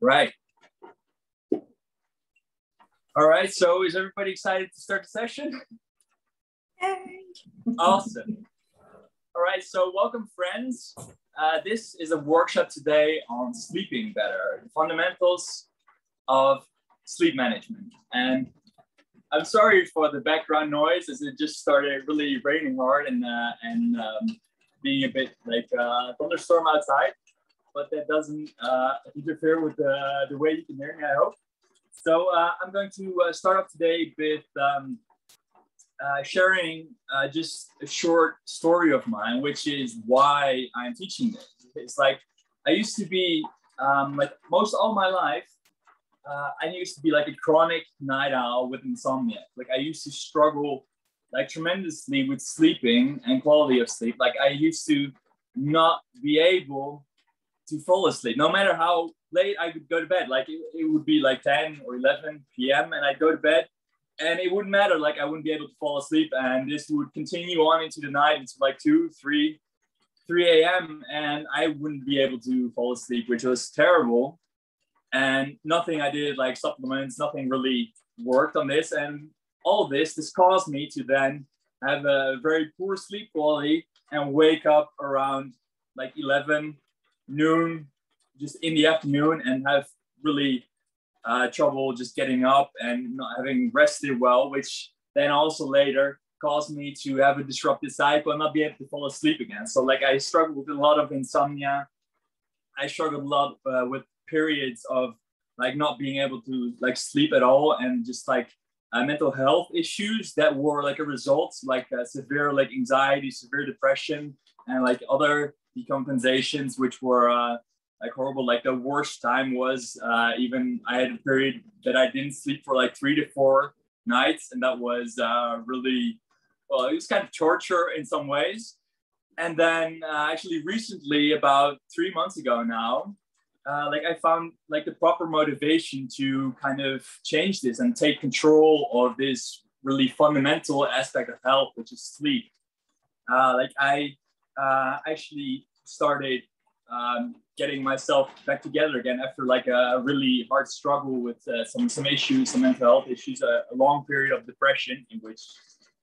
Right. All right. So is everybody excited to start the session? Yay. Awesome. All right. So welcome, friends. This is a workshop today on sleeping better, the fundamentals of sleep management. And I'm sorry for the background noise, as it just started really raining hard and being a bit like thunderstorm outside. But that doesn't interfere with the way you can hear me, I hope. So I'm going to start off today with sharing just a short story of mine, which is why I'm teaching this. It's like I used to be, like most all my life, I used to be like a chronic night owl with insomnia. Like I used to struggle like tremendously with sleeping and quality of sleep. Like I used to not be able to fall asleep, no matter how late I could go to bed. Like it would be like 10 or 11 p.m. and I'd go to bed and it wouldn't matter. Like I wouldn't be able to fall asleep, and this would continue on into the night. It's like 2, 3 a.m. and I wouldn't be able to fall asleep, which was terrible. And nothing I did, like supplements, nothing really worked on this. And all this caused me to then have a very poor sleep quality and wake up around like 11 noon, just in the afternoon, and have really trouble just getting up and not having rested well, which then also later caused me to have a disrupted cycle and not be able to fall asleep again. So like I struggled with a lot of insomnia. I struggled a lot with periods of like not being able to like sleep at all, and just like mental health issues that were like a result, like severe like anxiety, severe depression, and like other decompensations, which were like horrible. Like the worst time was even I had a period that I didn't sleep for like 3 to 4 nights, and that was really, well, it was kind of torture in some ways. And then actually recently, about 3 months ago now, like I found like the proper motivation to kind of change this and take control of this really fundamental aspect of health, which is sleep. Like I actually started getting myself back together again after like a really hard struggle with some issues, some mental health issues, a long period of depression in which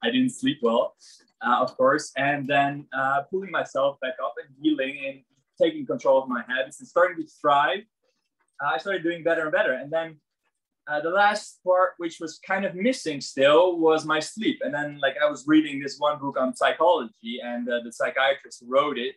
I didn't sleep well, of course, and then pulling myself back up and healing and taking control of my habits and starting to thrive. I started doing better and better. And then the last part, which was kind of missing still, was my sleep. And then like I was reading this one book on psychology, and the psychiatrist who wrote it,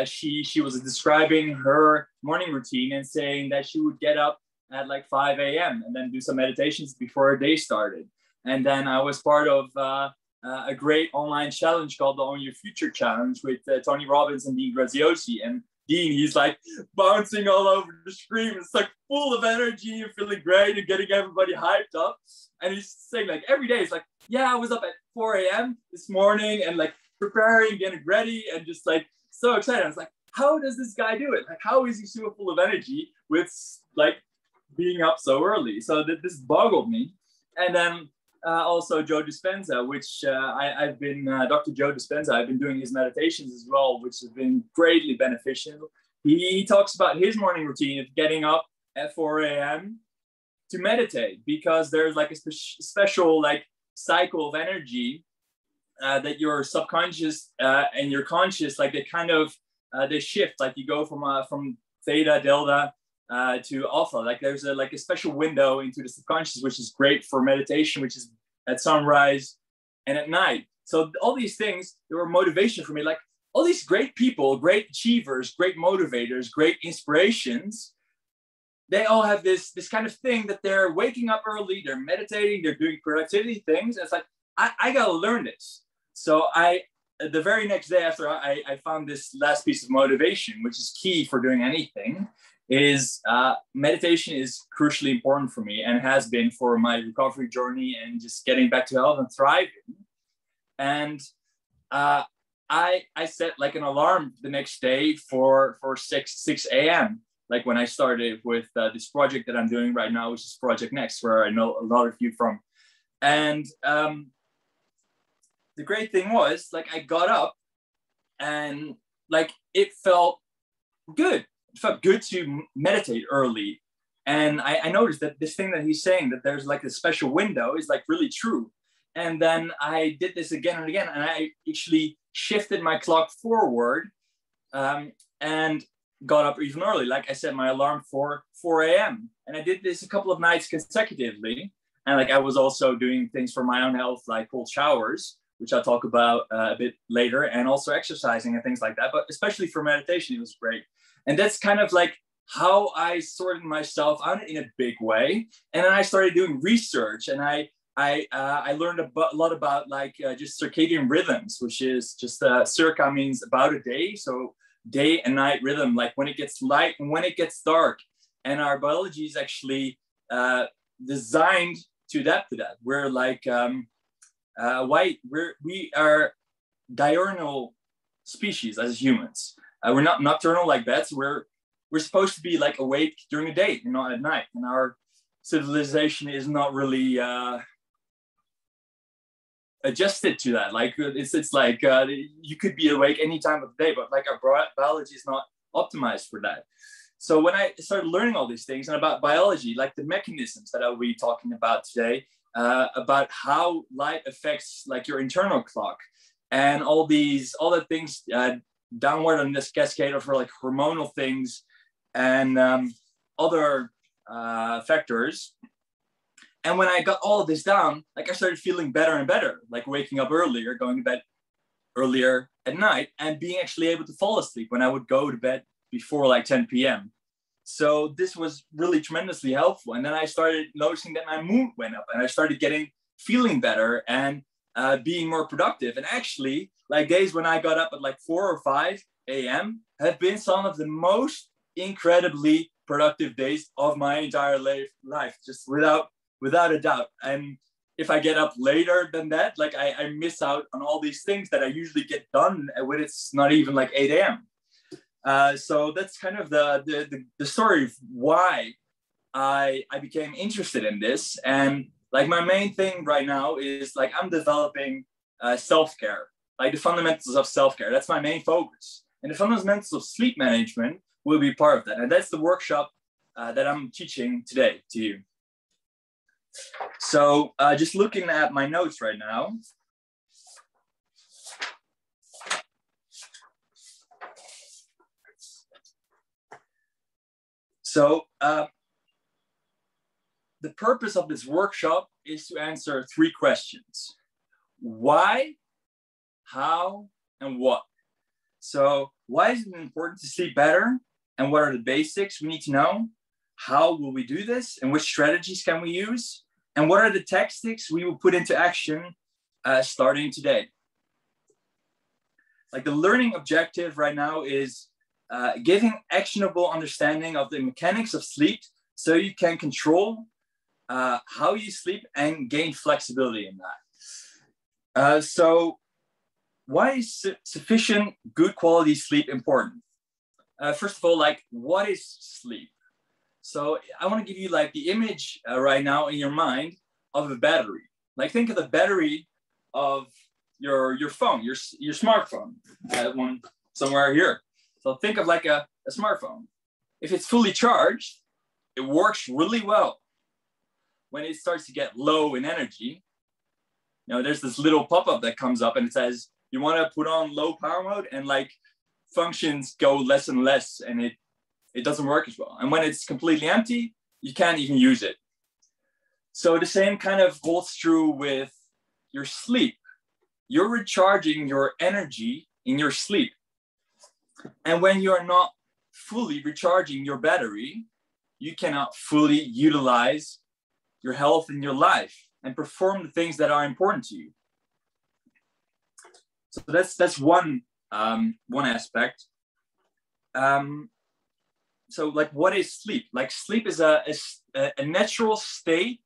she was describing her morning routine and saying that she would get up at like 5 a.m. and then do some meditations before her day started. And then I was part of a great online challenge called the Own Your Future Challenge with Tony Robbins and Dean Graziosi. And Dean, he's like bouncing all over the screen. It's like full of energy and feeling great and getting everybody hyped up. And he's saying like every day, it's like, yeah, I was up at 4 a.m. this morning and like preparing, getting ready, and just like so excited. I was like, how does this guy do it? Like, how is he so full of energy with like being up so early? So this boggled me. And then also Joe Dispenza, which I've been, Dr. Joe Dispenza, I've been doing his meditations as well, which has been greatly beneficial. He talks about his morning routine of getting up at 4 a.m. to meditate, because there's like a special like cycle of energy that your subconscious and your conscious, like they kind of, they shift, like you go from theta, delta, to alpha. Like there's like a special window into the subconscious, which is great for meditation, which is at sunrise and at night. So all these things, they were motivation for me. Like all these great people, great achievers, great motivators, great inspirations, they all have this kind of thing that they're waking up early, they're meditating, they're doing productivity things. And it's like, I gotta learn this. So the very next day after I found this last piece of motivation, which is key for doing anything, is meditation is crucially important for me, and has been for my recovery journey and just getting back to health and thriving. And I set like an alarm the next day for 6 a.m. Like when I started with this project that I'm doing right now, which is Project Next, where I know a lot of you from. And the great thing was, like, I got up and like it felt good. It felt good to meditate early And I noticed that this thing that he's saying, that there's like a special window, is like really true. And then I did this again and again, and I actually shifted my clock forward and got up even early. Like I set my alarm for 4 a.m. And I did this a couple of nights consecutively. And like I was also doing things for my own health, like cold showers, which I'll talk about a bit later, and also exercising and things like that. But especially for meditation, it was great. And that's kind of like how I sorted myself out in a big way. And then I started doing research, and I learned a lot about like just circadian rhythms, which is just circa means about a day. So day and night rhythm, like when it gets light and when it gets dark. And our biology is actually designed to adapt to that. We're like we are diurnal species as humans. We're not nocturnal like bats. We're supposed to be like awake during the day and not at night. And our civilization is not really adjusted to that. Like it's like you could be awake any time of the day, but like our biology is not optimized for that. So when I started learning all these things and about biology, like the mechanisms that I'll be talking about today, about how light affects like your internal clock, and all the things downward on this cascade of like hormonal things and other factors. And when I got all of this down, like I started feeling better and better, like waking up earlier, going to bed earlier at night, and being actually able to fall asleep when I would go to bed before like 10 p.m. So this was really tremendously helpful. And then I started noticing that my mood went up, and I started feeling better and being more productive. And actually, like days when I got up at like 4 or 5 a.m. have been some of the most incredibly productive days of my entire life, just without a doubt. And if I get up later than that, like I miss out on all these things that I usually get done when it's not even like 8 a.m. So that's kind of the story of why I became interested in this. And like my main thing right now is like I'm developing self-care, like the fundamentals of self-care. That's my main focus. And the fundamentals of sleep management will be part of that. And that's the workshop that I'm teaching today to you. So just looking at my notes right now. So the purpose of this workshop is to answer 3 questions. Why, how, and what? So why is it important to sleep better? And what are the basics we need to know? How will we do this? And which strategies can we use? And what are the tactics we will put into action starting today? Like the learning objective right now is giving actionable understanding of the mechanics of sleep so you can control how you sleep and gain flexibility in that. So why is sufficient good quality sleep important? First of all, like what is sleep? So I want to give you like the image right now in your mind of a battery. Like think of the battery of your phone, your smartphone, one somewhere here. So think of like a smartphone. If it's fully charged, it works really well. When it starts to get low in energy, there's this little pop-up that comes up and it says, you want to put on low power mode, and like functions go less and less, and it doesn't work as well. And when it's completely empty, you can't even use it. So the same kind of holds true with your sleep. You're recharging your energy in your sleep. And when you're not fully recharging your battery, you cannot fully utilize your health in your life and perform the things that are important to you. So that's one aspect. So like, what is sleep? Like sleep is a natural state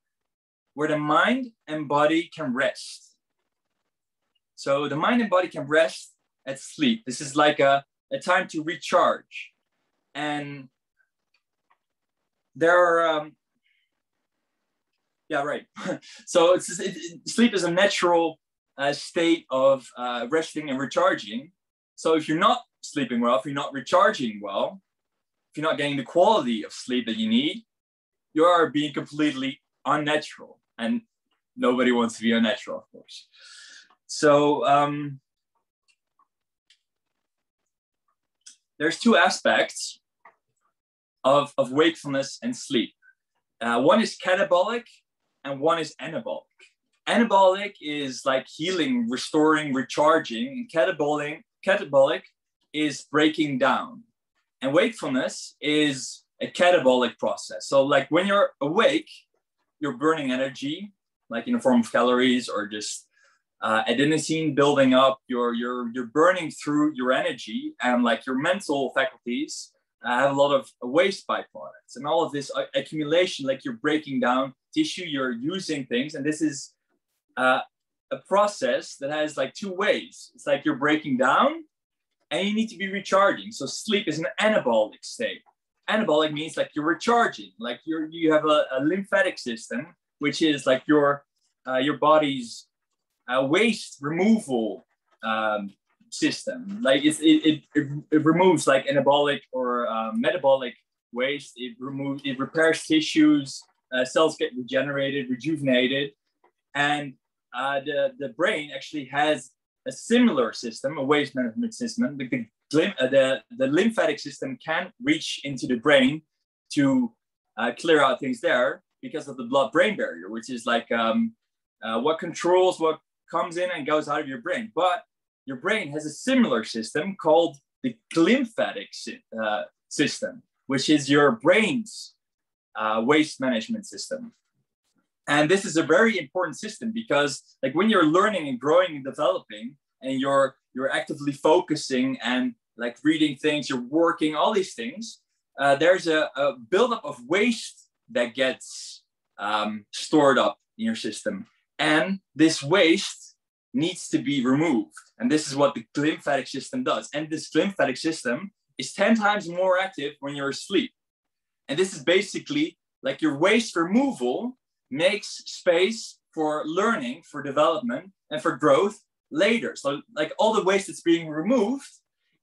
where the mind and body can rest. So the mind and body can rest at sleep. This is like a time to recharge. And there are, so sleep is a natural state of resting and recharging. So if you're not sleeping well, if you're not recharging well, if you're not getting the quality of sleep that you need, you are being completely unnatural, and nobody wants to be unnatural, of course. So there's two aspects of wakefulness and sleep. One is catabolic and one is anabolic. Anabolic is like healing, restoring, recharging, and catabolic is breaking down. And wakefulness is a catabolic process. So like when you're awake, you're burning energy, like in the form of calories or just adenosine building up. You're burning through your energy, and like your mental faculties have a lot of waste byproducts. And all of this accumulation, like you're breaking down tissue, you're using things. And this is a process that has like two ways. It's like you're breaking down and you need to be recharging. So sleep is an anabolic state. Anabolic means like you're recharging, like you have a lymphatic system, which is like your body's waste removal system. Like it removes like anabolic or metabolic waste. It repairs tissues, cells get regenerated, rejuvenated, and the brain actually has a similar system, a waste management system. The lymphatic system can reach into the brain to clear out things there because of the blood-brain barrier, which is like what controls what comes in and goes out of your brain. But your brain has a similar system called the glymphatic system, which is your brain's waste management system. And this is a very important system because like when you're learning and growing and developing and you're actively focusing and like reading things, you're working, all these things, there's a buildup of waste that gets stored up in your system. And this waste needs to be removed. And this is what the glymphatic system does. And this glymphatic system is 10 times more active when you're asleep. And this is basically like your waste removal makes space for learning, for development, and for growth later. So like all the waste that's being removed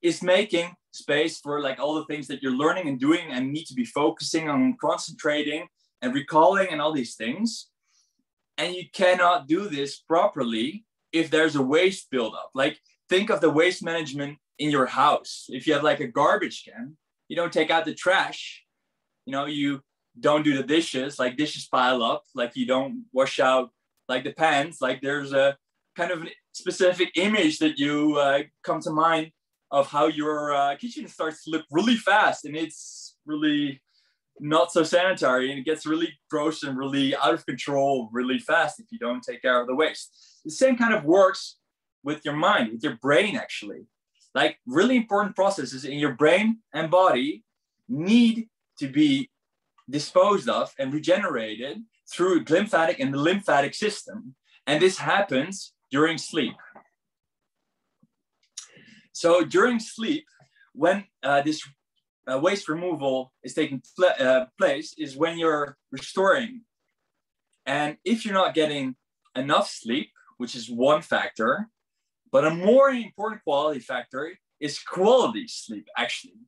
is making space for like all the things that you're learning and doing and need to be focusing on, concentrating and recalling and all these things. And you cannot do this properly if there's a waste buildup. Like think of the waste management in your house. If you have like a garbage can, you don't take out the trash, you don't do the dishes, like dishes pile up, like you don't wash out like the pans, like there's a kind of specific image that you come to mind of how your kitchen starts to look really fast, and it's really not so sanitary, and it gets really gross and really out of control really fast if you don't take care of the waste. The same kind of works with your mind, with your brain actually. Like really important processes in your brain and body need to be disposed of and regenerated through glymphatic and the lymphatic system. And this happens during sleep. So during sleep, when this waste removal is taking place, is when you're restoring. And if you're not getting enough sleep, which is one factor, but a more important quality factor is quality sleep, actually.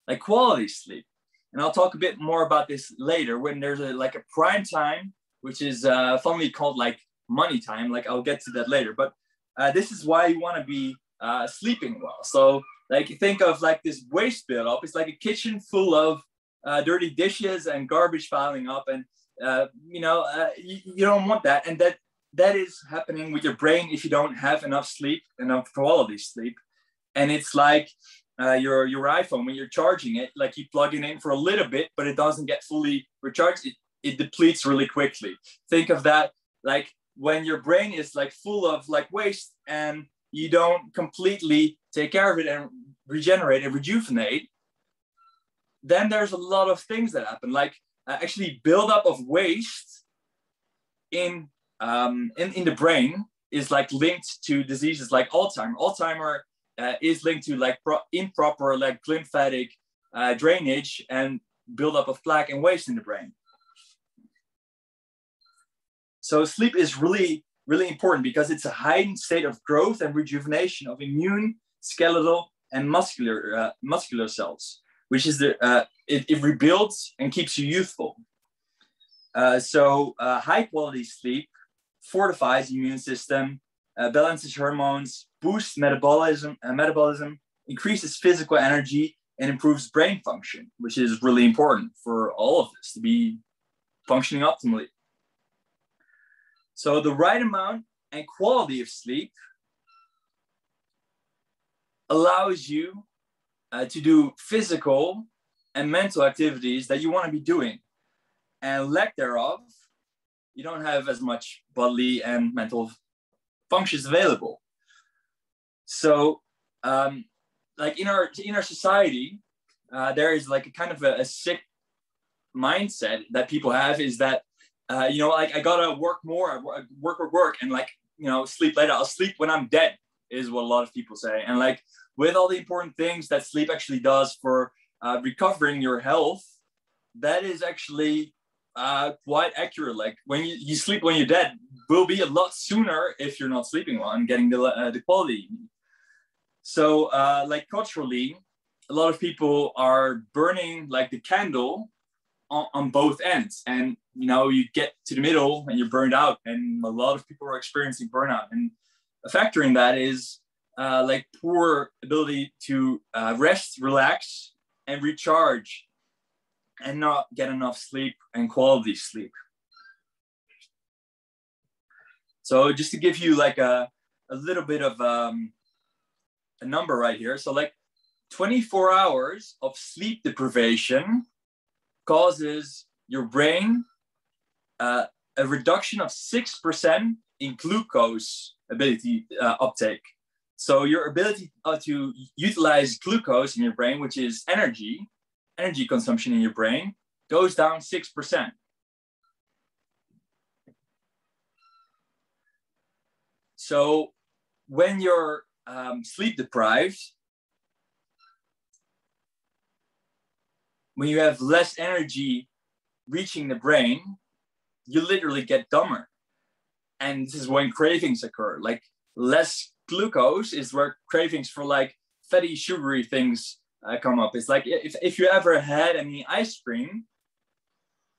Like quality sleep. And I'll talk a bit more about this later when there's a prime time, which is funnily called like money time. Like I'll get to that later. But this is why you want to be sleeping well. So like think of like this waste buildup. It's like a kitchen full of dirty dishes and garbage piling up. And, you don't want that. And that is happening with your brain if you don't have enough sleep, enough quality sleep. And it's like your iPhone, when you're charging it, like you plug it in for a little bit, but it doesn't get fully recharged. It depletes really quickly. Think of that like when your brain is like full of like waste and you don't completely take care of it and regenerate and rejuvenate, then there's a lot of things that happen, like actually buildup of waste in the brain is like linked to diseases like Alzheimer. Alzheimer is linked to like improper like lymphatic drainage and buildup of plaque and waste in the brain. So sleep is really, really important because it's a heightened state of growth and rejuvenation of immune, skeletal, and muscular cells, which is it rebuilds and keeps you youthful. High quality sleep fortifies the immune system, balances hormones, boosts metabolism, increases physical energy, and improves brain function, which is really important for all of this to be functioning optimally. So the right amount and quality of sleep allows you to do physical and mental activities that you want to be doing. And lack thereof, you don't have as much bodily and mental functions available. So like in our society, there is like a kind of a sick mindset that people have, is that like I gotta work more, work, and like sleep later. I'll sleep when I'm dead, is what a lot of people say. And like with all the important things that sleep actually does for recovering your health, that is actually quite accurate. Like when you sleep when you're dead will be a lot sooner if you're not sleeping well and getting the quality. So like culturally, a lot of people are burning like the candle on both ends, and you get to the middle and you're burned out, and a lot of people are experiencing burnout. And a factor in that is like poor ability to rest, relax, and recharge, and not get enough sleep and quality sleep. So just to give you like a little bit of a number right here. So like 24 hours of sleep deprivation causes your brain a reduction of 6% in glucose ability uptake. So your ability to utilize glucose in your brain, which is energy consumption in your brain, goes down 6%. So when you're sleep deprived, when you have less energy reaching the brain, you literally get dumber. And this is when cravings occur. Like less glucose is where cravings for like fatty, sugary things come up. It's like if you ever had any ice cream,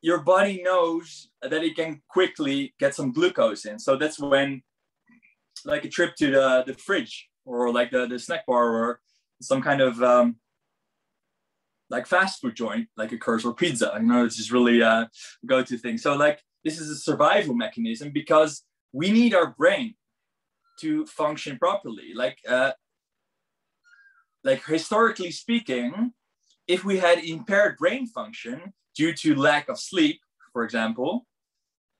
your body knows that it can quickly get some glucose in. So that's when like a trip to the fridge, or like the snack bar, or some kind of like fast food joint like occurs, or pizza. It's just really a go-to thing. So like this is a survival mechanism, because we need our brain to function properly. Like historically speaking, if we had impaired brain function due to lack of sleep, for example,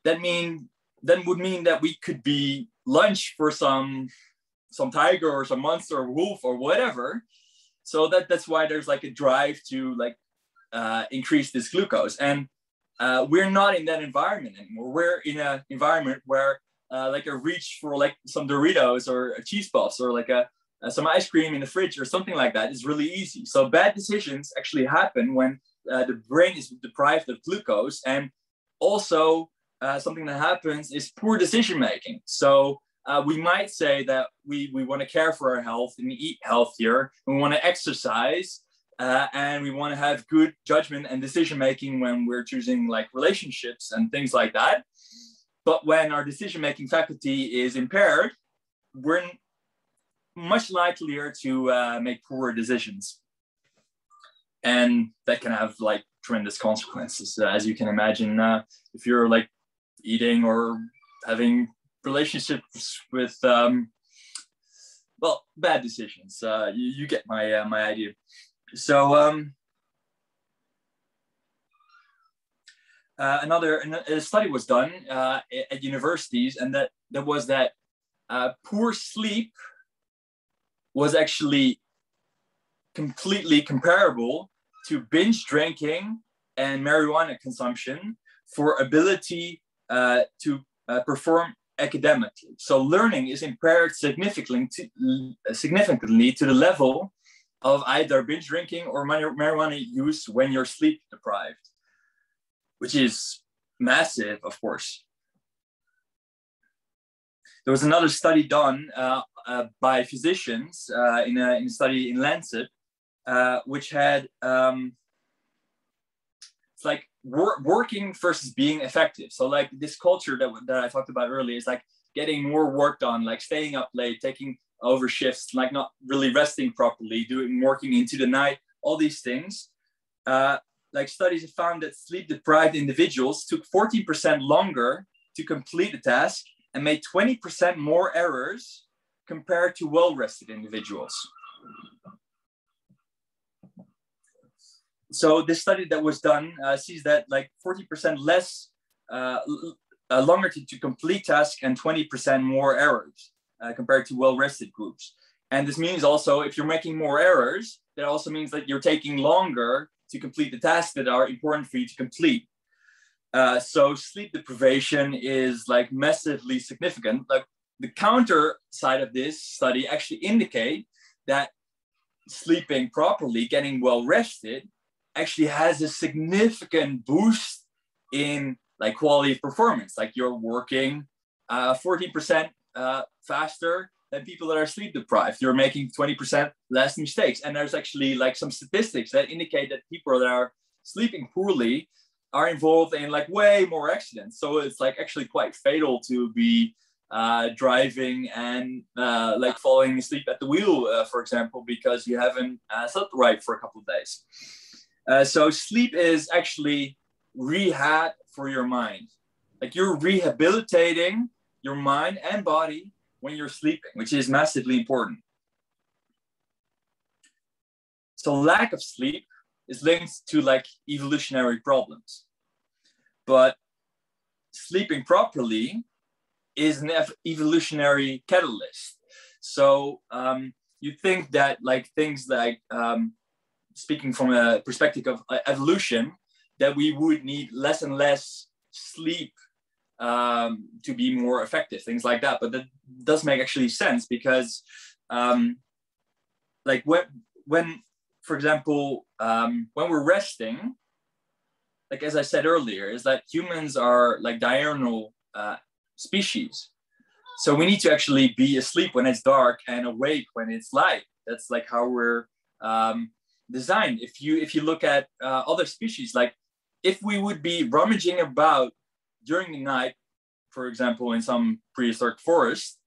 that would mean that we could be lunch for some tiger or some monster or wolf or whatever. So that's why there's like a drive to like increase this glucose. And we're not in that environment anymore. We're in an environment where like a reach for like some Doritos or a cheese puffs, or like some ice cream in the fridge or something like that is really easy. So bad decisions actually happen when the brain is deprived of glucose. And also something that happens is poor decision making. So we might say that we want to care for our health and eat healthier. We want to exercise and we want to have good judgment and decision making when we're choosing like relationships and things like that. But when our decision making faculty is impaired, we're much likelier to make poor decisions. And that can have like tremendous consequences, as you can imagine. If you're like eating or having relationships with bad decisions, you get my idea. So a study was done at universities, and that was that poor sleep was actually completely comparable to binge drinking and marijuana consumption for ability to perform academically. So learning is impaired significantly to the level of either binge drinking or marijuana use when you're sleep deprived, which is massive, of course. There was another study done by physicians in a study in Lancet, which had it's like working versus being effective. So like this culture that I talked about earlier is like getting more work done, like staying up late, taking over shifts, like not really resting properly, working into the night, all these things. Like studies have found that sleep deprived individuals took 14% longer to complete the task and made 20% more errors compared to well-rested individuals. So this study that was done sees that like 40% less longer to complete tasks and 20% more errors compared to well-rested groups. And this means also if you're making more errors, that also means that you're taking longer to complete the tasks that are important for you to complete. So sleep deprivation is like massively significant. Like the counter side of this study actually indicate that sleeping properly, getting well rested, actually has a significant boost in like quality of performance. Like you're working 14% faster than people that are sleep deprived. You're making 20% less mistakes. And there's actually like some statistics that indicate that people that are sleeping poorly are involved in like way more accidents. So it's like actually quite fatal to be driving and like falling asleep at the wheel, for example, because you haven't slept right for a couple of days. So sleep is actually rehab for your mind. Like you're rehabilitating your mind and body when you're sleeping, which is massively important. So lack of sleep is linked to like evolutionary problems, but sleeping properly is an evolutionary catalyst. So you think that like things like, speaking from a perspective of evolution, that we would need less and less sleep to be more effective, things like that. But that does make actually sense because like when for example, when we're resting, like as I said earlier, is that humans are like diurnal species. So we need to actually be asleep when it's dark and awake when it's light. That's like how we're designed. If you look at other species, like if we would be rummaging about during the night, for example, in some prehistoric forest,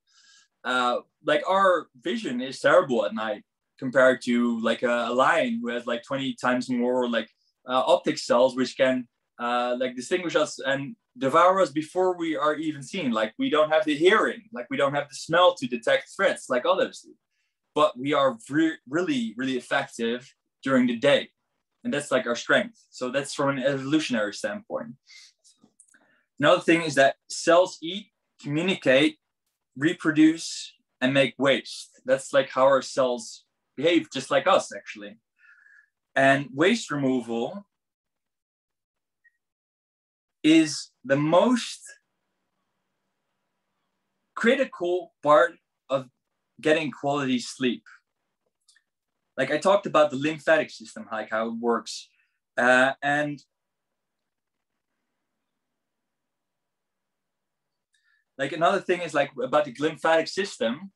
like our vision is terrible at night compared to like a lion who has like 20 times more like optic cells, which can like distinguish us and devour us before we are even seen. Like we don't have the hearing, like we don't have the smell to detect threats like others do, but we are really effective during the day, and that's like our strength. So that's from an evolutionary standpoint. Another thing is that cells eat, communicate, reproduce, and make waste. That's like how our cells behave, just like us actually. And waste removal is the most critical part of getting quality sleep. Like I talked about the lymphatic system, like how it works. And like another thing is like about the lymphatic system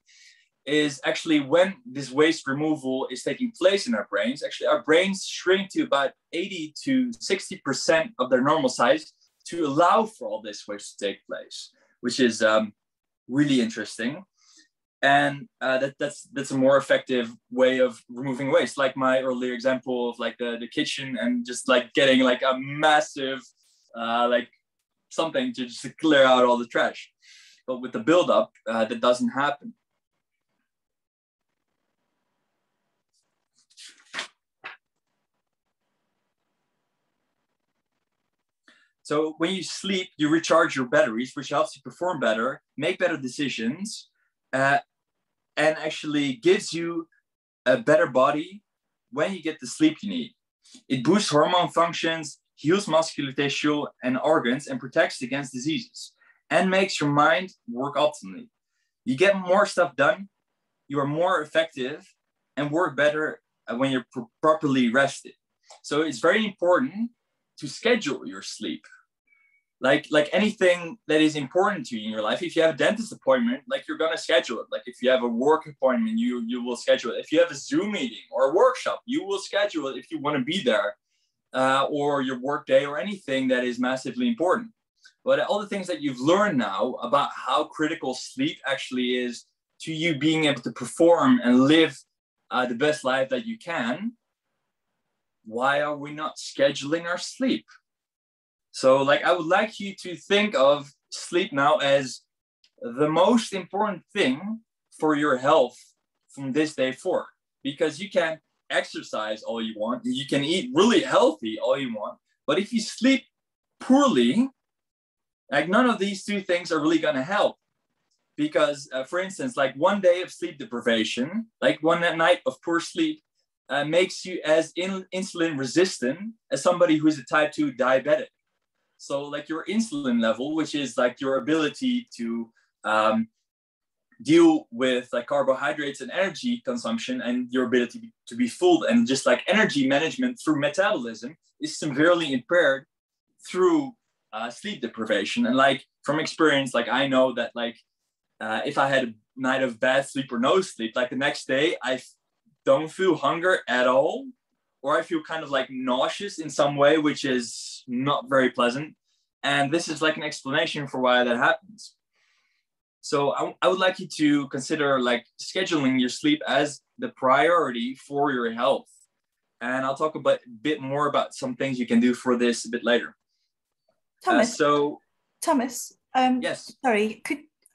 is actually when this waste removal is taking place in our brains, actually our brains shrink to about 80 to 60% of their normal size to allow for all this waste to take place, which is really interesting. And that's a more effective way of removing waste. Like my earlier example of like the kitchen and just like getting like a massive like something to just clear out all the trash. But with the buildup, that doesn't happen. So when you sleep, you recharge your batteries, which helps you perform better, make better decisions, and actually gives you a better body when you get the sleep you need. It boosts hormone functions, heals muscular tissue and organs, and protects against diseases, and makes your mind work optimally. You get more stuff done, you are more effective, and work better when you're properly rested. So it's very important to schedule your sleep. Like anything that is important to you in your life. If you have a dentist appointment, like you're gonna schedule it. Like if you have a work appointment, you will schedule it. If you have a Zoom meeting or a workshop, you will schedule it if you want to be there. or your work day or anything that is massively important. But all the things that you've learned now about how critical sleep actually is to you being able to perform and live the best life that you can, why are we not scheduling our sleep? So like, I would like you to think of sleep now as the most important thing for your health from this day forward, because you can exercise all you want, you can eat really healthy all you want, but if you sleep poorly, like none of these two things are really going to help. Because for instance, like one day of sleep deprivation, like one night of poor sleep makes you as insulin resistant as somebody who's a type 2 diabetic. So like your insulin level, which is like your ability to deal with like carbohydrates and energy consumption, and your ability to be full, and just like energy management through metabolism, is severely impaired through sleep deprivation. And like from experience, like I know that like if I had a night of bad sleep or no sleep, like the next day I don't feel hunger at all, or I feel kind of like nauseous in some way, which is not very pleasant. And this is like an explanation for why that happens. So I would like you to consider like scheduling your sleep as the priority for your health. And I'll talk a bit more about some things you can do for this a bit later. Thomas, Thomas, yes. Sorry,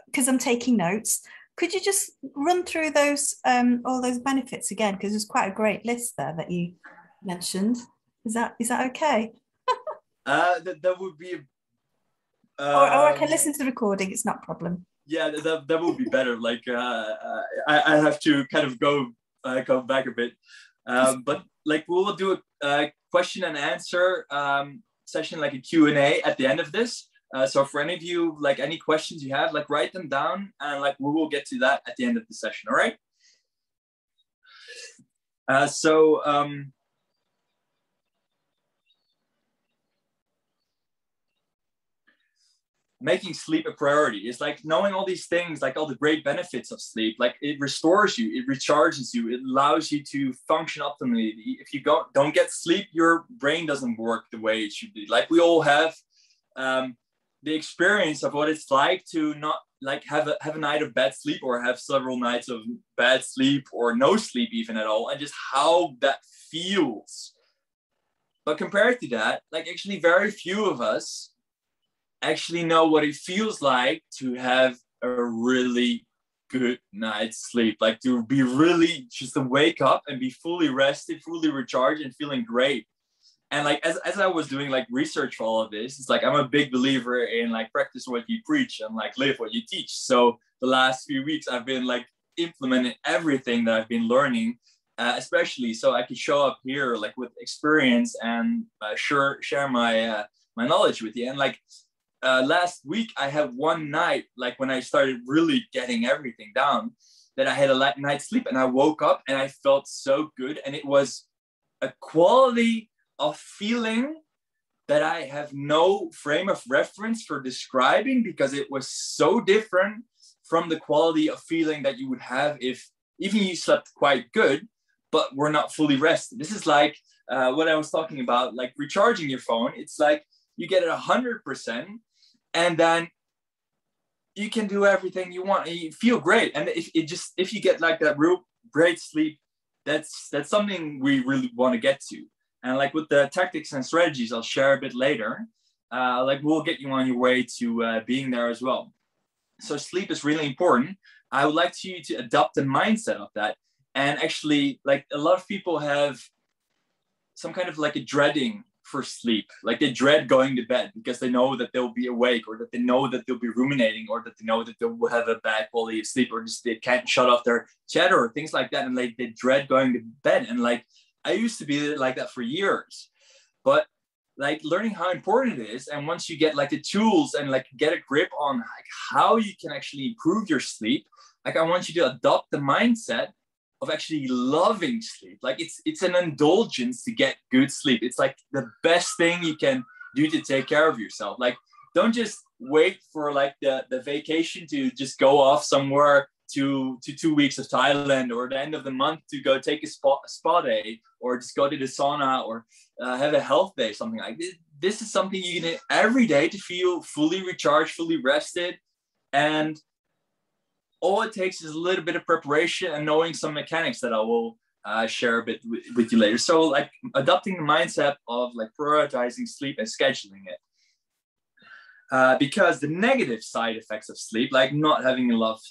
because I'm taking notes. Could you just run through those all those benefits again? Because there's quite a great list there that you mentioned. Is that okay? That would be. Or I can listen to the recording. It's not a problem. Yeah, that would be better. Like I have to kind of go back a bit, but like we will do a question and answer session, like a Q&A at the end of this. So for any of you, like any questions you have, like write them down, and like we will get to that at the end of the session. All right. Making sleep a priority is like knowing all these things, like all the great benefits of sleep. Like it restores you, it recharges you, it allows you to function optimally. If you don't get sleep, your brain doesn't work the way it should be. Like we all have the experience of what it's like to not like have a night of bad sleep, or have several nights of bad sleep, or no sleep even at all, and just how that feels. But compared to that, like actually very few of us actually know what it feels like to have a really good night's sleep, like to be really just to wake up and be fully rested, fully recharged, and feeling great. And like as I was doing like research for all of this, it's like I'm a big believer in like practice what you preach and like live what you teach. So the last few weeks I've been like implementing everything that I've been learning, especially so I can show up here like with experience and share my my knowledge with you. And like last week I had one night, like when I started really getting everything down, that I had a night's sleep, and I woke up and I felt so good. And it was a quality of feeling that I have no frame of reference for describing, because it was so different from the quality of feeling that you would have if even you slept quite good, but were not fully rested. This is like what I was talking about, like recharging your phone. It's like you get it 100%, and then you can do everything you want and you feel great. And if you get like that real great sleep, that's something we really want to get to. And like with the tactics and strategies I'll share a bit later, like we'll get you on your way to being there as well. So sleep is really important. I would like you to adopt the mindset of that. And actually, like a lot of people have some kind of like a dreading for sleep. Like they dread going to bed because they know that they'll be awake, or that they know that they'll be ruminating, or that they know that they'll have a bad quality of sleep, or just they can't shut off their chatter or things like that. And like they dread going to bed. And like I used to be like that for years, but like learning how important it is. And once you get like the tools and like get a grip on like how you can actually improve your sleep, like I want you to adopt the mindset of actually loving sleep. Like it's an indulgence to get good sleep. It's like the best thing you can do to take care of yourself. Like don't just wait for like the vacation to just go off somewhere to 2 weeks of Thailand, or the end of the month to go take a spa day, or just go to the sauna, or have a health day, something like this. This is something you can do every day to feel fully recharged, fully rested. And all it takes is a little bit of preparation and knowing some mechanics that I will share a bit with you later. So like adopting the mindset of like prioritizing sleep and scheduling it. Because the negative side effects of sleep, like not having enough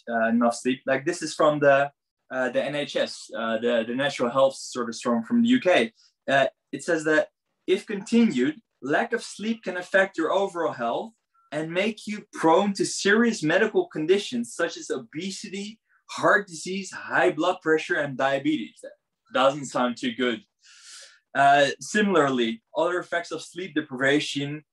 sleep, like this is from the NHS, the National Health Service from the UK. It says that if continued, lack of sleep can affect your overall health and make you prone to serious medical conditions such as obesity, heart disease, high blood pressure, and diabetes. That doesn't sound too good. Similarly, other effects of sleep deprivation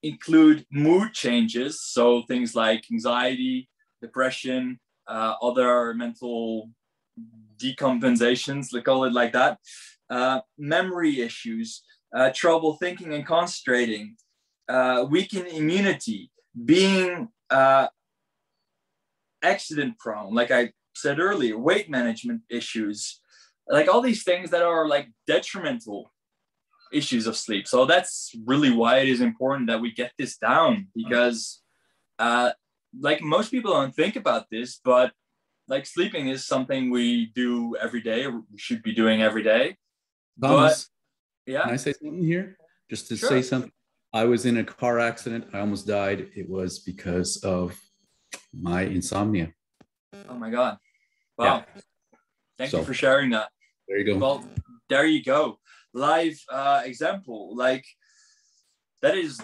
include mood changes, so things like anxiety, depression, other mental decompensations, let's call it like that, memory issues, trouble thinking and concentrating, weakened immunity, being accident prone, like I said earlier, weight management issues, like all these things that are like detrimental issues of sleep. So that's really why it is important that we get this down, because like most people don't think about this, but like sleeping is something we do every day, or we should be doing every day. Thomas, but yeah, can I say something here? Just to sure. say something. I was in a car accident. I almost died. It was because of my insomnia. Oh my God. Wow. Yeah. Thank you for sharing that. There you go. Well, there you go. Live example. Like that is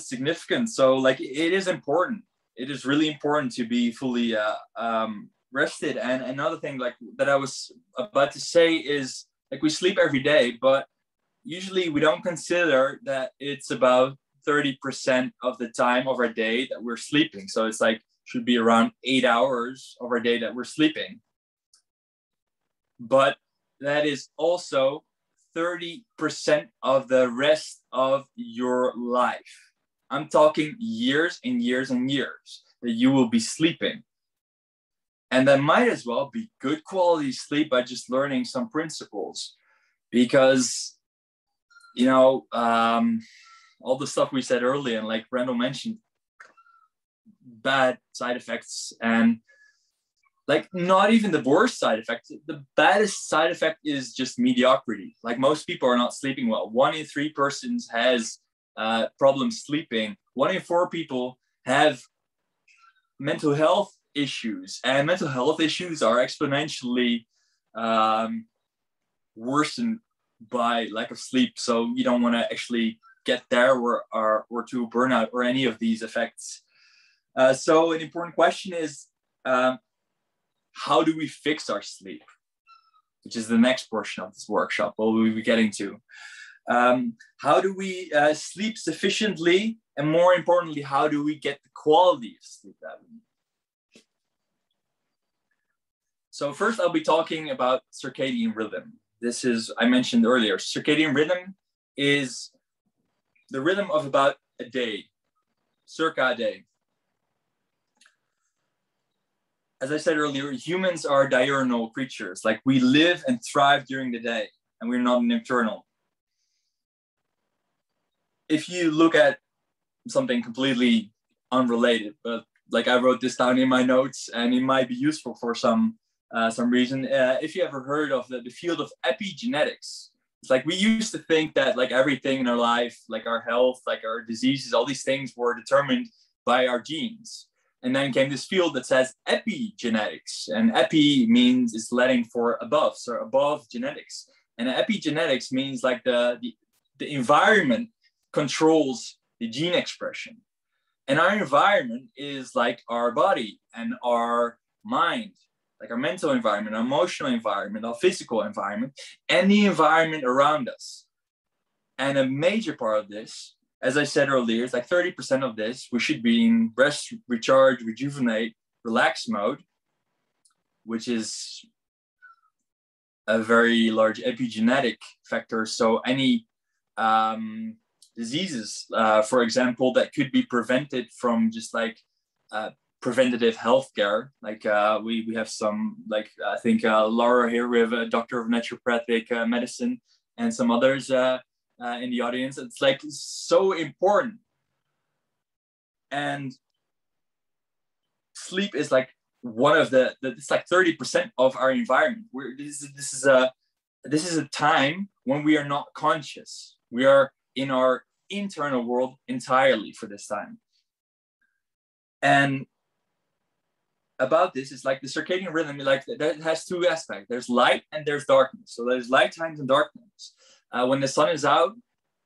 significant. So like it is important. It is really important to be fully rested. And another thing like that I was about to say is like we sleep every day, but usually we don't consider that it's about 30% of the time of our day that we're sleeping. So it's like should be around 8 hours of our day that we're sleeping. But that is also 30% of the rest of your life. I'm talking years and years and years that you will be sleeping. And that might as well be good quality sleep by just learning some principles. Because, you know, all the stuff we said earlier, and like Randall mentioned, bad side effects, and like not even the worst side effect. The baddest side effect is just mediocrity. Like most people are not sleeping well. 1 in 3 persons has problems sleeping. 1 in 4 people have mental health issues, and mental health issues are exponentially worsened by lack of sleep. So you don't want to actually get there or to burnout or any of these effects. So an important question is, how do we fix our sleep? Which is the next portion of this workshop we'll be getting to. How do we sleep sufficiently? And more importantly, how do we get the quality of sleep that we need? So first I'll be talking about circadian rhythm. This is, I mentioned earlier, circadian rhythm is the rhythm of about a day, circa a day. As I said earlier, humans are diurnal creatures. Like we live and thrive during the day, and we're not nocturnal. If you look at something completely unrelated, but like I wrote this down in my notes, and it might be useful for some reason. If you ever heard of the field of epigenetics, it's like we used to think that like everything in our life, like our health, like our diseases, all these things were determined by our genes. And then came this field that says epigenetics, and epi means it's Latin for above, so above genetics. And epigenetics means like the environment controls the gene expression. And our environment is like our body and our mind, like our mental environment, our emotional environment, our physical environment, and the environment around us. And a major part of this, as I said earlier, it's like 30% of this, we should be in rest, recharge, rejuvenate, relax mode, which is a very large epigenetic factor. So any diseases, for example, that could be prevented from just like preventative healthcare. Like we have some, like I think Laura here, we have a doctor of naturopathic medicine and some others in the audience. It's like so important. And sleep is like one of it's like 30% of our environment. This is a time when we are not conscious. We are in our internal world entirely for this time. And about this, it's like the circadian rhythm, like that has two aspects. There's light and there's darkness. So there's light times and darkness. When the sun is out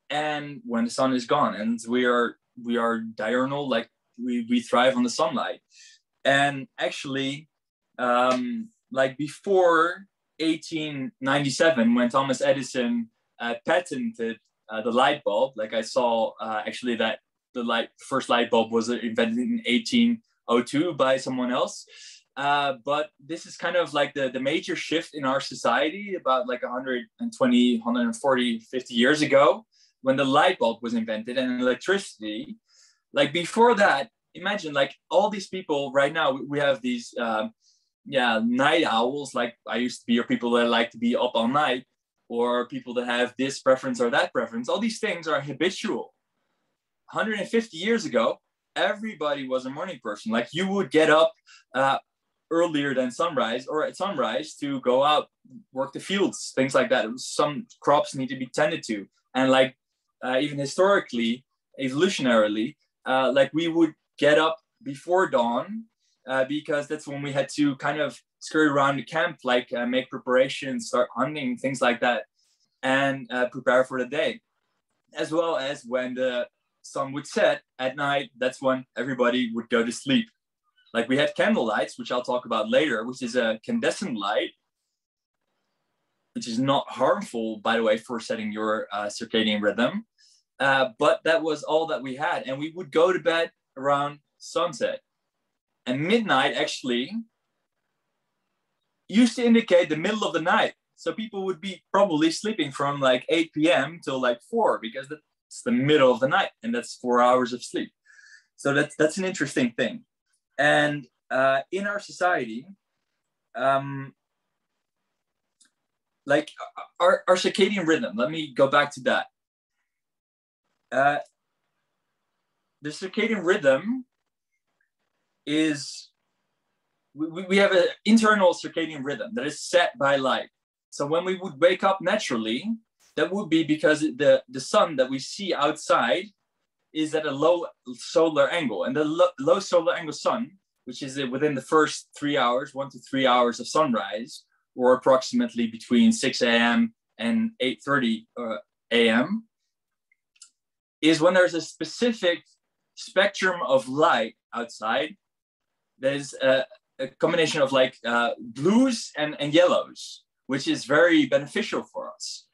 and when the sun is gone, and we are diurnal, like we thrive on the sunlight. And actually, like before 1897, when Thomas Edison patented the light bulb, like I saw actually that the first light bulb was invented in 1802 by someone else. But this is kind of like the major shift in our society about like 120, 140, 50 years ago, when the light bulb was invented and electricity. Like before that, imagine like all these people right now, we have these night owls, like I used to be, or people that like to be up all night, or people that have this preference or that preference. All these things are habitual. 150 years ago, everybody was a morning person. Like you would get up earlier than sunrise, or at sunrise, to go out, work the fields, things like that. Some crops need to be tended to. And like even historically, evolutionarily, like we would get up before dawn because that's when we had to kind of scurry around the camp, like make preparations, start hunting, things like that, and prepare for the day. As well as when the sun would set at night, that's when everybody would go to sleep. Like we had candle lights, which I'll talk about later, which is a incandescent light, which is not harmful, by the way, for setting your circadian rhythm. But that was all that we had. And we would go to bed around sunset. And midnight actually used to indicate the middle of the night. So people would be probably sleeping from like 8 p.m. till like 4, because that's the middle of the night, and that's 4 hours of sleep. So that's an interesting thing. And in our society, like our circadian rhythm, let me go back to that. The circadian rhythm is, we have an internal circadian rhythm that is set by light. So when we would wake up naturally, that would be because the sun that we see outside is at a low solar angle. And the low solar angle sun, which is within the first 3 hours, 1 to 3 hours of sunrise, or approximately between 6 a.m. and 8:30 a.m., is when there's a specific spectrum of light outside. There's a combination of like blues and yellows, which is very beneficial for us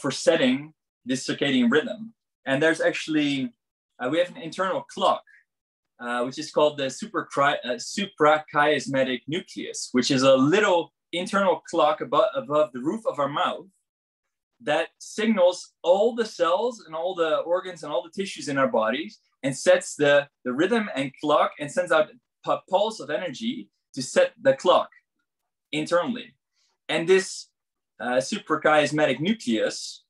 for setting this circadian rhythm. And there's actually, we have an internal clock, which is called the Suprachiasmatic Nucleus, which is a little internal clock above the roof of our mouth that signals all the cells and all the organs and all the tissues in our bodies, and sets the rhythm and clock, and sends out a pulse of energy to set the clock internally. And this suprachiasmatic nucleus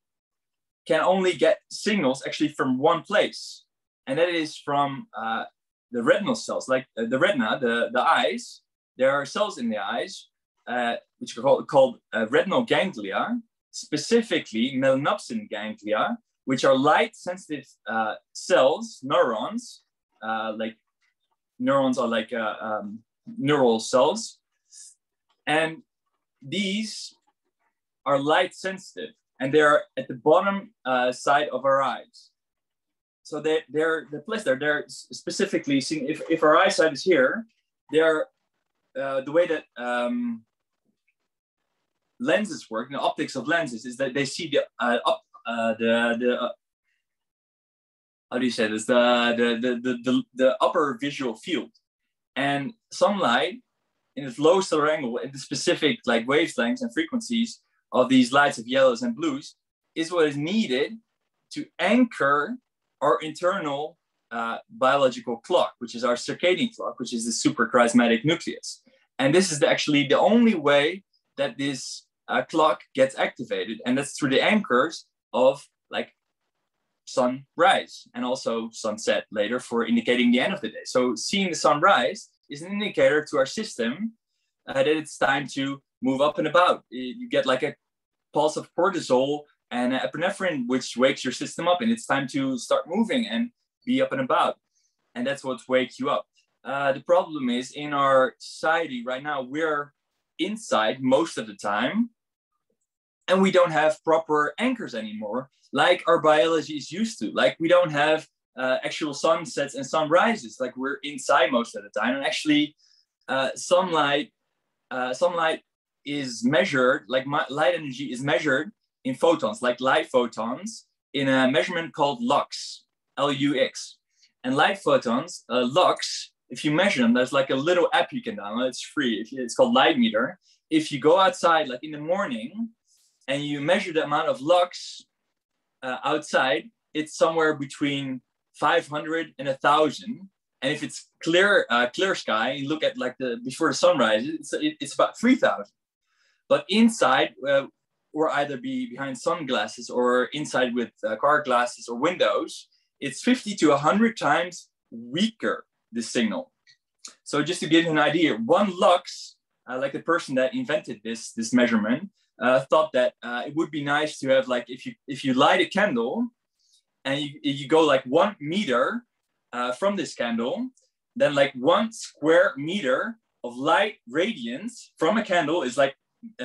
can only get signals actually from one place, and that is from the retinal cells, like the retina, the eyes. There are cells in the eyes, which are called retinal ganglia, specifically melanopsin ganglia, which are light-sensitive cells, neurons. Like neurons are like neural cells, and these are light-sensitive, and they are at the bottom side of our eyes. So they're placed there. They're specifically seen. If our eyesight is here, they're the way that lenses work, the optics of lenses, is that they see the how do you say this? The upper visual field, and sunlight in its low solar angle, in the specific like wavelengths and frequencies of these lights of yellows and blues, is what is needed to anchor our internal biological clock, which is our circadian clock, which is the suprachiasmatic nucleus. And this is actually the only way that this clock gets activated, and that's through the anchors of like sunrise and also sunset later for indicating the end of the day. So seeing the sunrise is an indicator to our system that it's time to move up and about. You get like a pulse of cortisol and epinephrine, which wakes your system up, and it's time to start moving and be up and about. And that's what wakes you up. The problem is in our society right now, we're inside most of the time, and we don't have proper anchors anymore, like our biology is used to. Like we don't have actual sunsets and sunrises. Like we're inside most of the time, and actually sunlight is measured, like light energy is measured in photons, like light photons, in a measurement called lux, L-U-X. And light photons, lux, if you measure them, there's like a little app you can download. It's free. It's called Light Meter. If you go outside, like in the morning, and you measure the amount of lux outside, it's somewhere between 500 and 1,000. And if it's clear sky, you look at like before the sunrise, it's about 3,000. But inside, or either be behind sunglasses or inside with car glasses or windows, it's 50 to 100 times weaker, the signal. So just to give you an idea, one lux, like the person that invented this measurement, thought that it would be nice to have, like, if you light a candle and you go like 1 meter from this candle, then like 1 square meter of light radiance from a candle is like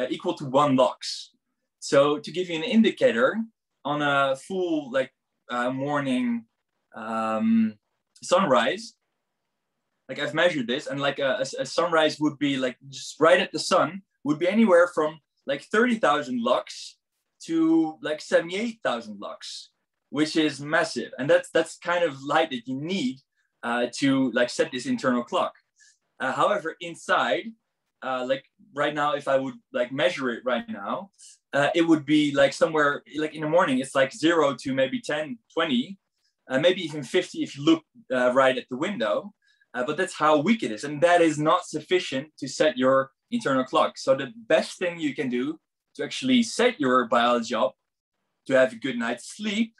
equal to 1 lux. So to give you an indicator, on a full like morning sunrise, like I've measured this, and like a sunrise would be like just right at the sun, would be anywhere from like 30,000 lux to like 78,000 lux, which is massive. And that's kind of light that you need to like set this internal clock. However, inside, like right now, if I would like measure it right now, it would be like somewhere like in the morning, it's like 0 to maybe 10, 20, maybe even 50 if you look right at the window. But that's how weak it is. And that is not sufficient to set your internal clock. So the best thing you can do to actually set your biology up to have a good night's sleep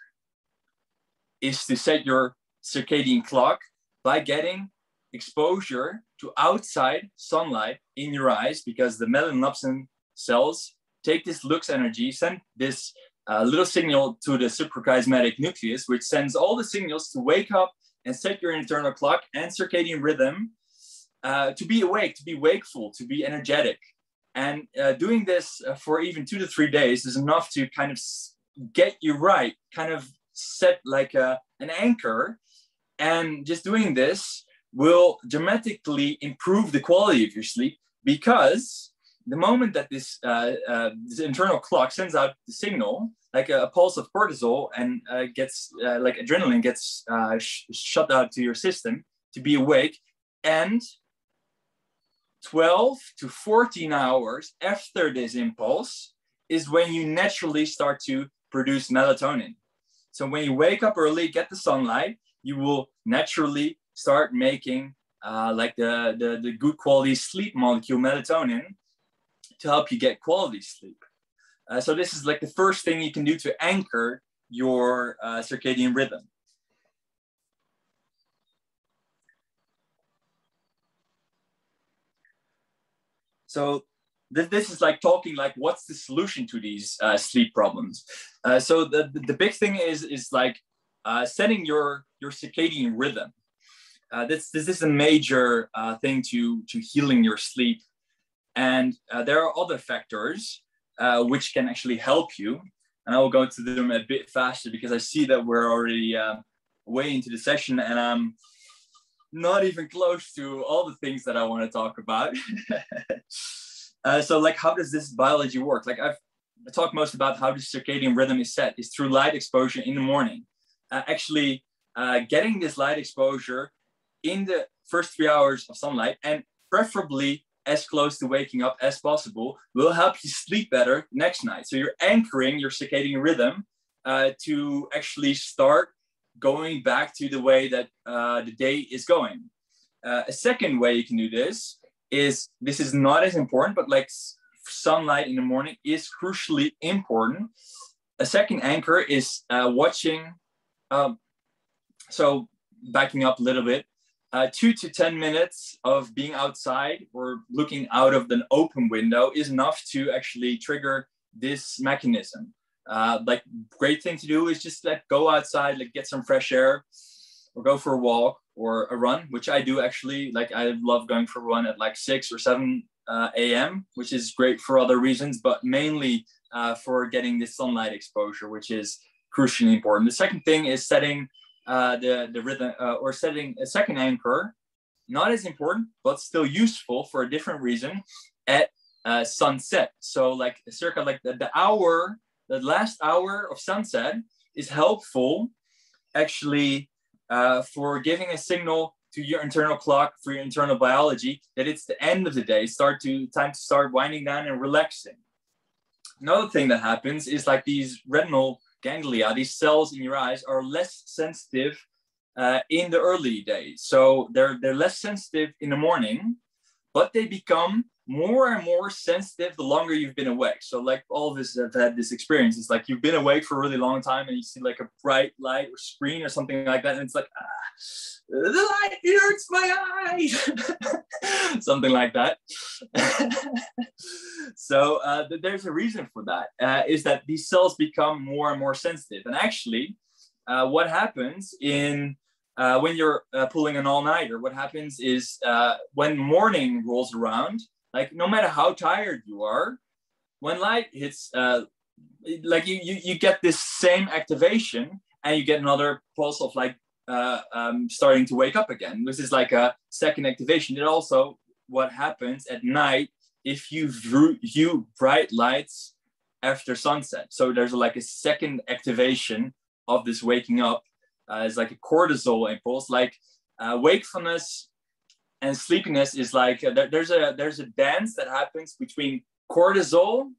is to set your circadian clock by getting exposure to outside sunlight in your eyes, because the melanopsin cells take this lux energy, send this little signal to the suprachiasmatic nucleus, which sends all the signals to wake up and set your internal clock and circadian rhythm to be awake, to be wakeful, to be energetic. And doing this for even 2 to 3 days is enough to kind of get you right, kind of set like an anchor. And just doing this will dramatically improve the quality of your sleep, because the moment that this internal clock sends out the signal, like a pulse of cortisol, and gets like adrenaline gets shut out to your system to be awake, and 12 to 14 hours after this impulse is when you naturally start to produce melatonin. So when you wake up early, get the sunlight, you will naturally start making like the good quality sleep molecule melatonin to help you get quality sleep. So this is like the first thing you can do to anchor your circadian rhythm. So this is like talking like what's the solution to these sleep problems. So the big thing is like setting your circadian rhythm. This is a major thing to healing your sleep. And there are other factors which can actually help you. And I will go to them a bit faster because I see that we're already way into the session, and I'm not even close to all the things that I want to talk about. So like, how does this biology work? Like I talk most about how the circadian rhythm is set is through light exposure in the morning. Actually getting this light exposure in the first 3 hours of sunlight, and preferably as close to waking up as possible, will help you sleep better next night. So you're anchoring your circadian rhythm to actually start going back to the way that the day is going. A second way you can do this is not as important, but like sunlight in the morning is crucially important. A second anchor is watching. So backing up a little bit, 2 to 10 minutes of being outside or looking out of an open window is enough to actually trigger this mechanism. Like great thing to do is just like go outside, like get some fresh air, or go for a walk or a run, which I do actually. Like I love going for a run at like 6 or 7 a.m., which is great for other reasons, but mainly for getting this sunlight exposure, which is crucially important. The second thing is setting the rhythm or setting a second anchor, not as important, but still useful for a different reason, at sunset. So like circa like the last hour of sunset is helpful actually for giving a signal to your internal clock, for your internal biology, that it's the end of the day. Time to start winding down and relaxing. Another thing that happens is like these retinal ganglia, these cells in your eyes, are less sensitive in the early days. So they're less sensitive in the morning, but they become more and more sensitive the longer you've been awake. So like all of us have had this experience. It's like you've been awake for a really long time and you see like a bright light or screen or something like that. And it's like, the light hurts my eyes, something like that. So there's a reason for that, is that these cells become more and more sensitive. And actually what happens when you're pulling an all-nighter, what happens is when morning rolls around, like no matter how tired you are, when light hits, like you get this same activation and you get another pulse of like starting to wake up again. This is like a second activation. It also what happens at night if you view bright lights after sunset. So there's like a second activation of this waking up. It's like a cortisol impulse. Like wakefulness and sleepiness is like there's a dance that happens between cortisol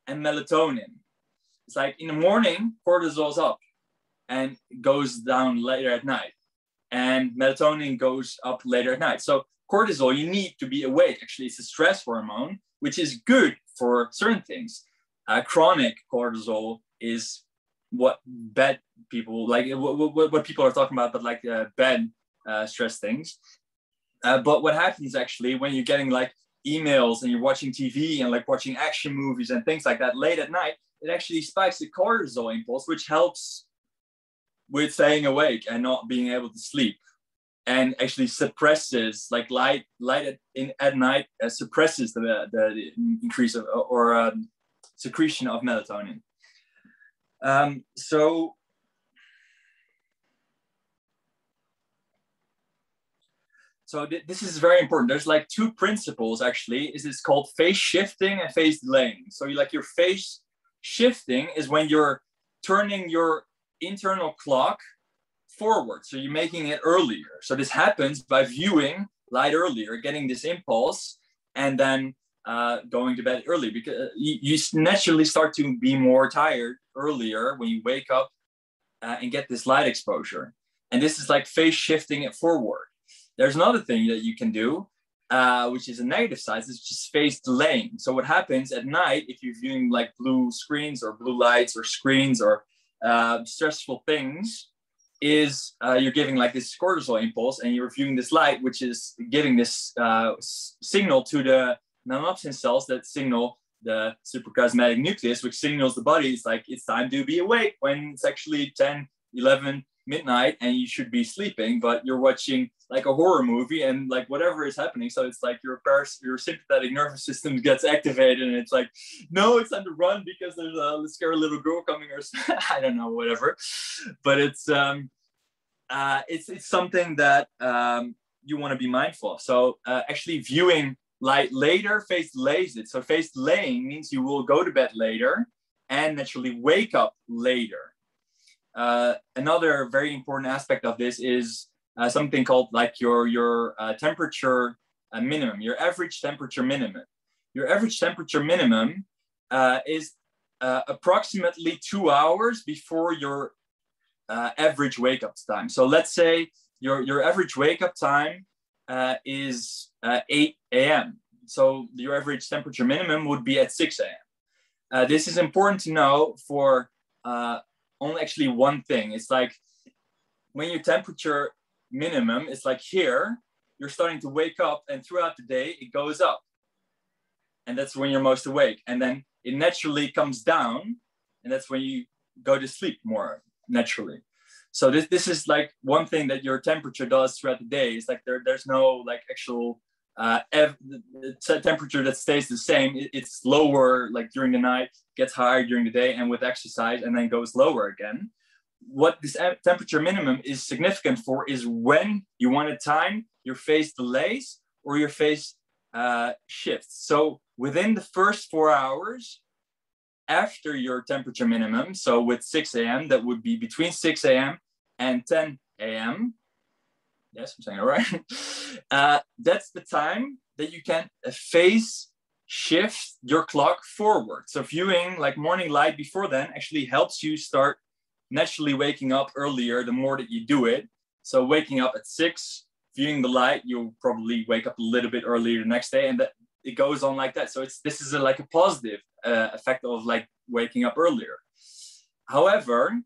and melatonin. It's like in the morning, cortisol's up and goes down later at night, and melatonin goes up later at night. So cortisol, you need to be awake. Actually, it's a stress hormone, which is good for certain things. Chronic cortisol is what bad people like, what people are talking about, but like bad stress things. But what happens actually when you're getting like emails and you're watching TV and like watching action movies and things like that late at night, it actually spikes the cortisol impulse, which helps with staying awake and not being able to sleep, and actually suppresses like light at night suppresses the increase of or secretion of melatonin. So this is very important. There's like two principles actually. It's called phase shifting and phase delaying. So your phase shifting is when you're turning your internal clock forward. So you're making it earlier. So this happens by viewing light earlier, getting this impulse, and then going to bed early, because you naturally start to be more tired earlier when you wake up and get this light exposure. And this is like phase shifting it forward. There's another thing that you can do, which is a negative side, is just phase delaying. So what happens at night, if you're viewing like blue screens or blue lights or screens or stressful things, is you're giving like this cortisol impulse and you're viewing this light, which is giving this signal to the melanopsin cells that signal the suprachiasmatic nucleus, which signals the body it's like it's time to be awake when it's actually 10, 11 midnight and you should be sleeping, but you're watching like a horror movie and like whatever is happening. So it's like your sympathetic nervous system gets activated and it's like, no, it's time to run because there's a scary little girl coming, or I don't know, whatever. But it's something that you want to be mindful of. So actually viewing light later phase delays it. So phase delaying means you will go to bed later and naturally wake up later. Another very important aspect of this is something called like your temperature minimum, your average temperature minimum. Your average temperature minimum is approximately 2 hours before your average wake up time. So let's say your average wake up time is 8 a.m. So your average temperature minimum would be at 6 a.m. This is important to know for only actually one thing. It's like when your temperature minimum is like here, you're starting to wake up, and throughout the day it goes up. And that's when you're most awake. And then it naturally comes down, and that's when you go to sleep more naturally. So this is like one thing that your temperature does throughout the day. It's like there's no like actual temperature that stays the same. It's lower like during the night, gets higher during the day, and with exercise, and then goes lower again. What this temperature minimum is significant for is when you want to time your phase delays or your phase shifts. So within the first 4 hours after your temperature minimum, so with 6 a.m., that would be between 6 a.m. and 10 a.m. Yes, I'm saying it right. That's the time that you can phase shift your clock forward. So viewing like morning light before then actually helps you start naturally waking up earlier the more that you do it. So waking up at 6, viewing the light, you'll probably wake up a little bit earlier the next day, and that it goes on like that. So this is like a positive effect of like waking up earlier. However,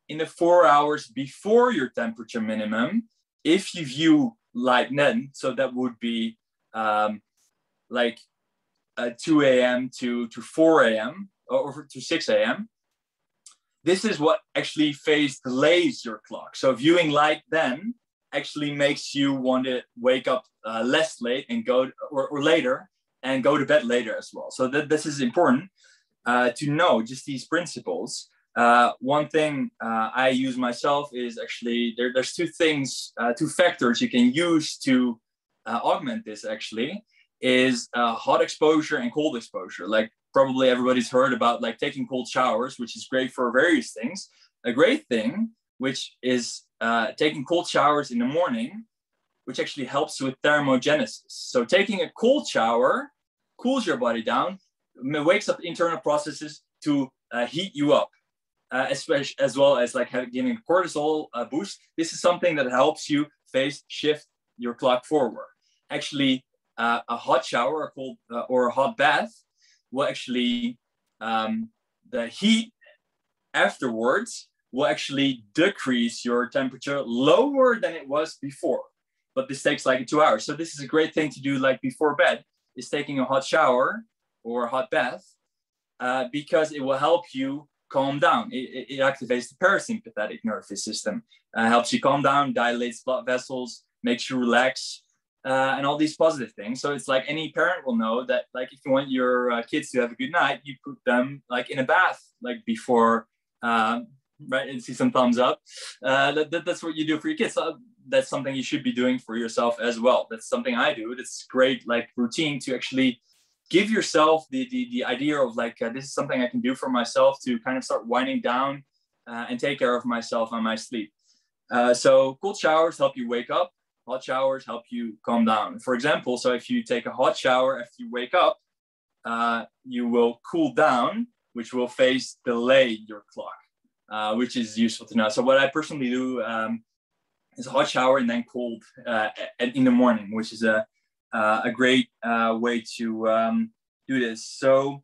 in the 4 hours before your temperature minimum, if you view light then, so that would be like 2 a.m. to 4 a.m. or to 6 a.m. This is what actually phase delays your clock. So viewing light then actually makes you want to wake up less late and go or later and go to bed later as well. So this is important to know just these principles. One thing I use myself is actually there's two factors you can use to augment this actually is hot exposure and cold exposure. Like probably everybody's heard about like taking cold showers, which is great for various things. A great thing, which is taking cold showers in the morning, which actually helps with thermogenesis. So taking a cold shower cools your body down, wakes up internal processes to heat you up, especially as well as like giving a cortisol boost. This is something that helps you shift your clock forward. Actually, a hot shower, a cold or a hot bath will actually, the heat afterwards will actually decrease your temperature lower than it was before. But this takes like 2 hours. So this is a great thing to do like before bed, is taking a hot shower or a hot bath because it will help you calm down. It activates the parasympathetic nervous system, helps you calm down, dilates blood vessels, makes you relax, and all these positive things. So it's like any parent will know that like if you want your kids to have a good night, you put them like in a bath like before, right? And see some thumbs up. That's what you do for your kids. So that's something you should be doing for yourself as well. That's something I do. That's great like routine to actually give yourself the idea of like, this is something I can do for myself to kind of start winding down and take care of myself and my sleep. So cold showers help you wake up. Hot showers help you calm down. For example, so if you take a hot shower after you wake up, you will cool down, which will delay your clock, which is useful to know. So what I personally do is a hot shower and then cold in the morning, which is a great way to do this. So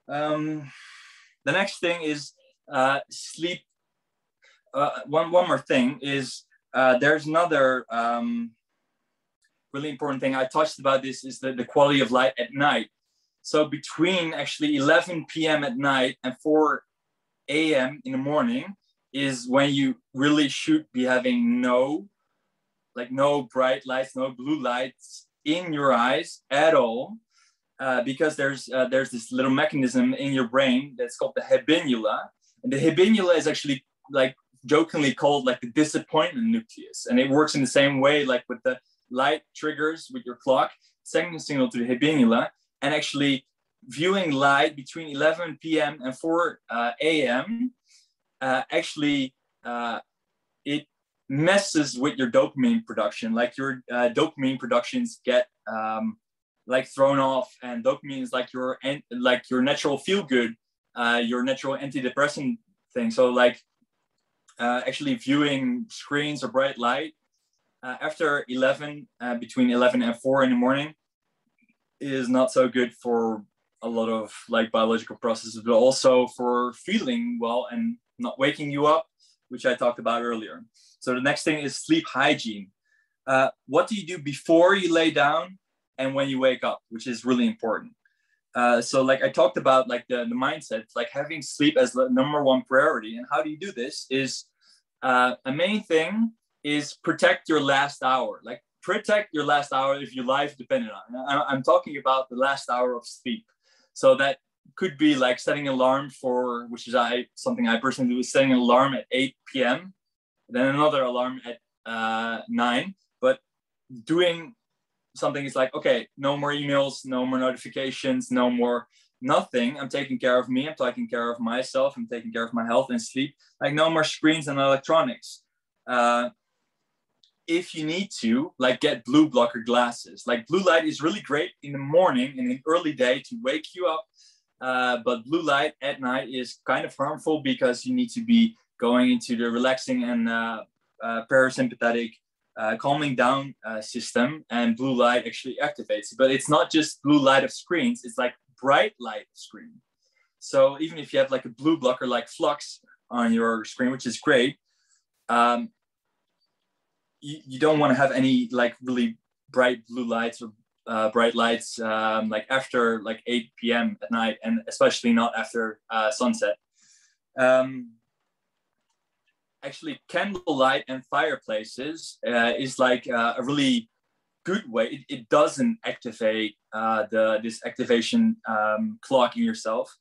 the next thing is sleep. One more thing is there's another really important thing. I touched about this is the quality of light at night. So between actually 11 p.m. at night and 4 a.m. in the morning is when you really should be having no bright lights, no blue lights in your eyes at all, because there's this little mechanism in your brain that's called the habenula, and the habenula is actually like jokingly called like the disappointment nucleus, and it works in the same way like with the light triggers with your clock, sending a signal to the habenula, and actually viewing light between 11 p.m. and 4 a.m. Actually it messes with your dopamine production. Like your dopamine productions get like thrown off, and dopamine is like your natural feel good, your natural antidepressant thing. So like actually viewing screens or bright light after 11, between 11 and 4 in the morning is not so good for a lot of like biological processes, but also for feeling well and not waking you up, which I talked about earlier. So the next thing is sleep hygiene. What do you do before you lay down and when you wake up, which is really important. So like I talked about like the mindset, like having sleep as the #1 priority. And how do you do this is a main thing is protect your last hour. Like protect your last hour if your life depended on it. I'm talking about the last hour of sleep. So that could be like setting an alarm for, which is something I personally do, is setting an alarm at 8 p.m. Then another alarm at 9. But doing something is like, okay, no more emails, no more notifications, no more nothing. I'm taking care of me. I'm taking care of myself. I'm taking care of my health and sleep. Like no more screens and electronics. If you need to, like get blue blocker glasses. Like blue light is really great in the morning and in early day to wake you up. But blue light at night is kind of harmful because you need to be going into the relaxing and parasympathetic calming down system, and blue light actually activates it. But it's not just blue light of screens, it's like bright light screen. So even if you have like a blue blocker like Flux on your screen, which is great, you don't want to have any like really bright blue lights or bright lights like after like 8 p.m. at night, and especially not after sunset. Actually, candlelight and fireplaces is like a really good way. It doesn't activate this activation clock in yourself.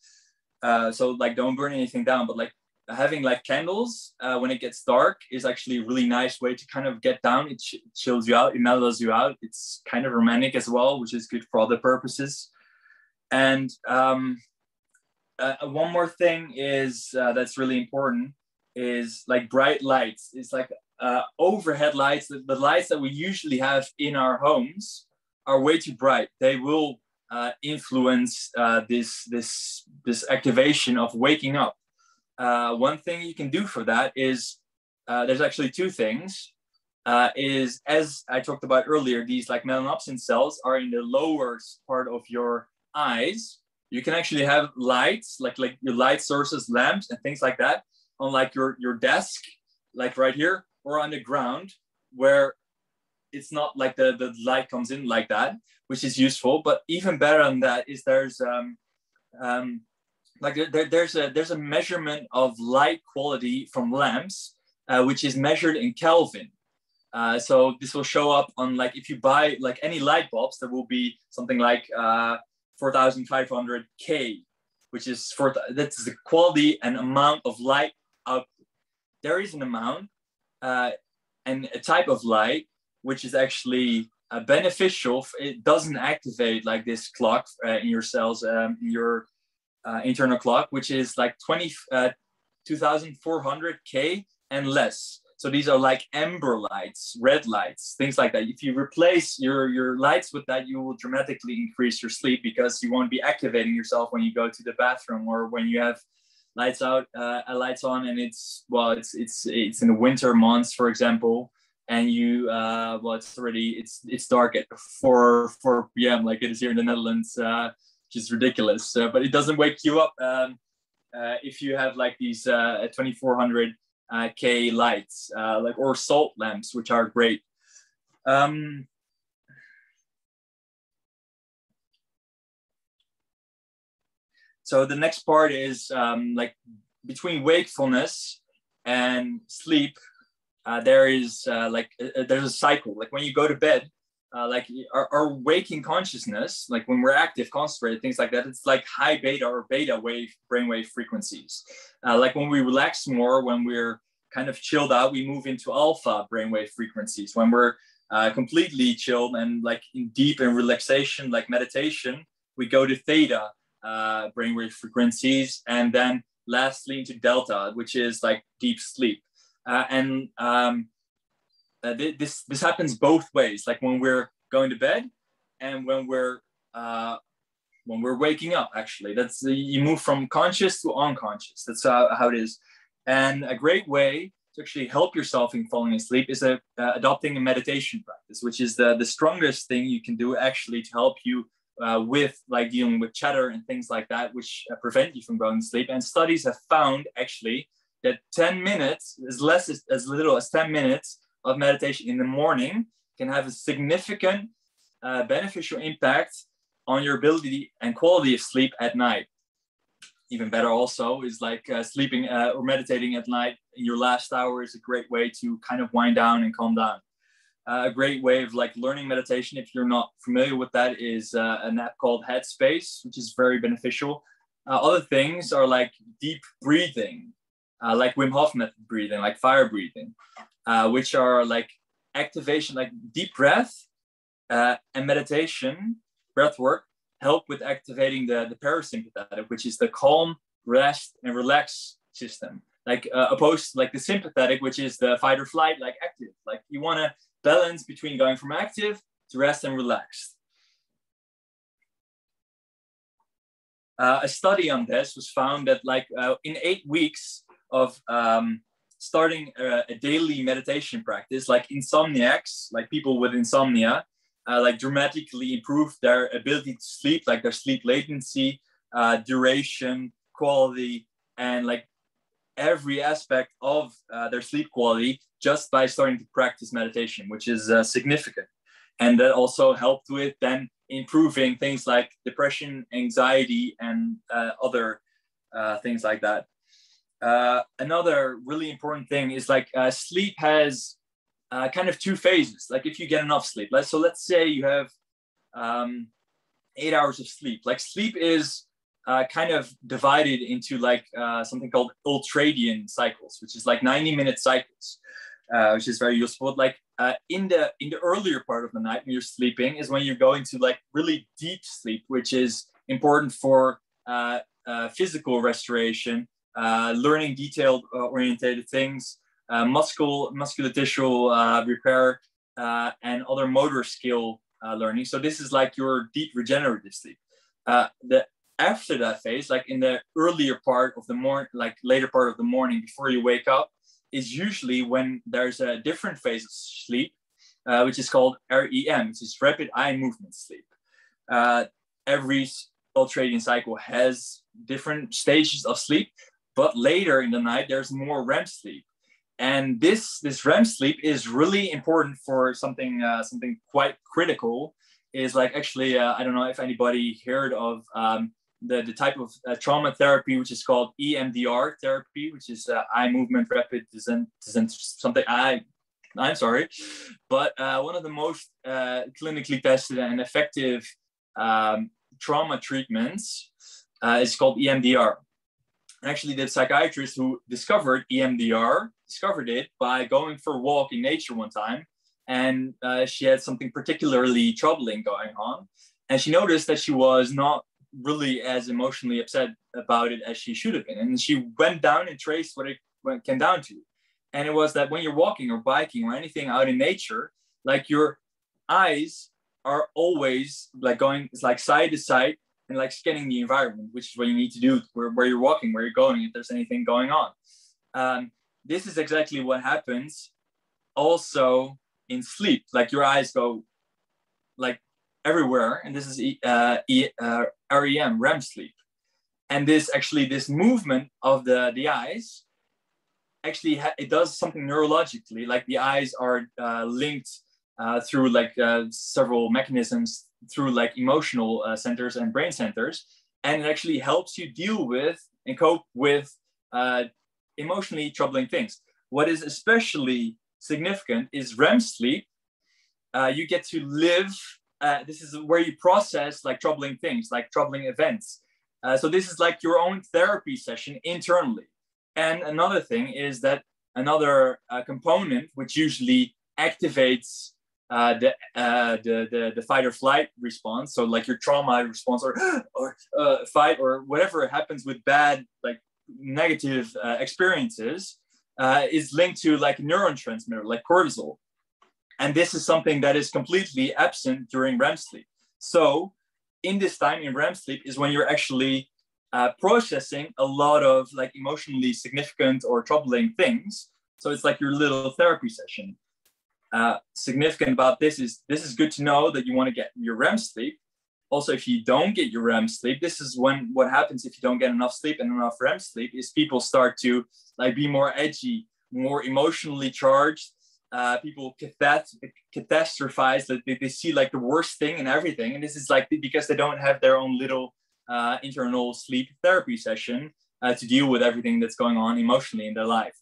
So like don't burn anything down, but like having like candles when it gets dark is actually a really nice way to kind of get down. It chills you out, it mellows you out. It's kind of romantic as well, which is good for other purposes. And one more thing is that's really important is like bright lights. It's like overhead lights. The lights that we usually have in our homes are way too bright. They will influence this activation of waking up. One thing you can do for that is there's actually two things. Is, as I talked about earlier, these like melanopsin cells are in the lower part of your eyes. You can actually have lights, like your light sources, lamps and things like that on like your desk, like right here, or on the ground, where it's not like the light comes in like that, which is useful. But even better than that is there's a measurement of light quality from lamps, which is measured in Kelvin. So this will show up on like, if you buy like any light bulbs, there will be something like 4,500 K, which is that's the quality and amount of light output. There is an amount and a type of light which is actually beneficial. It doesn't activate like this clock in your cells, in your internal clock, which is like 2,400 K and less. So these are like amber lights, red lights, things like that. If you replace your lights with that, you will dramatically increase your sleep, because you won't be activating yourself when you go to the bathroom or when you have lights out, lights on, and it's in the winter months, for example, and you it's dark at 4 p.m. like it is here in the Netherlands, which is ridiculous. But it doesn't wake you up if you have like these 2,400 K lights, or salt lamps, which are great. So the next part is like between wakefulness and sleep, there's a cycle. Like when you go to bed, like our waking consciousness, like when we're active, concentrated, things like that, it's like high beta or beta wave brainwave frequencies. Like when we relax more, when we're kind of chilled out, we move into alpha brainwave frequencies. When we're completely chilled and like in deep and relaxation, like meditation, we go to theta brainwave frequencies, and then lastly into delta, which is like deep sleep. This happens both ways, like when we're going to bed and when we're waking up. Actually, that's you move from conscious to unconscious. That's how it is. And a great way to actually help yourself in falling asleep is adopting a meditation practice, which is the strongest thing you can do actually to help you with like dealing with chatter and things like that, which prevent you from going to sleep. And studies have found actually that 10 minutes, as little as 10 minutes of meditation in the morning can have a significant beneficial impact on your ability and quality of sleep at night. Even better also is like sleeping or meditating at night in your last hour is a great way to kind of wind down and calm down. A great way of like learning meditation, if you're not familiar with that, is an app called Headspace, which is very beneficial. Other things are like deep breathing, like Wim Hof method breathing, like fire breathing, which are like activation, like deep breath and meditation, breath work, help with activating the parasympathetic, which is the calm, rest, and relax system. Like opposed to like the sympathetic, which is the fight or flight, like active. Like you want to balance between going from active to rest and relaxed. A study on this was found that like in 8 weeks of starting a daily meditation practice, like insomniacs, like people with insomnia, like dramatically improve their ability to sleep, like their sleep latency, duration, quality, and like every aspect of their sleep quality just by starting to practice meditation, which is significant. And that also helped with then improving things like depression, anxiety, and other things like that. Another really important thing is like sleep has kind of 2 phases. Like if you get enough sleep, let's say you have 8 hours of sleep. Like sleep is kind of divided into like something called ultradian cycles, which is like 90-minute cycles, which is very useful. Like in the earlier part of the night when you're sleeping is when you're going to like really deep sleep, which is important for physical restoration, learning detailed orientated things, musculoskeletal repair, and other motor skill learning. So this is like your deep regenerative sleep. After that phase, like in the earlier part of the morning, like later part of the morning before you wake up, is usually when there's a different phase of sleep, which is called REM, which is rapid eye movement sleep. Every ultradian cycle has different stages of sleep, but later in the night, there's more REM sleep. And this REM sleep is really important for something quite critical. Is like actually, I don't know if anybody heard of the type of trauma therapy, which is called EMDR therapy, which is eye movement rapid something. I'm sorry, but one of the most clinically tested and effective trauma treatments is called EMDR. Actually, the psychiatrist who discovered EMDR discovered it by going for a walk in nature one time, and she had something particularly troubling going on, and she noticed that she was not really as emotionally upset about it as she should have been. And she went down and traced what it came down to. And it was that when you're walking or biking or anything out in nature, like your eyes are always like going, it's like side to side and like scanning the environment, which is what you need to do where you're walking, where you're going, if there's anything going on. This is exactly what happens also in sleep. Like your eyes go like everywhere, and this is REM, REM sleep. And this movement of the eyes, actually it does something neurologically. Like the eyes are linked through like several mechanisms through like emotional centers and brain centers, and it actually helps you deal with and cope with emotionally troubling things. What is especially significant is REM sleep. You get to live. This is where you process like troubling things, like troubling events. So this is like your own therapy session internally. And another thing is that another component which usually activates the fight or flight response. So like your trauma response or fight or whatever happens with bad, like negative experiences is linked to like a neurotransmitter, like cortisol. And this is something that is completely absent during REM sleep. So in this time in REM sleep is when you're actually processing a lot of like emotionally significant or troubling things, So it's like your little therapy session. Significant about this is good to know that you want to get your REM sleep. Also, if you don't get your REM sleep, this is when what happens if you don't get enough sleep and enough REM sleep is people start to like be more edgy, more emotionally charged. People catastrophize, that they see like the worst thing in everything. And this is like because they don't have their own little internal sleep therapy session to deal with everything that's going on emotionally in their life.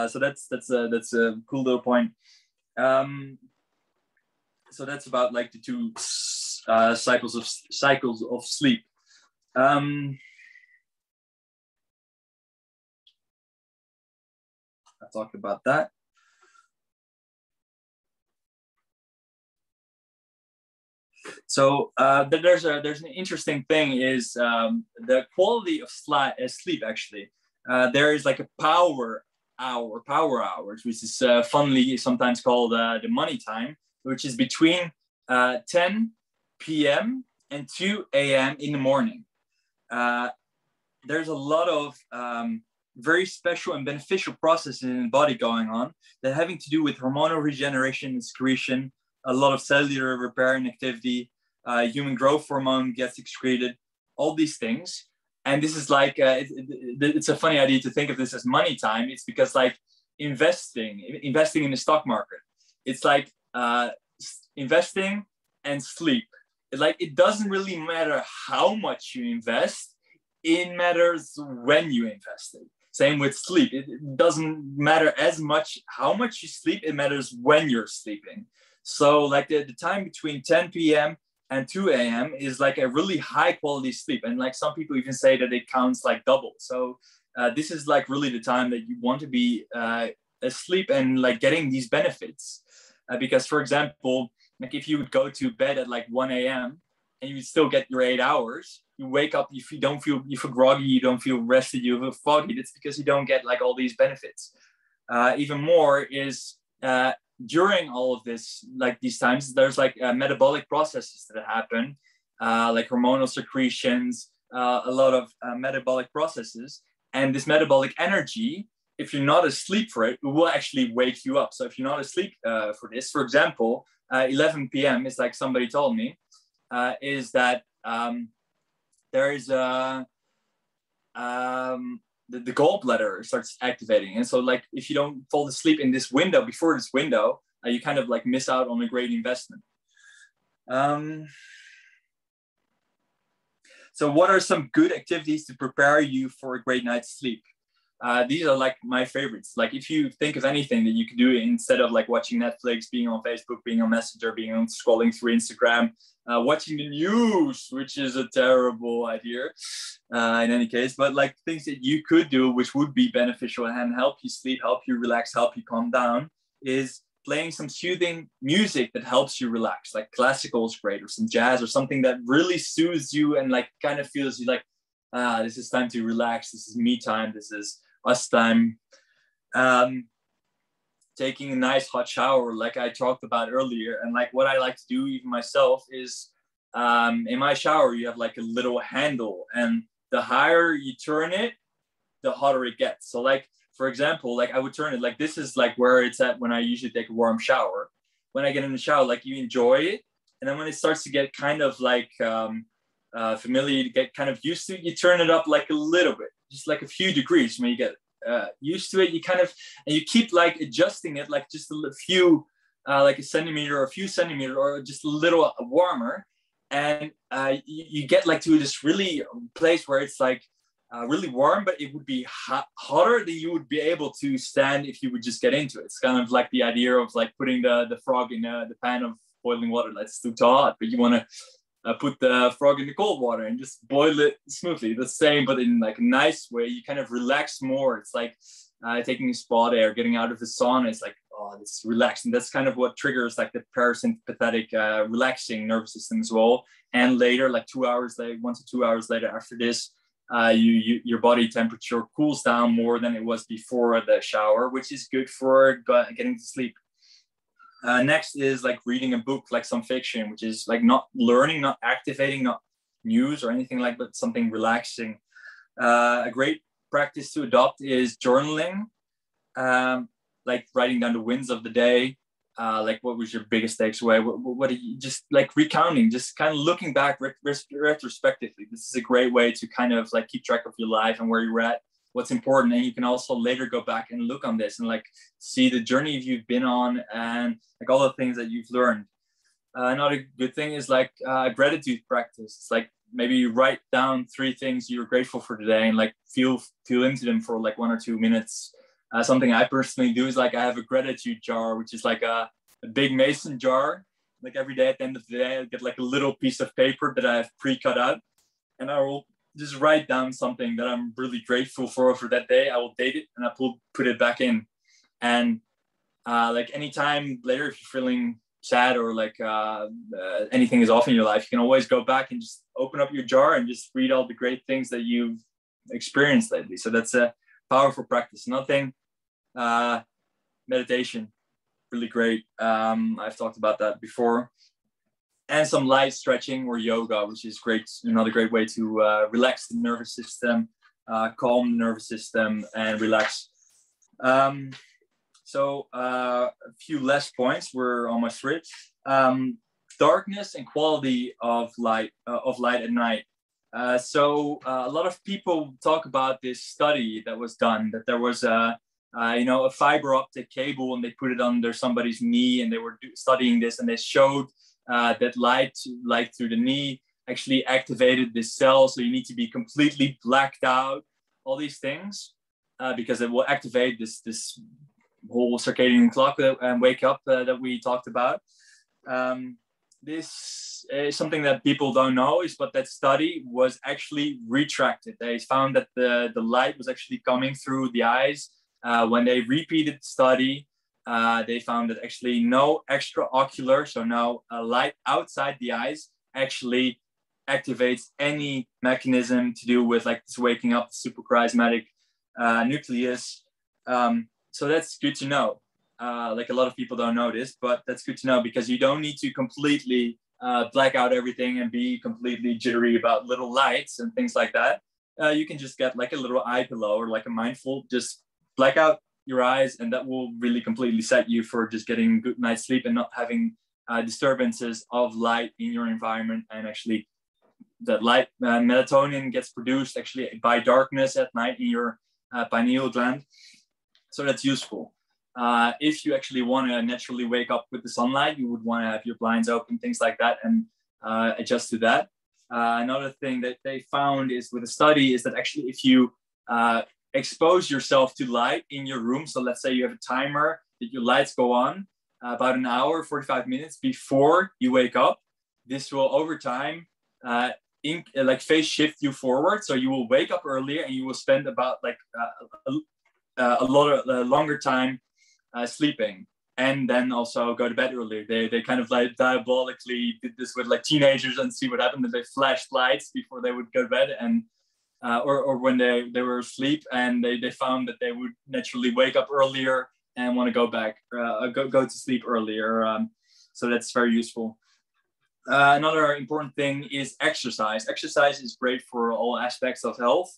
So that's a cool little point. So that's about like the two cycles of sleep. I talked about that. So there's an interesting thing is the quality of sleep actually. There is like a power hours, which is funnily sometimes called the money time, which is between 10 p.m. and 2 a.m. in the morning. There's a lot of very special and beneficial processes in the body going on that having to do with hormonal regeneration and secretion, a lot of cellular repair and activity, human growth hormone gets excreted, all these things. And this is like, it's a funny idea to think of this as money time. It's because like investing in the stock market, it's like investing and sleep. It doesn't really matter how much you invest, it matters when you invest it. Same with sleep. It doesn't matter as much how much you sleep, it matters when you're sleeping. So like the time between 10 p.m. and 2 a.m. is like a really high quality sleep. And like some people even say that it counts like double. So this is like really the time that you want to be asleep and like getting these benefits. Because for example, like if you would go to bed at like 1 a.m. and you would still get your 8 hours, you wake up, you feel groggy, you don't feel rested, you feel foggy. That's because you don't get like all these benefits. Even more is during all of this, like these times, there's like metabolic processes that happen, like hormonal secretions, a lot of metabolic processes. And this metabolic energy, if you're not asleep for it, it will actually wake you up. So if you're not asleep for this, for example, 11 p.m. is like somebody told me, is that there is the gallbladder starts activating. And so like if you don't fall asleep in this window, before this window, you kind of like miss out on a great investment. So what are some good activities to prepare you for a great night's sleep? These are like my favorites. Like if you think of anything that you could do instead of like watching Netflix, being on Facebook, being on Messenger, being on scrolling through Instagram, watching the news, which is a terrible idea in any case, but like things that you could do, which would be beneficial and help you sleep, help you relax, help you calm down, is playing some soothing music that helps you relax. Like classical is great, or some jazz, or something that really soothes you and like kind of feels you like, this is time to relax. This is me time. This is us time. Taking a nice hot shower, like I talked about earlier. And like what I like to do even myself is in my shower, you have like a little handle, and the higher you turn it, the hotter it gets. So like, for example, like I would turn it, like this is like where it's at when I usually take a warm shower. When I get in the shower, like you enjoy it. And then when it starts to get kind of like familiar, you get kind of used to it, you turn it up like a little bit, just like a few degrees. When you get used to it, you kind of, and you keep like adjusting it, like just a few, like a centimeter or a few centimeters, or just a little warmer. And you get like to this really place where it's like really warm, but it would be hotter than you would be able to stand if you would just get into it. It's kind of like the idea of like putting the frog in the pan of boiling water. That's too hot, but you want to put the frog in the cold water and just boil it smoothly. The same, but in like a nice way. You kind of relax more. It's like taking a spa day or getting out of the sauna. It's like, oh, it's relaxed. And that's kind of what triggers like the parasympathetic relaxing nervous system as well. And later, like 2 hours later, 1 to 2 hours later after this, your body temperature cools down more than it was before the shower, which is good for getting to sleep. Next is like reading a book, like some fiction, which is like not learning, not activating, not news or anything like, but something relaxing. A great practice to adopt is journaling. like writing down the wins of the day. Like what was your biggest takeaway? What are you just like recounting, just kind of looking back retrospectively. This is a great way to kind of like keep track of your life and where you're at, what's important. And you can also later go back and look on this and like see the journey you've been on and like all the things that you've learned. Another good thing is like gratitude practice. It's like maybe you write down 3 things you're grateful for today and like feel into them for like 1 or 2 minutes. Something I personally do is like I have a gratitude jar, which is like a big mason jar. Like every day at the end of the day, I get like a little piece of paper that I have pre-cut out, and I will just write down something that I'm really grateful for that day. I will date it and I put it back in. And like anytime later, if you're feeling sad or like anything is off in your life, you can always go back and just open up your jar and just read all the great things that you've experienced lately. So that's a powerful practice. Nothing, meditation, really great. I've talked about that before. And some light stretching or yoga, which is great. Another great way to relax the nervous system, calm the nervous system, and relax. So a few last points. We're almost through it. Darkness and quality of light at night. So a lot of people talk about this study that was done, that there was a fiber optic cable and they put it under somebody's knee, and they were studying this, and they showed that light through the knee actually activated this cell. So you need to be completely blacked out, all these things, because it will activate this whole circadian clock and wake up that we talked about. This is something that people don't know, but that study was actually retracted. They found that the light was actually coming through the eyes. When they repeated the study, they found that actually no extraocular, so no light outside the eyes, actually activates any mechanism to do with like this waking up, the suprachiasmatic nucleus. So that's good to know. Like a lot of people don't know this, but that's good to know, because you don't need to completely black out everything and be completely jittery about little lights and things like that. You can just get like a little eye pillow or like a mindful, just black out your eyes, and that will really completely set you for just getting good night's sleep and not having disturbances of light in your environment. And actually that light, melatonin gets produced actually by darkness at night in your pineal gland. So that's useful. If you actually want to naturally wake up with the sunlight, you would want to have your blinds open, things like that, and adjust to that. Another thing that they found is with a study is that actually if you expose yourself to light in your room, so let's say you have a timer that your lights go on about an hour, 45 minutes before you wake up, this will over time phase shift you forward. So you will wake up earlier and you will spend about like a longer time sleeping, and then also go to bed earlier. They kind of like diabolically did this with like teenagers and see what happened. That they flashed lights before they would go to bed, and or when they were asleep, and they found that they would naturally wake up earlier and want to go back, go to sleep earlier. So that's very useful. Another important thing is exercise. Exercise is great for all aspects of health.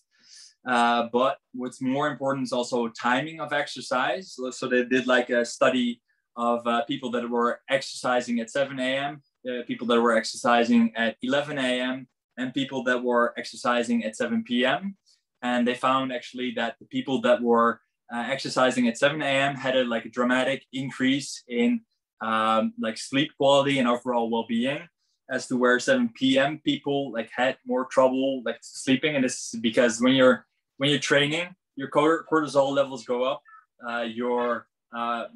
But what's more important is also timing of exercise. So they did like a study of people that were exercising at 7 a.m., people that were exercising at 11 a.m., and people that were exercising at 7 p.m. And they found actually that the people that were exercising at 7 a.m. had a dramatic increase in like sleep quality and overall well-being, as to where 7 p.m. people like had more trouble like sleeping. And this is because when you're training, your cortisol levels go up, your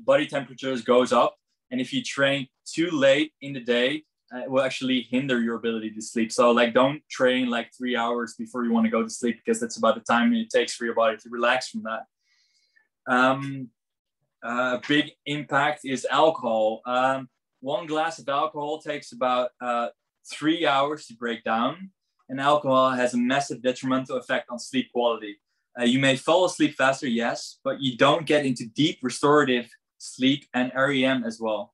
body temperatures goes up. And if you train too late in the day, it will actually hinder your ability to sleep. So like don't train like 3 hours before you want to go to sleep, because that's about the time it takes for your body to relax from that. A big impact is alcohol. 1 glass of alcohol takes about 3 hours to break down. And alcohol has a massive detrimental effect on sleep quality. You may fall asleep faster, yes, but you don't get into deep restorative sleep and REM as well.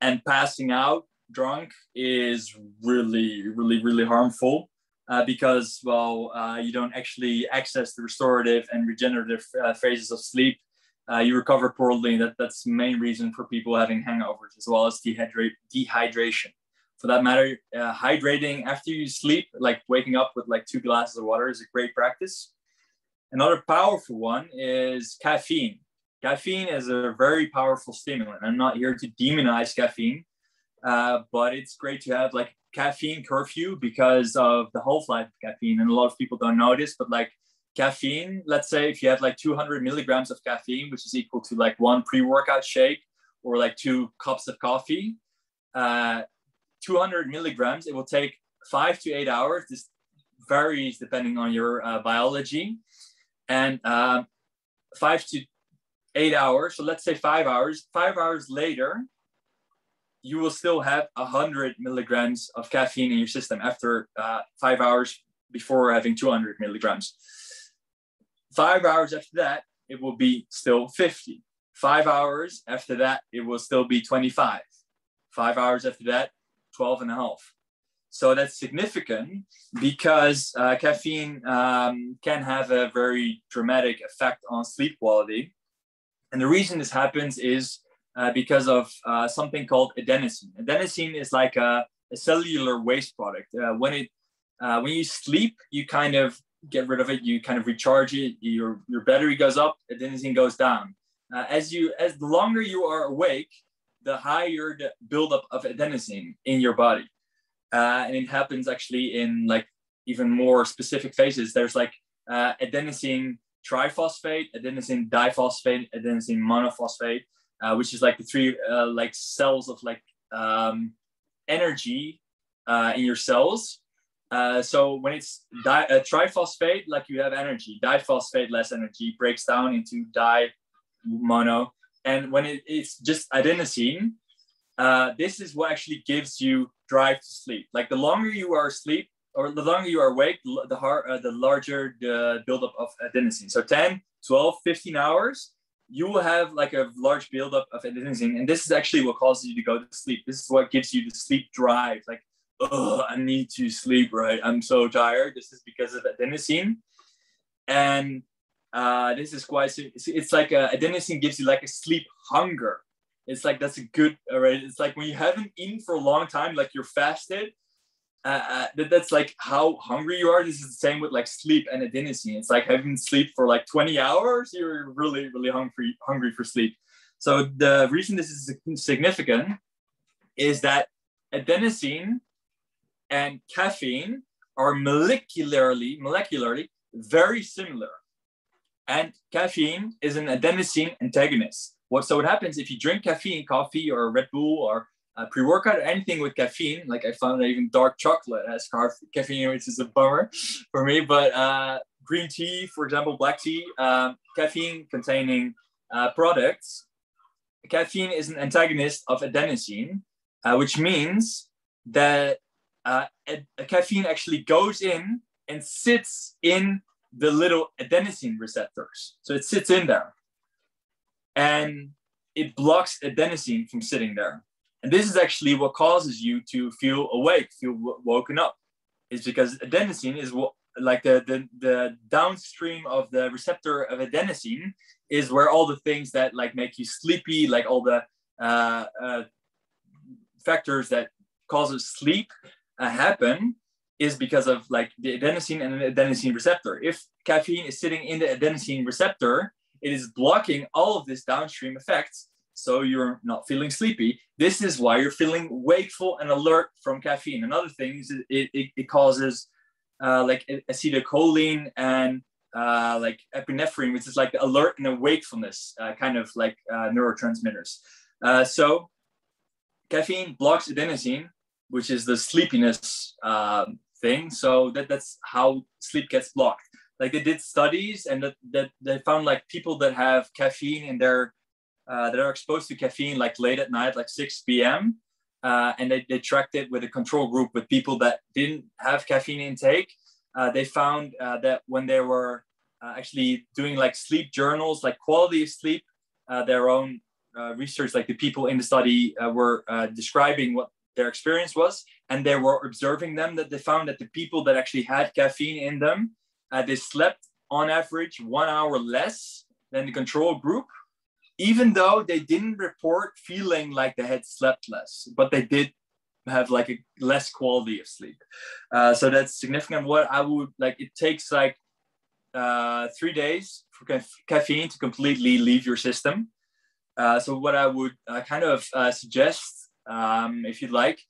And passing out drunk is really, really, really harmful because, well, you don't actually access the restorative and regenerative phases of sleep you recover poorly. That's the main reason for people having hangovers, as well as dehydration. For that matter, hydrating after you sleep, like waking up with like 2 glasses of water, is a great practice. Another powerful one is caffeine. Caffeine is a very powerful stimulant. I'm not here to demonize caffeine, but it's great to have like caffeine curfew because of the half-life of caffeine. And a lot of people don't know this, but like caffeine, let's say if you have like 200 milligrams of caffeine, which is equal to like 1 pre-workout shake or like 2 cups of coffee, 200 milligrams, it will take 5 to 8 hours. This varies depending on your biology. And 5 to 8 hours, so let's say 5 hours, 5 hours later, you will still have 100 milligrams of caffeine in your system after 5 hours before having 200 milligrams. 5 hours after that, it will be still 50. 5 hours after that, it will still be 25. 5 hours after that, 12 and a half. So that's significant because caffeine can have a very dramatic effect on sleep quality. And the reason this happens is because of something called adenosine. Adenosine is like a cellular waste product. When you sleep, you kind of get rid of it. You kind of recharge it. Your battery goes up. Adenosine goes down. As the longer you are awake, the higher the buildup of adenosine in your body. And it happens actually in like even more specific phases. There's like adenosine triphosphate, adenosine diphosphate, adenosine monophosphate, which is like the 3 like cells of like energy in your cells. So when it's triphosphate, like you have energy, diphosphate, less energy, breaks down into mono. And when it's just adenosine, this is what actually gives you drive to sleep. Like the longer you are asleep or the longer you are awake, the larger the buildup of adenosine. So 10, 12, 15 hours, you will have like a large buildup of adenosine. And this is actually what causes you to go to sleep. This is what gives you the sleep drive. Like, oh, I need to sleep, right? I'm so tired. This is because of adenosine. And this is quite, it's like adenosine gives you like a sleep hunger. It's like, that's a good, right? It's like when you haven't eaten for a long time, like you're fasted, that's like how hungry you are. This is the same with like sleep and adenosine. It's like having sleep for like 20 hours, you're really, really hungry for sleep. So the reason this is significant is that adenosine and caffeine are molecularly very similar. And caffeine is an adenosine antagonist. So what happens if you drink caffeine, coffee or Red Bull or pre-workout or anything with caffeine, like I found that even dark chocolate has caffeine, which is a bummer for me, but green tea, for example, black tea, caffeine containing products, caffeine is an antagonist of adenosine, which means that caffeine actually goes in and sits in the little adenosine receptors. So it sits in there and it blocks adenosine from sitting there. And this is actually what causes you to feel awake, feel woken up. It's because adenosine is what, like the downstream of the receptor of adenosine is where all the things that like make you sleepy, like all the factors that causes sleep happen, is because of like the adenosine and the adenosine receptor. If caffeine is sitting in the adenosine receptor, it is blocking all of this downstream effects. So you're not feeling sleepy. This is why you're feeling wakeful and alert from caffeine. Another thing is it causes like acetylcholine and like epinephrine, which is like the alert and the wakefulness kind of like neurotransmitters. So caffeine blocks adenosine, which is the sleepiness thing. So that's how sleep gets blocked. Like they did studies and that they found like people that have caffeine in their that are exposed to caffeine like late at night, like 6 p.m. And they tracked it with a control group with people that didn't have caffeine intake. They found that when they were actually doing like sleep journals, like quality of sleep, their own research, like the people in the study were describing what their experience was, and they were observing them, that they found that the people that actually had caffeine in them, they slept on average 1 hour less than the control group. even though they didn't report feeling like they had slept less, but they did have like a less quality of sleep. So that's significant. What I would like, it takes like 3 days for caffeine to completely leave your system. So what I would kind of suggest, if you'd like,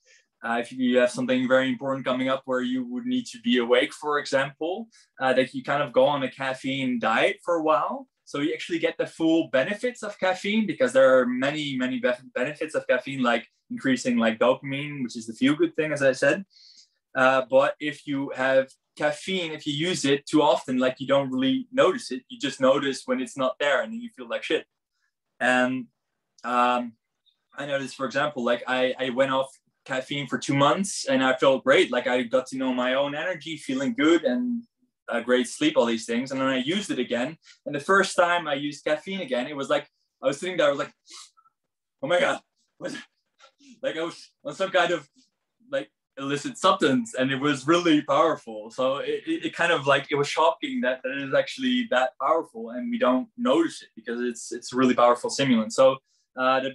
if you have something very important coming up where you would need to be awake, for example, that you kind of go on a caffeine diet for a while. So you actually get the full benefits of caffeine, because there are many, many benefits of caffeine, like increasing like dopamine, which is the feel-good thing, as I said. But if you have caffeine, if you use it too often, like you don't really notice it, you just notice when it's not there, and then you feel like shit. And I noticed, for example, like I went off caffeine for 2 months and I felt great. Like I got to know my own energy, feeling good, and great sleep, all these things. And then I used it again. And the first time I used caffeine again, it was like, I was sitting there, I was like, oh my God, like I was on some kind of like illicit substance, and it was really powerful. So it kind of like, it was shocking that it is actually that powerful, and we don't notice it because it's a really powerful stimulant. So the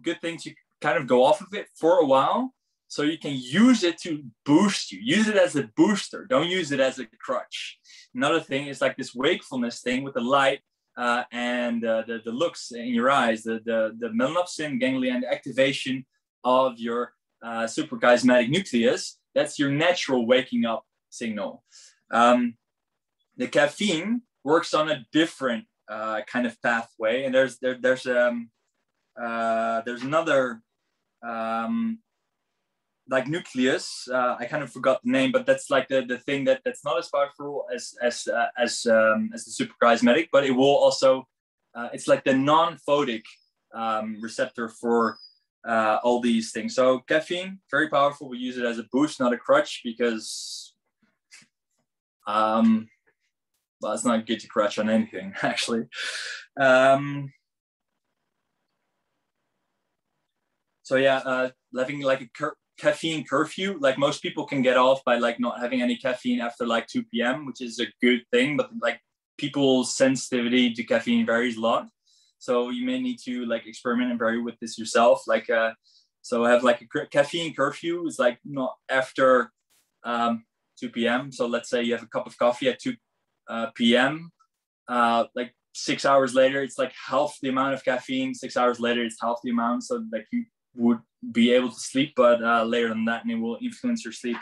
good thing to kind of go off of it for a while, so you can use it to boost you. Use it as a booster. Don't use it as a crutch. Another thing is like this wakefulness thing with the light and the looks in your eyes, the melanopsin ganglia, and the activation of your suprachiasmatic nucleus. That's your natural waking up signal. The caffeine works on a different kind of pathway, and there's another like nucleus. I kind of forgot the name, but that's like the thing that's not as powerful as the suprachiasmatic, but it will also it's like the non-photic receptor for all these things. So caffeine, very powerful. We use it as a boost, not a crutch, because well, it's not good to crutch on anything, actually. So yeah, having like a caffeine curfew, like most people can get off by like not having any caffeine after like 2 p.m., which is a good thing, but like people's sensitivity to caffeine varies a lot. So you may need to like experiment and vary with this yourself. Like, so have like a caffeine curfew is like not after 2 p.m. So let's say you have a cup of coffee at 2 p.m. Like 6 hours later, it's like half the amount of caffeine. 6 hours later, it's half the amount. So like you would be able to sleep, but later than that, and it will influence your sleep.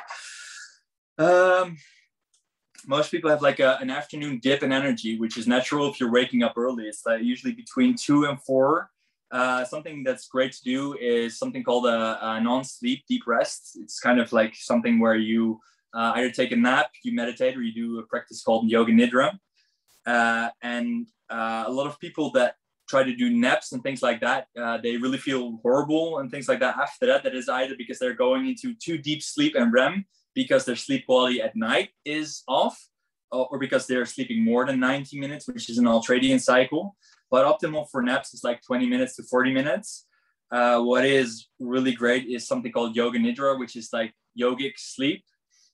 Most people have like an afternoon dip in energy, which is natural if you're waking up early. It's like usually between 2 and 4. Something that's great to do is something called a non-sleep deep rest. It's kind of like something where you either take a nap, you meditate, or you do a practice called yoga nidra. And a lot of people that try to do naps and things like that, they really feel horrible and things like that after that. That is either because they're going into too deep sleep and REM, because their sleep quality at night is off, or because they're sleeping more than 90 minutes, which is an ultradian cycle. But optimal for naps is like 20 minutes to 40 minutes. What is really great is something called yoga nidra, which is like yogic sleep.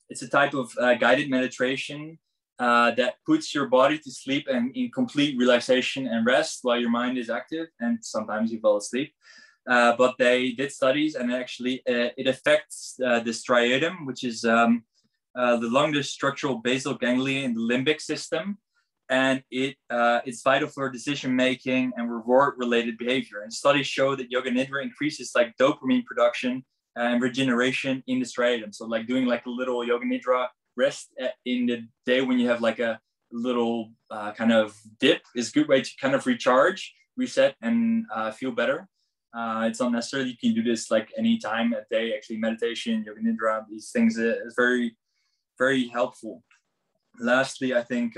It's a type of guided meditation that puts your body to sleep and in complete relaxation and rest while your mind is active, and sometimes you fall asleep. But they did studies, and actually it affects the striatum, which is the longest structural basal ganglia in the limbic system, and it's vital for decision making and reward related behavior. And studies show that yoga nidra increases like dopamine production and regeneration in the striatum. So like doing like a little yoga nidra rest in the day when you have like a little kind of dip is a good way to kind of recharge, reset, and feel better. It's not necessarily you can do this like any time a day. Actually, meditation, yoga nidra, these things is very, very helpful. Lastly, I think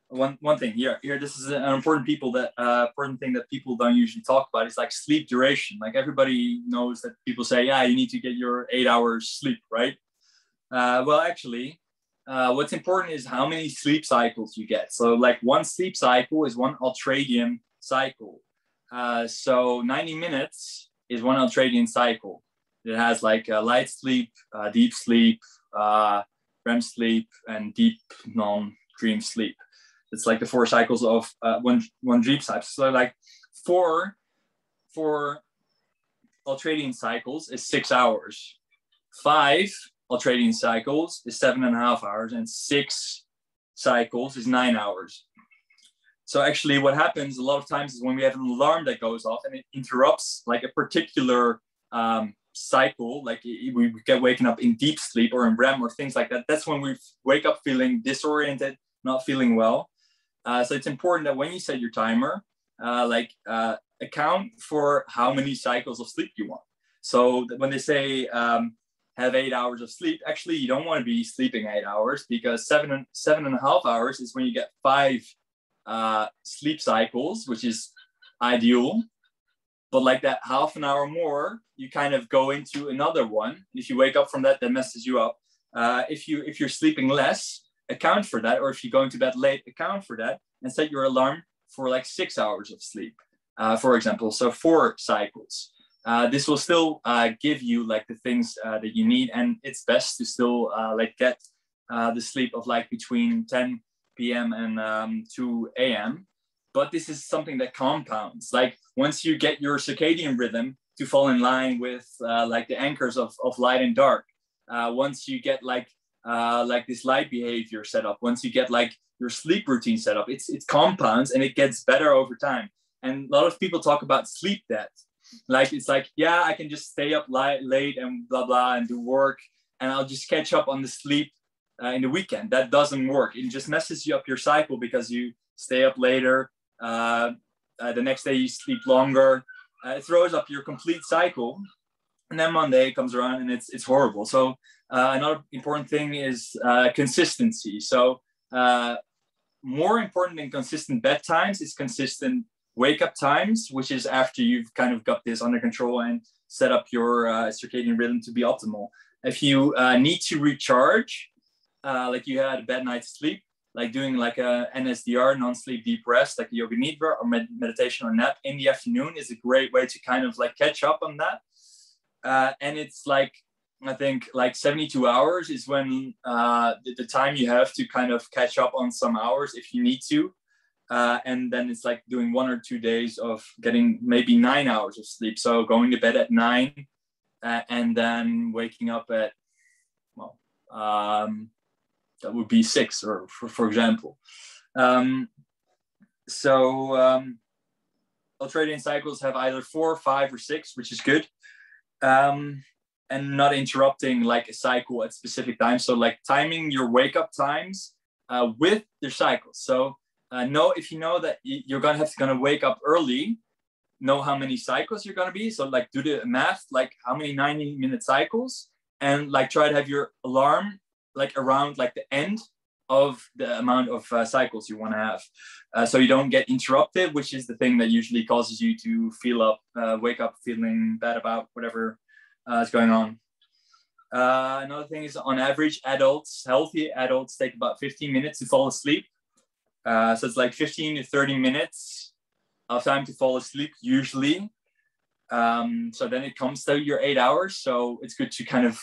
one thing here, this is an important thing that people don't usually talk about. Is like sleep duration. Like everybody knows that people say, yeah, you need to get your 8 hours sleep, right? Well, actually, what's important is how many sleep cycles you get. So like one sleep cycle is one ultradian cycle. So 90 minutes is one ultradian cycle. It has like light sleep, deep sleep, REM sleep, and deep non-dream sleep. It's like the 4 cycles of one dream cycle. So like 4 ultradian cycles is 6 hours. 5 ultradian cycles is 7.5 hours, and 6 cycles is 9 hours. So actually what happens a lot of times is when we have an alarm that goes off and it interrupts like a particular cycle, like we get waken up in deep sleep or in REM or things like that. That's when we wake up feeling disoriented, not feeling well. So it's important that when you set your timer, account for how many cycles of sleep you want. So when they say have 8 hours of sleep, actually you don't want to be sleeping 8 hours, because 7.5 hours is when you get 5 sleep cycles, which is ideal. But like that half an hour more, you kind of go into another one. If you wake up from that, that messes you up. If you're sleeping less, account for that. Or if you're going to bed late, account for that and set your alarm for like 6 hours of sleep, for example. So 4 cycles. This will still give you like the things that you need, and it's best to still get the sleep of like between 10 p.m. and 2 a.m. But this is something that compounds. Like once you get your circadian rhythm to fall in line with like the anchors of light and dark, once you get like this light behavior set up, once you get like your sleep routine set up, it compounds and it gets better over time. And a lot of people talk about sleep debt. Like it's like, yeah, I can just stay up late and blah blah and do work, and I'll just catch up on the sleep in the weekend. That doesn't work. It just messes you up your cycle because you stay up later. The next day you sleep longer. It throws up your complete cycle, and then Monday comes around and it's horrible. So another important thing is consistency. So more important than consistent bedtimes is consistent wake up times, which is after you've kind of got this under control and set up your circadian rhythm to be optimal. If you need to recharge, like you had a bad night's sleep, like doing like a NSDR, non-sleep deep rest, like a yoga nidra or meditation or nap in the afternoon is a great way to kind of like catch up on that. And it's like, I think like 72 hours is when the time you have to kind of catch up on some hours if you need to. And then it's like doing 1 or 2 days of getting maybe 9 hours of sleep. So going to bed at 9 and then waking up at, well, that would be 6, or for example. Ultradian cycles have either 4, 5, or 6, which is good. And not interrupting like a cycle at specific times. So like timing your wake up times with your cycles. So if you know that you're gonna wake up early, know how many cycles you're gonna be. So like do the math, like how many 90-minute cycles, and like try to have your alarm like around like the end of the amount of cycles you want to have, so you don't get interrupted, which is the thing that usually causes you to wake up feeling bad about whatever is going on. Another thing is, on average, healthy adults take about 15 minutes to fall asleep. So it's like 15 to 30 minutes of time to fall asleep usually. So then it comes to your 8 hours. So it's good to kind of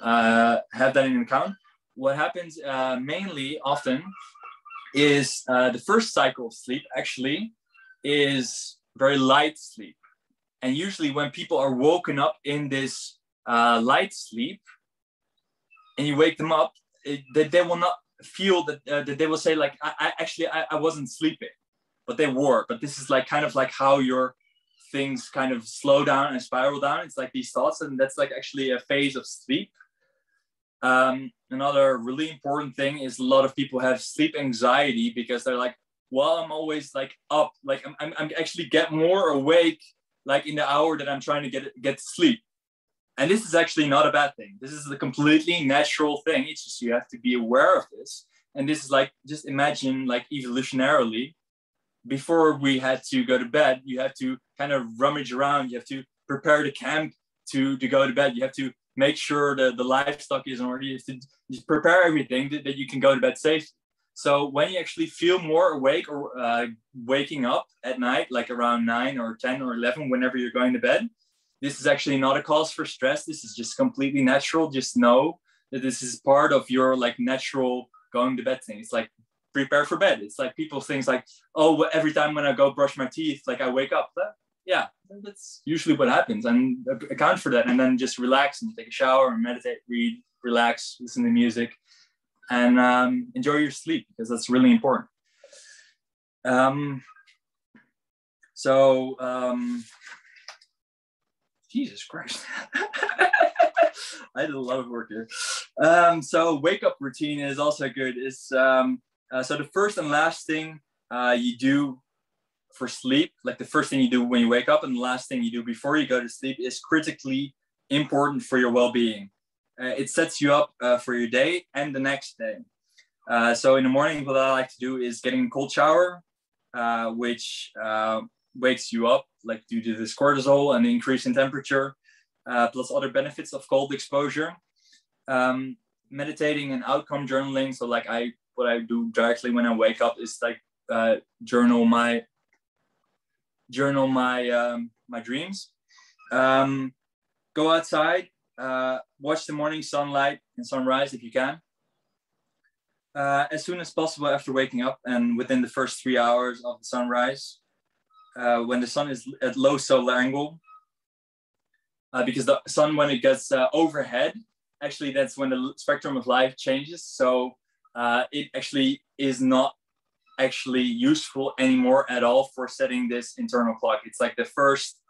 have that in account. What happens often is the first cycle of sleep actually is very light sleep. And usually when people are woken up in this light sleep and you wake them up, they will not feel that they will say like, I wasn't sleeping, but they were. But this is like kind of like how your things kind of slow down and spiral down. It's like these thoughts, and that's like actually a phase of sleep. Another really important thing is a lot of people have sleep anxiety because they're like, well, I'm always like up, like I'm actually get more awake like in the hour that I'm trying to get to sleep. And this is actually not a bad thing. This is a completely natural thing. It's just you have to be aware of this. And this is like, just imagine like evolutionarily, before we had to go to bed, you have to kind of rummage around. You have to prepare the camp to go to bed. You have to make sure that the livestock is in order. You have to just prepare everything that you can go to bed safely. So when you actually feel more awake or waking up at night, like around 9 or 10 or 11, whenever you're going to bed, this is actually not a cause for stress. This is just completely natural. Just know that this is part of your like natural going to bed thing. It's like prepare for bed. It's like people think like, oh, every time when I go brush my teeth, like I wake up. But yeah, that's usually what happens, and account for that, and then just relax and take a shower and meditate, read, relax, listen to music, and enjoy your sleep, because that's really important. Jesus Christ. I did a lot of work here. So wake up routine is also good. So the first and last thing you do for sleep, like the first thing you do when you wake up and the last thing you do before you go to sleep, is critically important for your well-being. It sets you up for your day and the next day. So in the morning, what I like to do is getting a cold shower, which wakes you up, like due to this cortisol and the increase in temperature, plus other benefits of cold exposure. Meditating and outcome journaling. So like what I do directly when I wake up is like journal my dreams. Go outside, watch the morning sunlight and sunrise if you can. As soon as possible after waking up and within the first 3 hours of the sunrise, when the sun is at low solar angle, because the sun, when it gets overhead, actually that's when the spectrum of light changes. So it actually is not actually useful anymore at all for setting this internal clock. It's like the first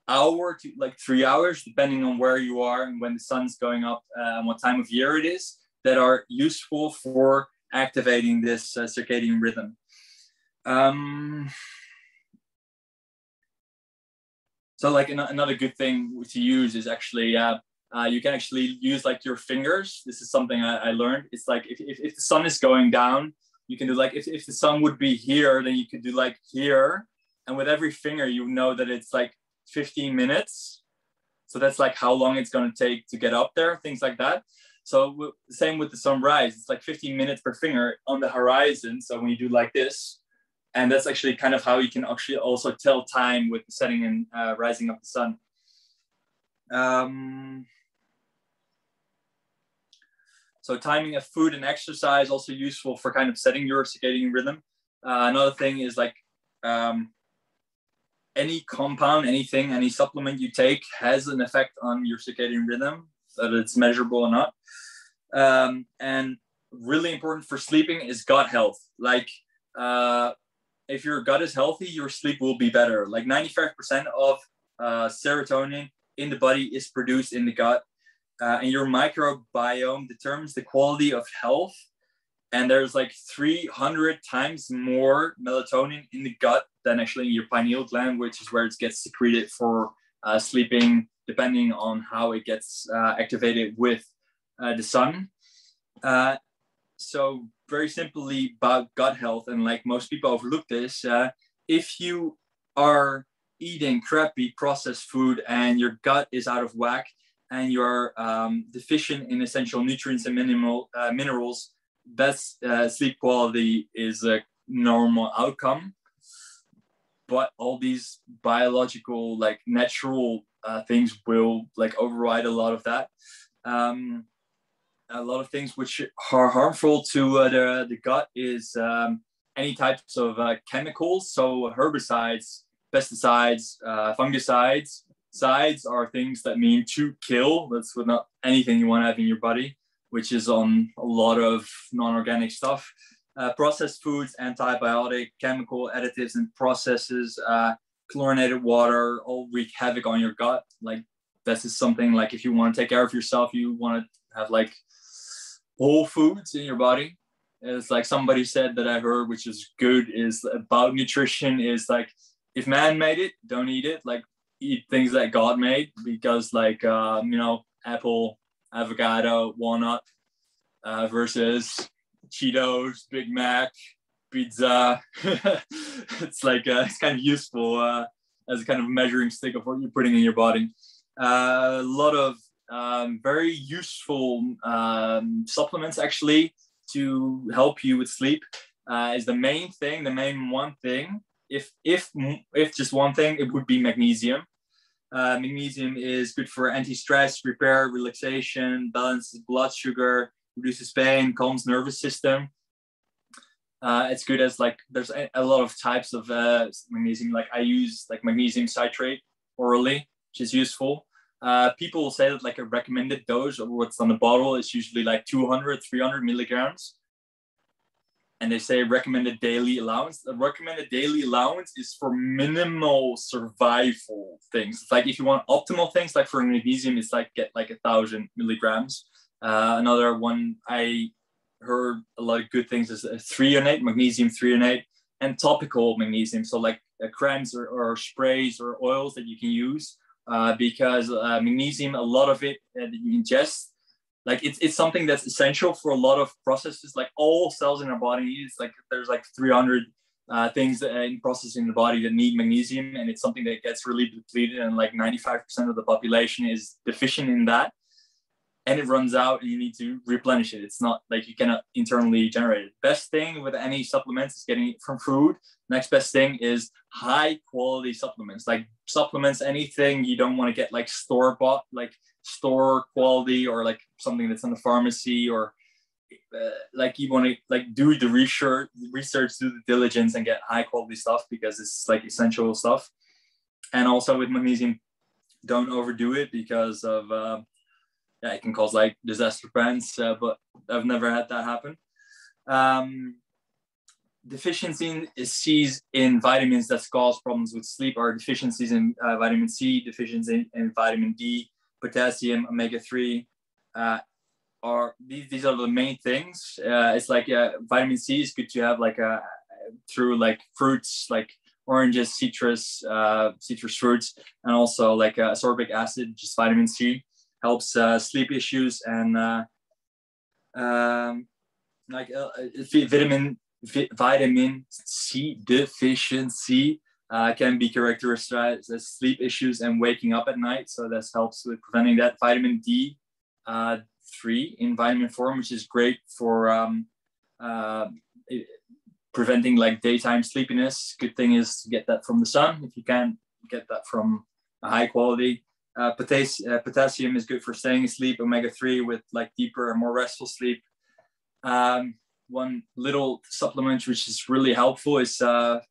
hour to like 3 hours, depending on where you are and when the sun's going up and what time of year it is, that are useful for activating this circadian rhythm. So like another good thing to use is actually, you can actually use like your fingers. This is something I learned. It's like if the sun is going down, you can do like, if the sun would be here, then you could do like here. And with every finger, you know that it's like 15 minutes. So that's like how long it's going to take to get up there, things like that. So same with the sunrise, it's like 15 minutes per finger on the horizon. So when you do like this, and that's actually kind of how you can actually also tell time with the setting and rising of the sun. So timing of food and exercise, also useful for kind of setting your circadian rhythm. Another thing is like any compound, any supplement you take has an effect on your circadian rhythm, whether it's measurable or not. And really important for sleeping is gut health. Like if your gut is healthy, your sleep will be better. Like 95% of serotonin in the body is produced in the gut. And your microbiome determines the quality of health. And there's like 300 times more melatonin in the gut than actually in your pineal gland, which is where it gets secreted for sleeping, depending on how it gets activated with the sun. So very simply about gut health, and like most people overlook this, if you are eating crappy processed food and your gut is out of whack and you're deficient in essential nutrients and minerals, best sleep quality is a normal outcome. But all these biological, like natural things will like override a lot of that. A lot of things which are harmful to the gut is any types of chemicals. So herbicides, pesticides, fungicides. Sides are things that mean to kill. That's not anything you want to have in your body, which is on a lot of non-organic stuff. Processed foods, antibiotic, chemical additives and processes, chlorinated water, all wreak havoc on your gut. Like this is something like if you want to take care of yourself, you want to have like whole foods in your body. It's like somebody said that I heard, which is good, is about nutrition is like, if man made it, don't eat it. Like eat things that God made, because like, apple, avocado, walnut versus Cheetos, Big Mac, pizza. It's like, it's kind of useful as a kind of measuring stick of what you're putting in your body. A lot of very useful supplements actually to help you with sleep is the main one thing. If just one thing, it would be magnesium. Magnesium is good for anti-stress, repair, relaxation, balances blood sugar, reduces pain, calms nervous system. It's good as like, there's a lot of types of magnesium. Like I use like magnesium citrate orally, which is useful. People will say that like a recommended dose of what's on the bottle is usually like 200, 300 milligrams. And they say recommended daily allowance. The recommended daily allowance is for minimal survival things. It's like if you want optimal things, like for magnesium, it's like get like 1,000 milligrams. Another one I heard a lot of good things is threonate, magnesium threonate, and topical magnesium. So like creams or sprays or oils that you can use because magnesium, a lot of it that you ingest, like it's something that's essential for a lot of processes. Like all cells in our body, it's like there's like 300 things in processing in the body that need magnesium, and it's something that gets really depleted, and like 95% of the population is deficient in that, and it runs out, and you need to replenish it. It's not like you cannot internally generate it. Best thing with any supplements is getting it from food. Next best thing is high quality supplements. Like supplements, anything you don't want to get like store bought, like store quality, or like something that's in the pharmacy, or like you want to like do the research, do the diligence, and get high quality stuff, because it's like essential stuff. And also with magnesium, don't overdo it, because of it can cause like disaster plans, but I've never had that happen. Deficiencies in vitamins that cause problems with sleep are deficiencies in vitamin C, deficiencies in vitamin D, potassium, omega-3. These are the main things. It's like vitamin C is good to have like through like fruits, like oranges, citrus fruits, and also like ascorbic acid, just vitamin C. Helps sleep issues, and vitamin C deficiency can be characterized as sleep issues and waking up at night. So this helps with preventing that. Vitamin D3 in vitamin form, which is great for preventing like daytime sleepiness. Good thing is to get that from the sun if you can get that from a high quality. Potassium is good for staying asleep. Omega-3 with like deeper and more restful sleep. One little supplement which is really helpful is L5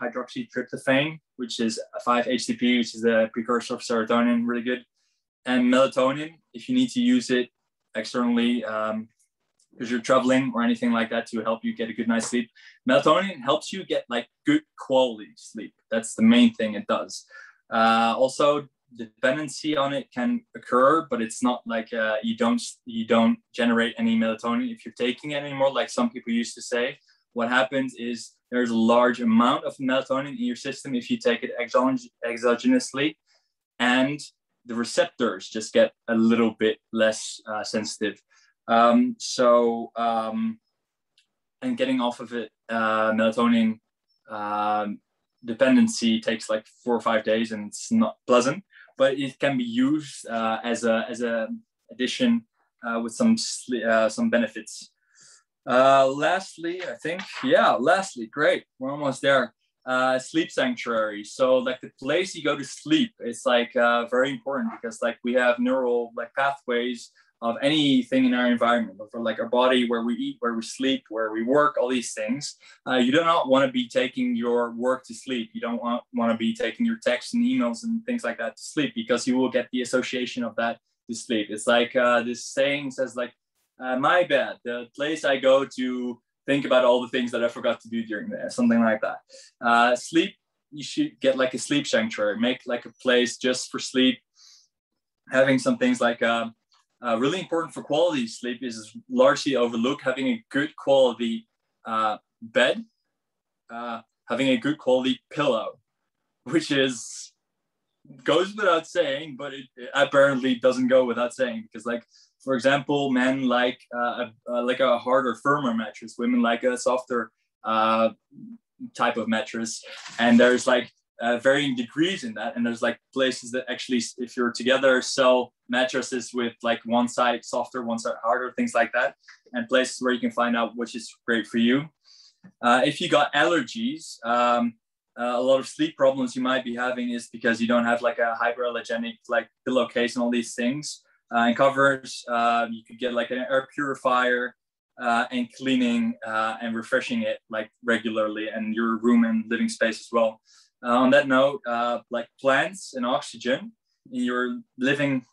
hydroxytryptophan, which is 5-HTP, which is the precursor of serotonin, really good. And melatonin, if you need to use it externally because you're traveling or anything like that, to help you get a good night's sleep. Melatonin helps you get like good quality sleep. That's the main thing it does. Also, dependency on it can occur, but it's not like you don't generate any melatonin if you're taking it anymore, like some people used to say. What happens is there's a large amount of melatonin in your system if you take it exogenously, and the receptors just get a little bit less sensitive. And getting off of it, melatonin dependency takes like 4 or 5 days, and it's not pleasant, but it can be used as a addition with some benefits. Lastly, great, we're almost there. Sleep sanctuary. So like the place you go to sleep, it's like very important, because like we have neural like pathways of anything in our environment, for like our body, where we eat, where we sleep, where we work, all these things. You do not want to be taking your work to sleep. You don't want to be taking your texts and emails and things like that to sleep, because you will get the association of that to sleep. It's like this saying says like, my bed, the place I go to think about all the things that I forgot to do during the day, something like that. Sleep, you should get like a sleep sanctuary, make like a place just for sleep. Having some things like really important for quality sleep is largely overlooked. Having a good quality bed, having a good quality pillow, which goes without saying, but it apparently doesn't go without saying, because like, for example, men like a harder, firmer mattress. Women like a softer type of mattress, and there's like varying degrees in that. And there's like places that actually, if you're together, sell mattresses with like one side softer, one side harder, things like that, and places where you can find out which is great for you. If you got allergies, a lot of sleep problems you might be having is because you don't have like a hyperallergenic like pillowcase and all these things and covers. You could get like an air purifier. and cleaning and refreshing it like regularly, and your room and living space as well. On that note, like plants and oxygen in your living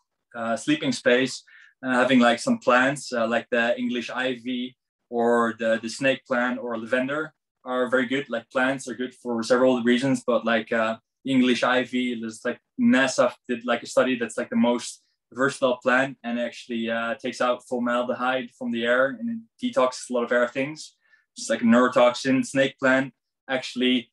sleeping space, having like some plants like the English ivy or the snake plant or lavender are very good. Like plants are good for several reasons, but like English ivy, there's like NASA did like a study that's like the most versatile plant, and actually takes out formaldehyde from the air and it detoxes a lot of air things. It's like a neurotoxin. Snake plant actually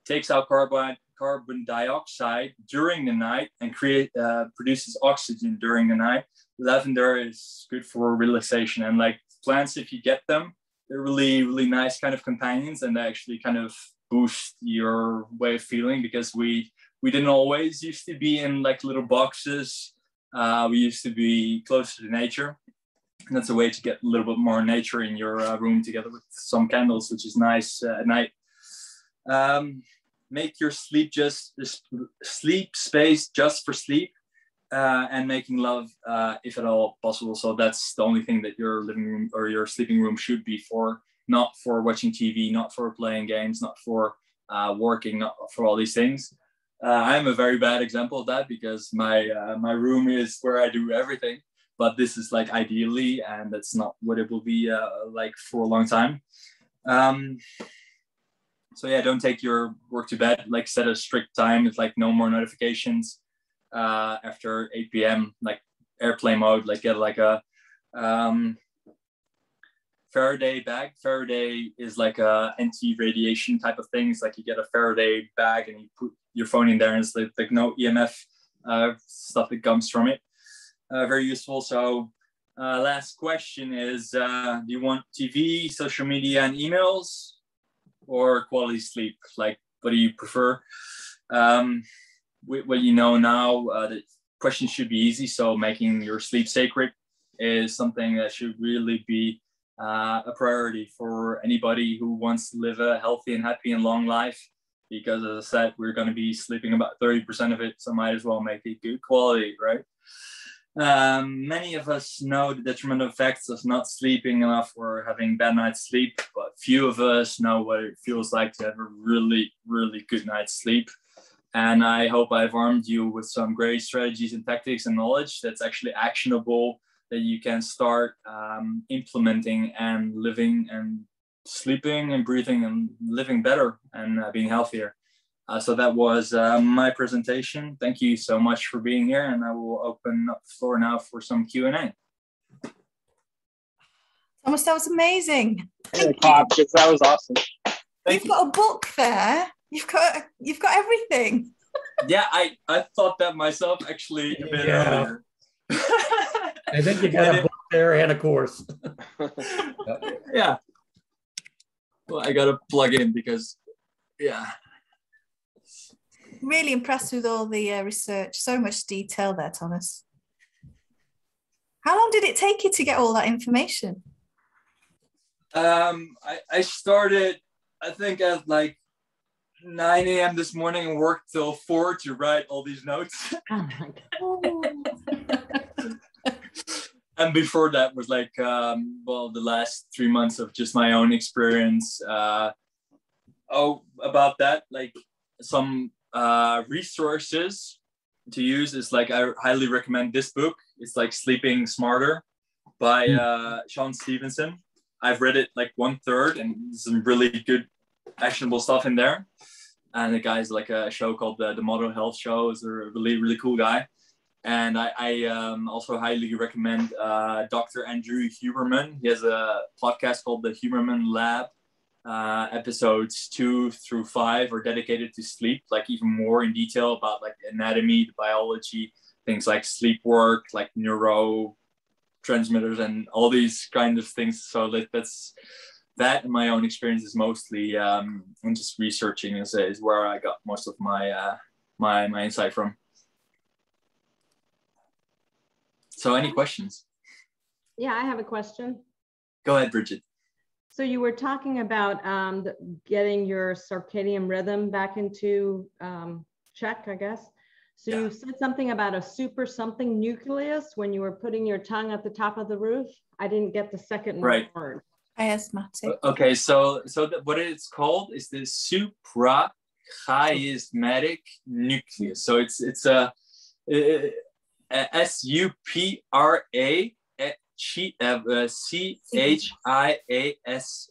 takes out carbon dioxide during the night and produces oxygen during the night. Lavender is good for relaxation, and like plants, if you get them, they're really, really nice kind of companions, and they actually kind of boost your way of feeling, because we didn't always used to be in like little boxes. We used to be closer to nature, and that's a way to get a little bit more nature in your room, together with some candles, which is nice at night. Make your sleep space just for sleep, and making love if at all possible. So that's the only thing that your living room or your sleeping room should be for, not for watching TV, not for playing games, not for working, not for all these things. I'm a very bad example of that, because my room is where I do everything, but this is like ideally, and that's not what it will be like for a long time. So yeah, don't take your work to bed. Like set a strict time. It's like no more notifications after 8 p.m. Like airplane mode. Like get like a Faraday bag. Faraday is like a anti-radiation type of thing. It's like you get a Faraday bag and you put your phone in there, and it's like no EMF stuff that comes from it. Very useful. So last question is, do you want TV, social media, and emails, or quality sleep? Like, what do you prefer? What you know now, the question should be easy. So making your sleep sacred is something that should really be a priority for anybody who wants to live a healthy and happy and long life. Because as I said, we're going to be sleeping about 30% of it, so might as well make it good quality, right? Many of us know the detrimental effects of not sleeping enough or having bad night's sleep, but few of us know what it feels like to have a really, really good night's sleep. And I hope I've armed you with some great strategies and tactics and knowledge that's actually actionable, that you can start implementing and living and sleeping and breathing and living better and being healthier. So that was my presentation. Thank you so much for being here, and I will open up the floor now for some Q&A. Thomas, that was amazing. Yeah, clap, because that was awesome. You've got a book there. You've got everything. Yeah, I thought that myself actually a bit earlier. I think you got a book there and a course. Yeah. Well, I got to plug in because, yeah. Really impressed with all the research. So much detail there, Thomas. How long did it take you to get all that information? I started, I think, at like 9 a.m. this morning and worked till 4 to write all these notes. Oh my God. And before that was like, well, the last 3 months of just my own experience. About that, like some resources to use is like, I highly recommend this book. It's like Sleeping Smarter by Sean Stevenson. I've read it like 1/3, and some really good actionable stuff in there. And the guy's like a show called the Model Health Show. Is a really, really cool guy. And I also highly recommend Dr. Andrew Huberman. He has a podcast called The Huberman Lab. Episodes 2 through 5 are dedicated to sleep, like even more in detail about like anatomy, the biology, things like sleep work, like neurotransmitters and all these kind of things. So that's that. In my own experience is mostly and just researching is where I got most of my my insight from. So any questions? Yeah, I have a question. Go ahead, Bridget. So you were talking about getting your circadian rhythm back into check, I guess. So you said something about a super something nucleus when you were putting your tongue at the top of the roof. I didn't get the second word. Chiasmatic. Okay, so what it's called is the Suprachiasmatic Nucleus. So it's a SUPRACHIAS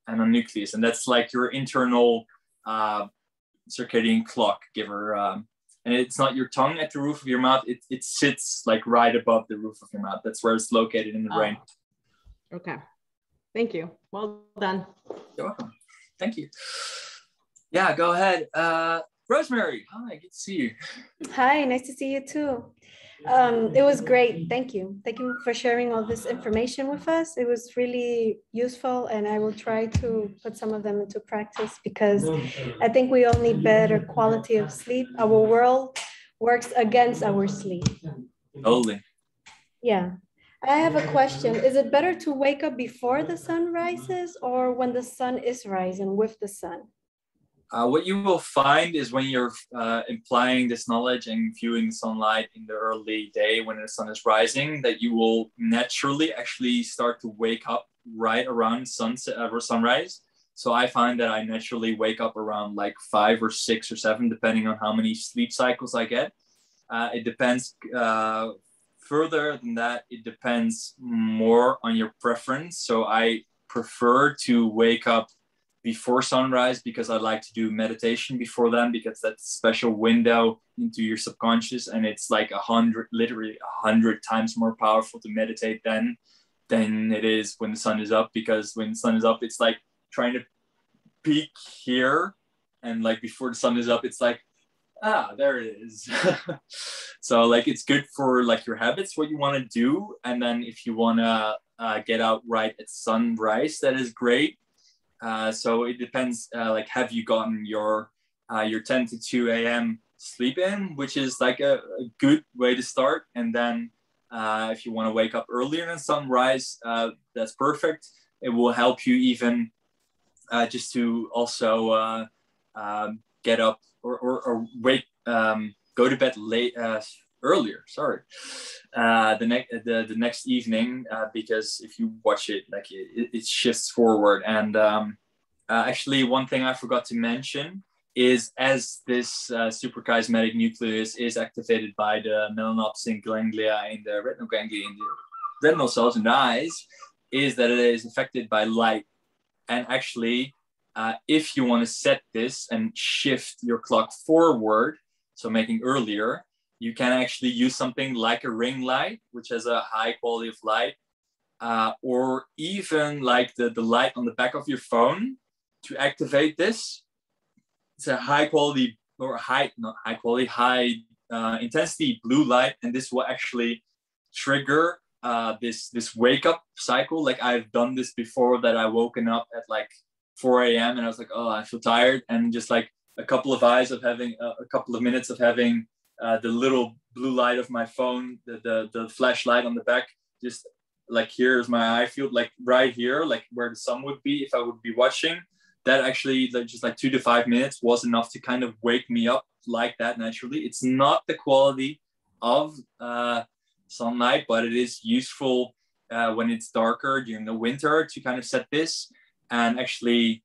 and a nucleus, and that's like your internal circadian clock giver. And it's not your tongue at the roof of your mouth. It sits like right above the roof of your mouth. That's where it's located in the brain. Okay. Thank you. Well done. You're welcome. Thank you. Yeah, go ahead. Rosemary, hi, good to see you. Hi, nice to see you too. It was great. Thank you. Thank you for sharing all this information with us. It was really useful, and I will try to put some of them into practice because I think we all need better quality of sleep. Our world works against our sleep. Totally. Yeah. I have a question. Is it better to wake up before the sun rises or when the sun is rising with the sun? What you will find is when you're implying this knowledge and viewing sunlight in the early day when the sun is rising, that you will naturally actually start to wake up right around sunset or sunrise. So I find that I naturally wake up around like 5 or 6 or 7, depending on how many sleep cycles I get. It depends. Further than that, it depends more on your preference. So I prefer to wake up before sunrise because I like to do meditation before then, because that's a special window into your subconscious, and it's like literally 100 times more powerful to meditate then than it is when the sun is up. Because when the sun is up, it's like trying to peak here, and like before the sun is up, it's like, there it is. So like it's good for like your habits, what you want to do, and then if you want to get out right at sunrise, that is great. So it depends, like, have you gotten your 10 to 2 a.m. sleep in, which is like a good way to start. And then if you want to wake up earlier than sunrise, that's perfect. It will help you even just to also get up or wake, go to bed late, earlier, sorry, the next evening, because if you watch it, like it shifts forward. And actually, one thing I forgot to mention is, as this suprachiasmatic nucleus is activated by the melanopsin ganglia in the retinal ganglia in the retinal cells in the eyes, is that it is affected by light. And actually, if you want to set this and shift your clock forward, so making earlier, you can actually use something like a ring light, which has a high quality of light, or even like the light on the back of your phone to activate this. It's a high quality, or high intensity blue light, and this will actually trigger this wake up cycle. Like I've done this before, that I woken up at like 4 a.m. and I was like, oh, I feel tired, and just like a couple of minutes of having the little blue light of my phone, the flashlight on the back, just like here's my eye field, like right here, like where the sun would be if I would be watching. That actually, like just like 2 to 5 minutes was enough to kind of wake me up like that naturally. It's not the quality of sunlight, but it is useful when it's darker during the winter to kind of set this. And actually,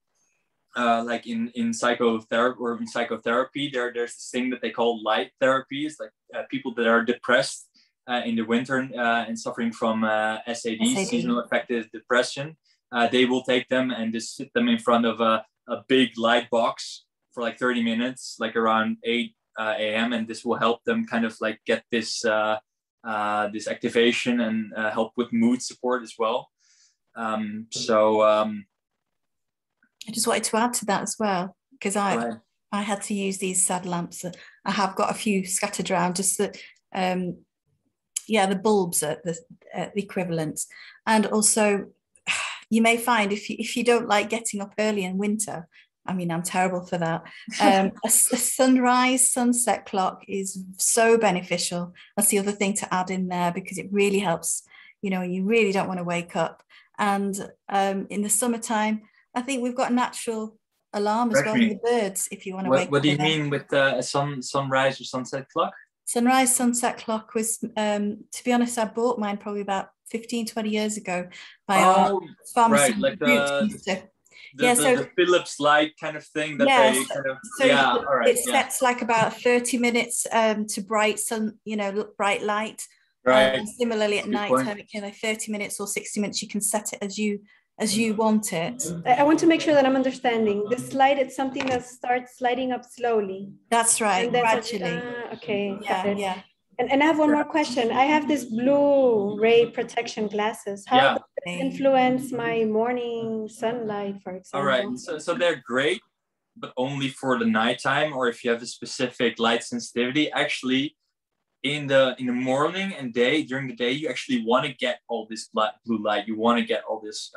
like in psychotherapy, there's this thing that they call light therapy. It's like people that are depressed in the winter and suffering from SAD, seasonal affective depression. They will take them and just sit them in front of a big light box for like 30 minutes, like around 8 a.m. And this will help them kind of like get this this activation and help with mood support as well. I just wanted to add to that as well, because I had to use these sad lamps. I have got a few scattered around, just that, the bulbs are the equivalents. And also, you may find if you don't like getting up early in winter, I mean, I'm terrible for that. A sunrise, sunset clock is so beneficial. That's the other thing to add in there, because it really helps, you really don't want to wake up. And in the summertime, I think we've got natural alarm as well for the birds if you want to wake. What do you mean with a sunrise or sunset clock? Sunrise, sunset clock was, to be honest, I bought mine probably about 15, 20 years ago by our pharmacy. Right, like the Philips light kind of thing that they kind of, all right. It sets like about 30 minutes to bright sun, bright light. Right. Similarly at night time, it can 30 minutes or 60 minutes, you can set it as you want it. I want to make sure that I'm understanding. This light, it's something that starts lighting up slowly. That's right, and gradually. Okay, yeah. And I have one more question. I have this blue ray protection glasses. How does it influence my morning sunlight, for example? All right, so they're great, but only for the nighttime, or if you have a specific light sensitivity. Actually, in the morning and day, during the day, you actually want to get all this blue light. You want to get all this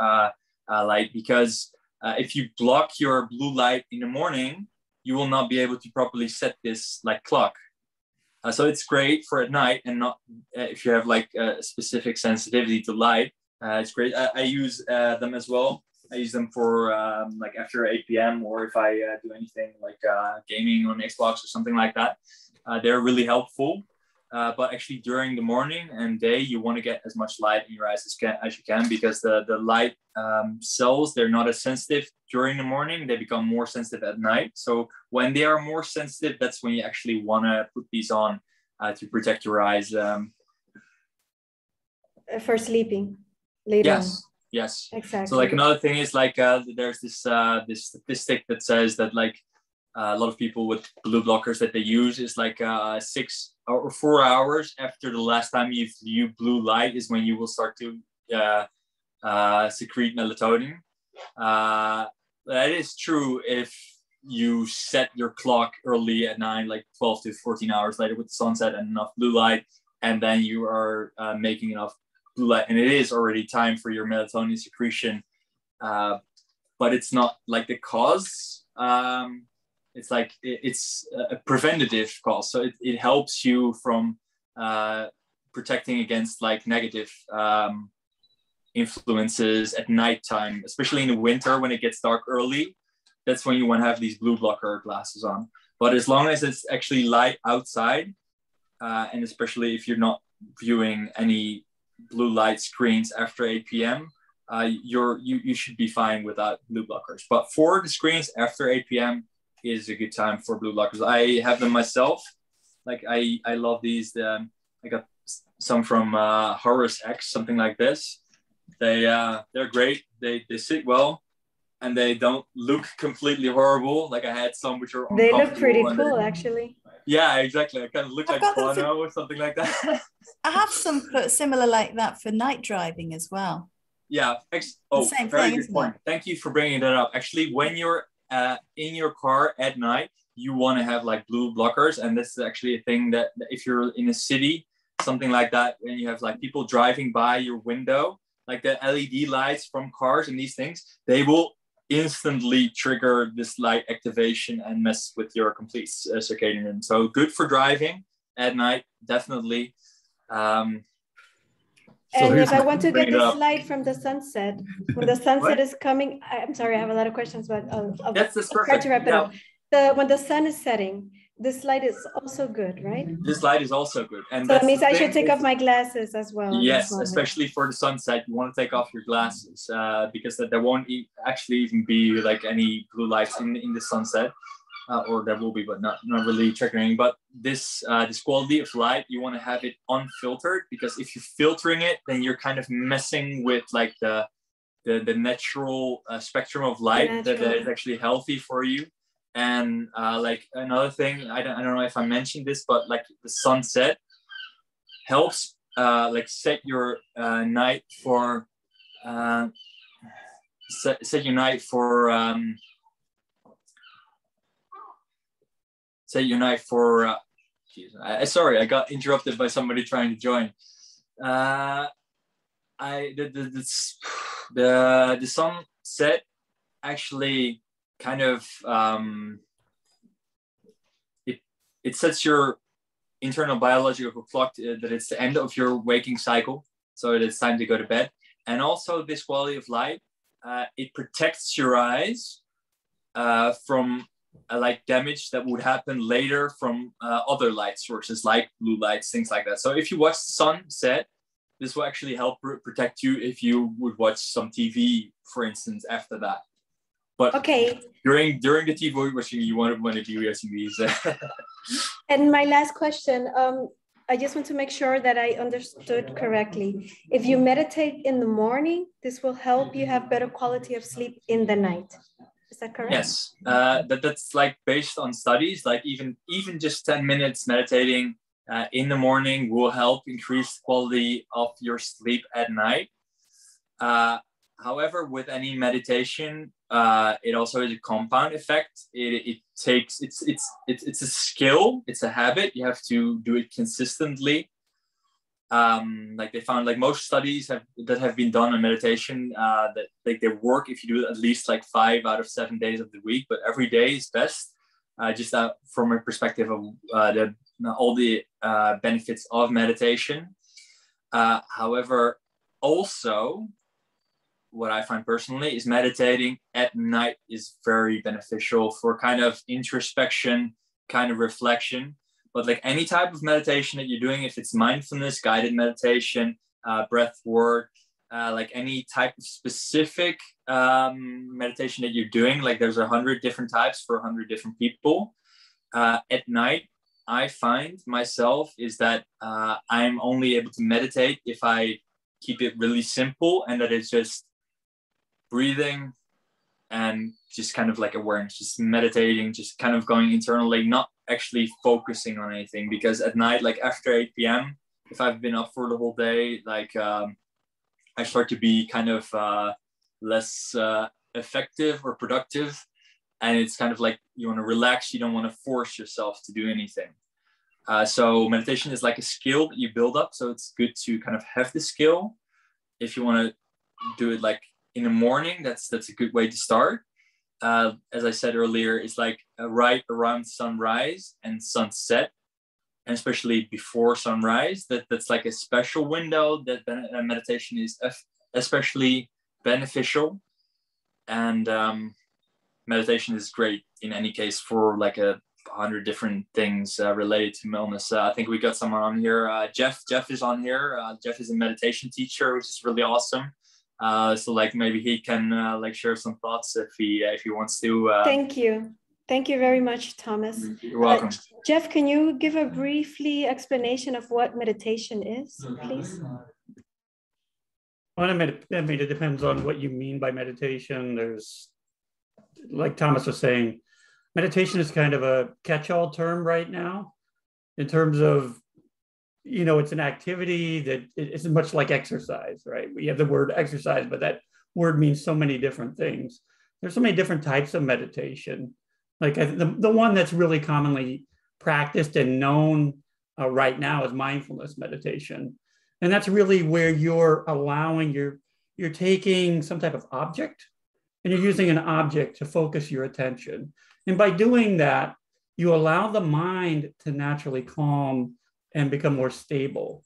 light, because if you block your blue light in the morning, you will not be able to properly set this like clock. So it's great for at night, and not if you have like a specific sensitivity to light. It's great. I use them as well. I use them for like after 8 p.m. or if I do anything like gaming on Xbox or something like that. They're really helpful. But actually during the morning and day, you want to get as much light in your eyes as you can, because the light cells, they're not as sensitive during the morning. They become more sensitive at night. So when they are more sensitive, that's when you actually want to put these on to protect your eyes. For sleeping later on. Yes. Exactly. So like another thing is like there's this statistic that says that like a lot of people with blue blockers that they use is like 6 or 4 hours after the last time you've viewed blue light is when you will start to secrete melatonin. That is true if you set your clock early at night, like 12 to 14 hours later with the sunset and enough blue light, and then you are making enough blue light, and it is already time for your melatonin secretion. But it's not like the cause. It's like it's a preventative cause, so it helps you from protecting against like negative influences at nighttime, especially in the winter when it gets dark early. That's when you want to have these blue blocker glasses on. But as long as it's actually light outside, and especially if you're not viewing any blue light screens after 8 p.m., you should be fine without blue blockers. But for the screens after 8 p.m. is a good time for blue blockers. I have them myself. Like I love these. I got some from Horus X, something like this. They're great. They sit well, and they don't look completely horrible. Like I had some which are they look pretty cool, actually. Yeah, exactly. I kind of look like Bono or something like that. I have some similar like that for night driving as well. Yeah. Very good point. Thank you for bringing that up. Actually, when you're in your car at night, you want to have like blue blockers, and this is actually a thing that if you're in a city, something like that, when you have like people driving by your window, like the LED lights from cars and these things, they will instantly trigger this light activation and mess with your complete circadian rhythm. So good for driving at night, definitely. And if I want to get this light from the sunset, when the sunset is coming, I'm sorry, I have a lot of questions, but I'll try to wrap it up. When the sun is setting, this light is also good, right? This light is also good. And so that means I should take off my glasses as well. Yes, especially for the sunset, you want to take off your glasses because there won't actually even be like any blue lights in the sunset. Or there will be, but not really triggering. But this quality of light, you want to have it unfiltered, because if you're filtering it, then you're kind of messing with like the natural spectrum of light that is actually healthy for you. And like another thing, I don't know if I mentioned this, but like the sunset helps like set your night for set your night for sorry, I got interrupted by somebody trying to join. The sunset actually kind of it sets your internal biological clock that it's the end of your waking cycle, so it's time to go to bed. And also this quality of light, it protects your eyes from like damage that would happen later from other light sources like blue lights, things like that. So if you watch the sun set, this will actually help protect you if you would watch some TV, for instance, after that. But okay, during the TV watching, you want to be watching these. and my last question, I just want to make sure that I understood correctly. If you meditate in the morning, this will help you have better quality of sleep in the night. Is that correct? Yes, that's like based on studies. Like even just 10 minutes meditating in the morning will help increase the quality of your sleep at night. However, with any meditation, it also has a compound effect. It's a skill, it's a habit. You have to do it consistently. Like they found, like most studies that have been done on meditation, that like they work if you do it at least like 5 out of 7 days of the week, but every day is best. Just from a perspective of all the benefits of meditation. However, also, what I find personally is meditating at night is very beneficial for kind of introspection, kind of reflection. But like any type of meditation that you're doing, if it's mindfulness, guided meditation, breath work, like any type of specific meditation that you're doing, like there's 100 different types for 100 different people. At night, I find myself is that I'm only able to meditate if I keep it really simple, and that it's just breathing and just kind of like awareness, just meditating, just kind of going internally, not actually focusing on anything. Because at night, like after 8 p.m., if I've been up for the whole day, like I start to be kind of less effective or productive. And it's kind of like you want to relax, you don't want to force yourself to do anything. So meditation is like a skill that you build up. So it's good to kind of have the skill. If you want to do it like in the morning, that's a good way to start. As I said earlier, it's like right around sunrise and sunset, and especially before sunrise. That's like a special window that meditation is especially beneficial. And meditation is great in any case for like 100 different things related to wellness. I think we got someone on here. Jeff is on here. Jeff is a meditation teacher, which is really awesome. So like maybe he can like share some thoughts if he wants to. Thank you very much, Thomas. You're welcome. Jeff, can you give a briefly explanation of what meditation is, please? Well, I mean, it depends on what you mean by meditation. There's, like Thomas was saying, meditation is kind of a catch-all term right now in terms of, you know, it's an activity that it's much like exercise, right? We have the word exercise, but that word means so many different things. There's so many different types of meditation. Like the one that's really commonly practiced and known right now is mindfulness meditation. And that's really where you're allowing, you're taking some type of object and you're using an object to focus your attention. And by doing that, you allow the mind to naturally calm and become more stable.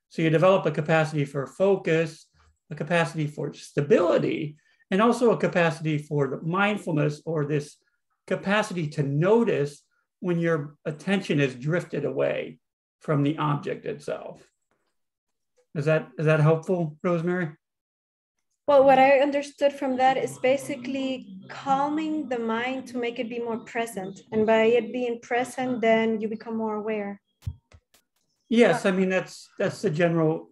So you develop a capacity for focus, a capacity for stability, and also a capacity for mindfulness, or this capacity to notice when your attention is drifted away from the object itself. Is that helpful, Rosemary? Well, what I understood from that is basically calming the mind to make it be more present. And by it being present, then you become more aware. Yes, I mean, that's the general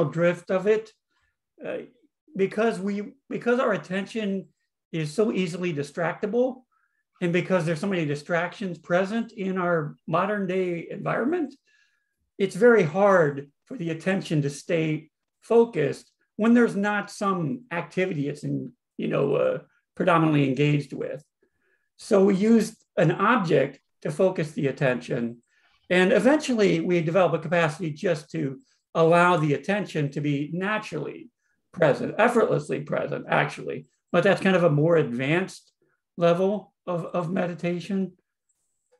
drift of it. Because our attention is so easily distractible, and because there's so many distractions present in our modern day environment, it's very hard for the attention to stay focused when there's not some activity it's predominantly engaged with. So we use an object to focus the attention, and eventually we develop a capacity just to allow the attention to be naturally present, effortlessly present, actually. But that's kind of a more advanced level of meditation.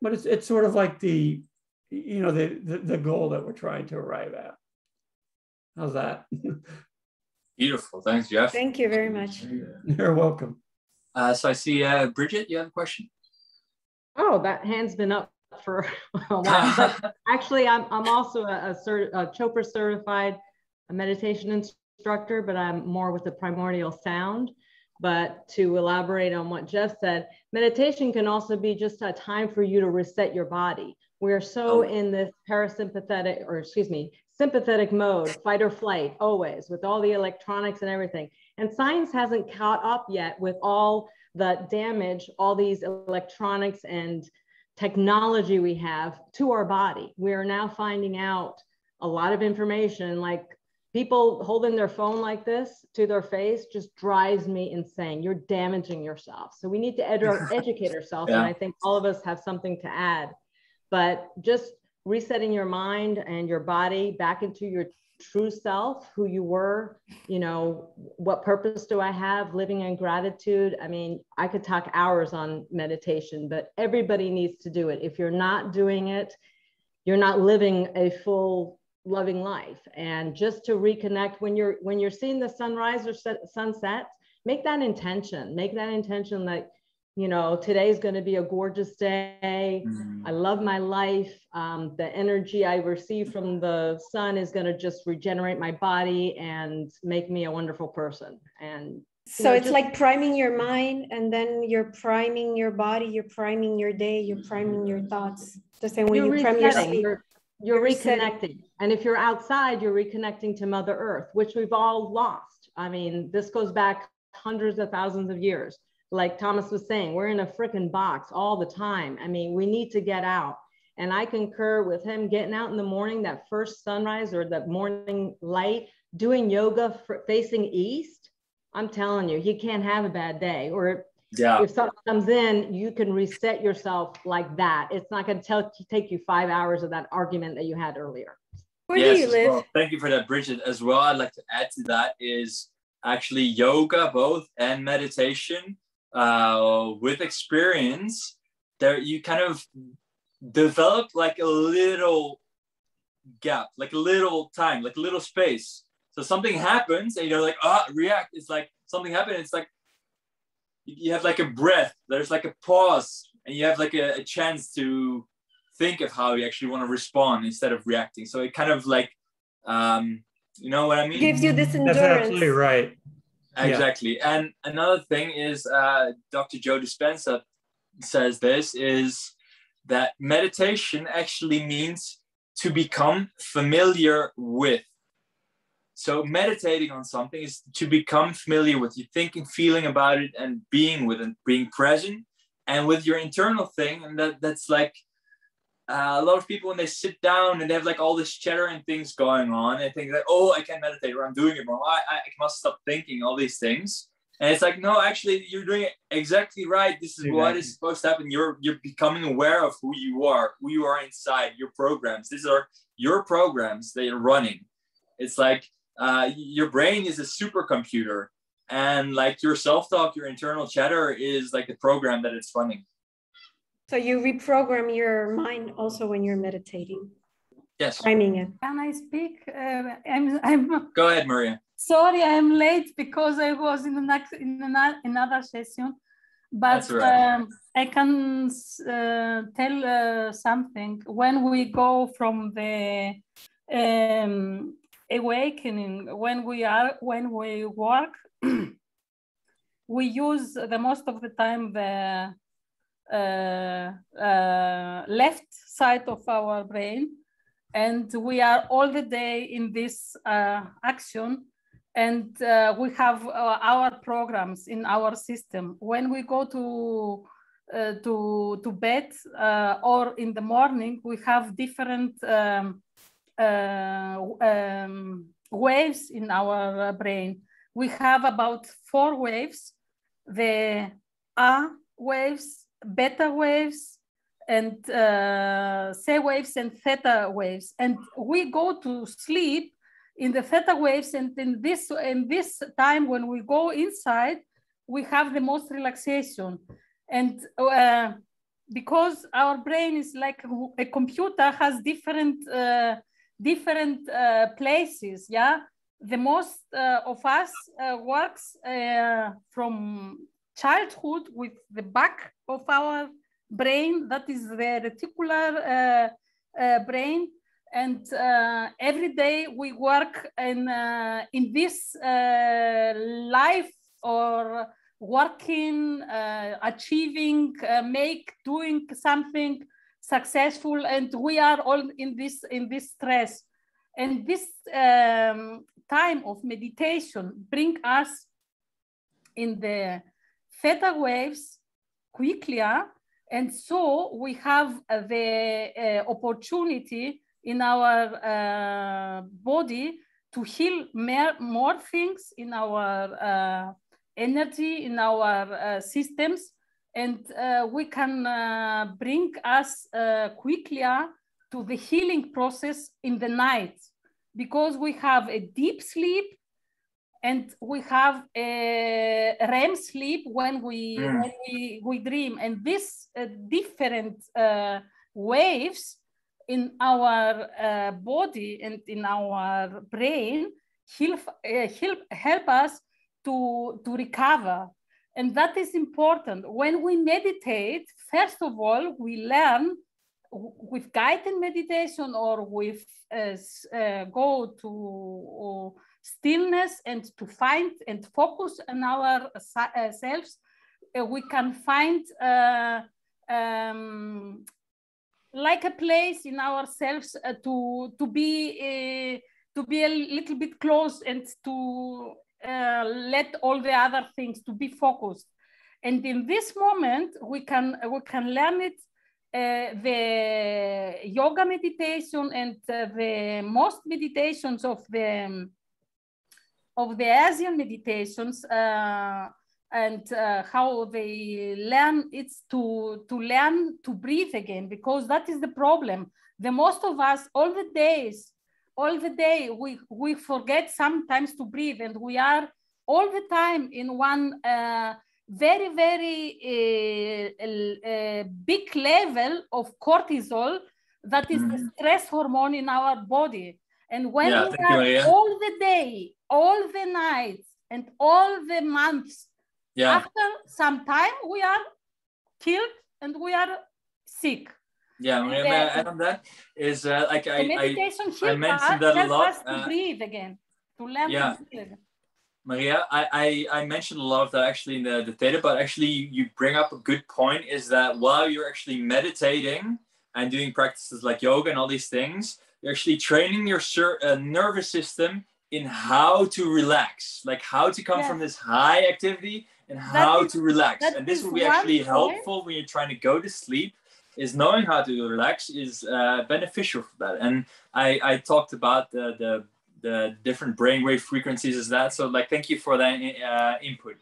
But it's sort of like the goal that we're trying to arrive at. How's that? Beautiful. Thanks, Jeff. Thank you very much. You're welcome. So I see, Bridget, you have a question? Oh, that hand's been up for a while. But actually, I'm also a Chopra certified meditation instructor, but I'm more with the primordial sound. But to elaborate on what Jeff said, meditation can also be just a time for you to reset your body. We're so in this parasympathetic, or excuse me, sympathetic mode, fight or flight, always, with all the electronics and everything. And science hasn't caught up yet with all the damage, all these electronics and technology we have to our body. We are now finding out a lot of information, like people holding their phone like this to their face just drives me insane. You're damaging yourself. So we need to educate ourselves. Yeah. And I think all of us have something to add, but just resetting your mind and your body back into your true self, who you were, you know, what purpose do I have, living in gratitude. I mean, I could talk hours on meditation, but everybody needs to do it. If you're not doing it, you're not living a full loving life. And just to reconnect when you're seeing the sunrise or sunset, make that intention that, you know, today's going to be a gorgeous day. I love my life. The energy I receive from the sun is going to just regenerate my body and make me a wonderful person. And so it's like priming your mind, and then you're priming your body, you're priming your day, you're priming your thoughts. The same way you prime your sleep. You're reconnecting. And if you're outside, you're reconnecting to Mother Earth, which we've all lost. I mean, this goes back hundreds of thousands of years. Like Thomas was saying, we're in a freaking box all the time. I mean, we need to get out. And I concur with him getting out in the morning, that first sunrise or that morning light, doing yoga facing east. I'm telling you, you can't have a bad day. Or if something comes in, you can reset yourself like that. It's not going to take you 5 hours of that argument that you had earlier. Where do you live? Well, thank you for that, Bridget. As well, I'd like to add to that is actually yoga, both, and meditation. With experience, there you kind of develop like a little gap, like a little time, like a little space. So something happens and you're like, react. It's like something happened. It's like you have like a breath. There's like a pause, and you have like a chance to think of how you actually want to respond instead of reacting. So it kind of like, you know what I mean? Gives you this endurance. That's absolutely right. Exactly. Yeah. And another thing is, Dr. Joe Dispenza says this, is that meditation actually means to become familiar with. So meditating on something is to become familiar with. You thinking, feeling about it, and being with it, being present, and with your internal thing. And that's like a lot of people, when they sit down and they have like all this chatter and things going on, and think like, oh, I can't meditate, or I'm doing it wrong. I must stop thinking all these things. And it's like, no, actually, you're doing it exactly right. This is what is supposed to happen. You're becoming aware of who you are inside, your programs. These are your programs that you're running. It's like your brain is a supercomputer, and like your self-talk, your internal chatter is like the program that it's running. So you reprogram your mind also when you're meditating. Yes. Priming it. Can I speak? I'm Go ahead, Maria. Sorry, I'm late because I was in another session. But that's right. I can tell something. When we go from the awakening, when we work, we use the most of the time the left side of our brain, and we are all the day in this action, and we have our programs in our system. When we go to bed or in the morning, we have different waves in our brain. We have about 4 waves: the A waves, beta waves, and C waves and theta waves. And we go to sleep in the theta waves, and in this time when we go inside, we have the most relaxation. And because our brain is like a computer, has different places, yeah? The most of us works from childhood with the back of our brain, that is the reticular brain. And every day we work in this life, or working, achieving, doing something successful, and we are all in this stress. And this time of meditation bring us in the theta waves quickly, and so we have the opportunity in our body to heal more things in our energy, in our systems, and we can bring us quickly to the healing process in the night, because we have a deep sleep and we have a REM sleep when we dream, and these different waves in our body and in our brain help us to recover. And that is important. When we meditate, first of all, we learn with guided meditation, or with go to stillness and to find and focus on our selves. We can find like a place in ourselves to be a little bit close, and to let all the other things to be focused. And in this moment, we can learn it. The yoga meditation and the most meditations of the Asian meditations, and how they learn, it's to learn to breathe again, because that is the problem. The most of us, all the day, we forget sometimes to breathe, and we are all the time in one very, very big level of cortisol, that is the stress hormone in our body. And when we are all the day, all the nights, and all the months, after some time, we are killed and we are sick. Yeah, may I add on that? Is like I mentioned that a lot. To breathe again, to learn to breathe. Maria, I mentioned a lot of that actually in the theta, but actually you bring up a good point, is that while you're actually meditating and doing practices like yoga and all these things, you're actually training your nervous system in how to relax, like how to come from this high activity and how to relax. And this will be actually helpful when you're trying to go to sleep, is knowing how to relax is beneficial for that. And I talked about the different brainwave frequencies as that. So like, thank you for that input.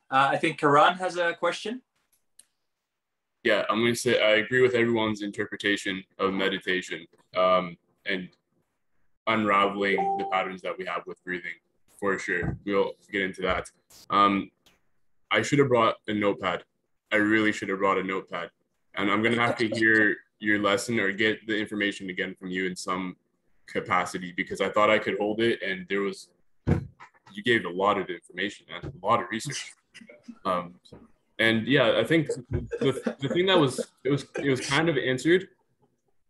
I think Karan has a question. Yeah, I'm going to say I agree with everyone's interpretation of meditation and unraveling the patterns that we have with breathing, for sure. We'll get into that. I should have brought a notepad. I really should have brought a notepad. And I'm going to have to hear your lesson or get the information again from you in some capacity, because I thought I could hold it, and you gave a lot of information, man, a lot of research. And yeah, I think the thing that it was kind of answered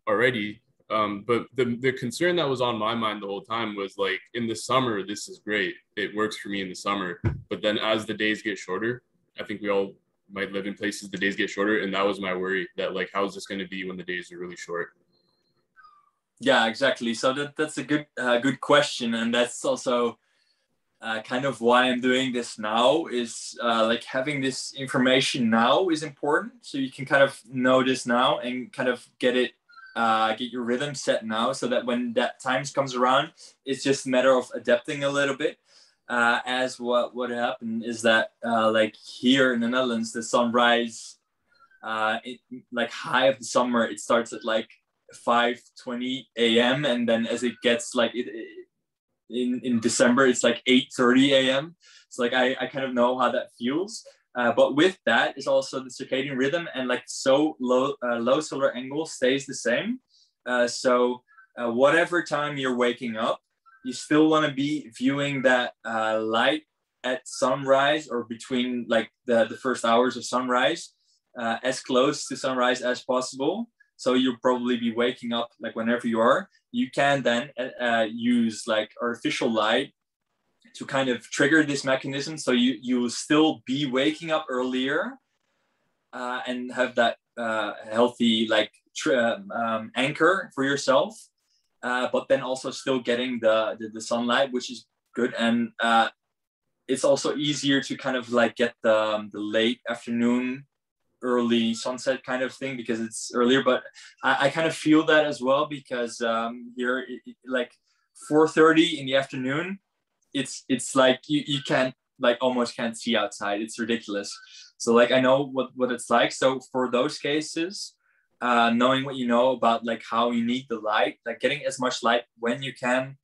already, but the concern that was on my mind the whole time was like, in the summer, this is great. It works for me in the summer, but then as the days get shorter, I think we all might live in places the days get shorter, and that was my worry, that like, how is this going to be when the days are really short? Yeah, exactly. So that's a good question, and that's also kind of why I'm doing this now, is like having this information now is important, so you can kind of know this now and kind of get your rhythm set now, so that when that time comes around, it's just a matter of adapting a little bit. As what happened is that like here in the Netherlands, the sunrise, like high of the summer, it starts at like 5:20 a.m. and then as it gets like in December, it's like 8:30 a.m. So like I kind of know how that feels. But with that is also the circadian rhythm, and like low solar angle stays the same. So whatever time you're waking up, you still want to be viewing that light at sunrise or between like the first hours of sunrise, as close to sunrise as possible. So you'll probably be waking up like whenever you are. You can then use like artificial light to kind of trigger this mechanism. So you will still be waking up earlier and have that healthy like anchor for yourself, but then also still getting the sunlight, which is good. And it's also easier to kind of like get the late afternoon, early sunset kind of thing because it's earlier. But I kind of feel that as well because here like 4:30 in the afternoon, it's like you can't like almost can't see outside. It's ridiculous. So like I know what it's like. So for those cases, knowing what you know about like how you need the light, like getting as much light when you can,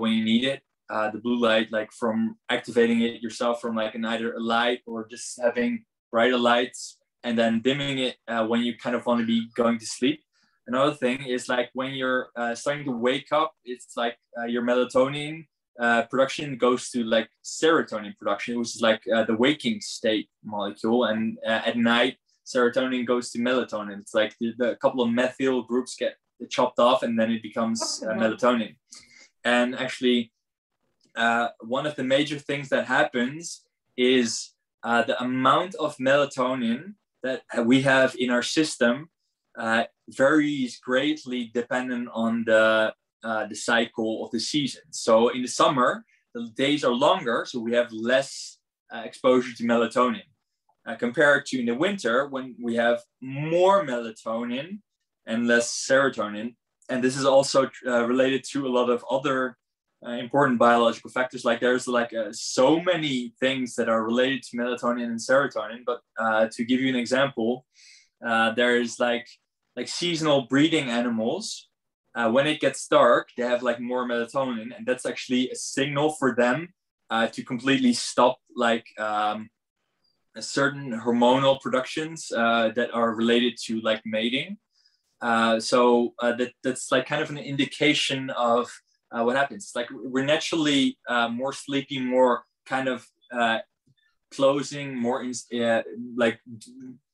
when you need it, the blue light, like from activating it yourself from like either a light or just having brighter lights and then dimming it when you kind of want to be going to sleep. Another thing is like when you're starting to wake up, it's like your melatonin production goes to like serotonin production, which is like the waking state molecule, and at night serotonin goes to melatonin. It's like the couple of methyl groups get chopped off and then it becomes melatonin. And actually one of the major things that happens is the amount of melatonin that we have in our system varies greatly dependent on the cycle of the season. So in the summer, the days are longer, so we have less exposure to melatonin compared to in the winter when we have more melatonin and less serotonin. And this is also related to a lot of other important biological factors. Like there's like so many things that are related to melatonin and serotonin. But to give you an example, there's like seasonal breeding animals. When it gets dark, they have like more melatonin, and that's actually a signal for them to completely stop like certain hormonal productions that are related to like mating. So that's like kind of an indication of what happens. Like we're naturally more sleepy, more kind of closing, more like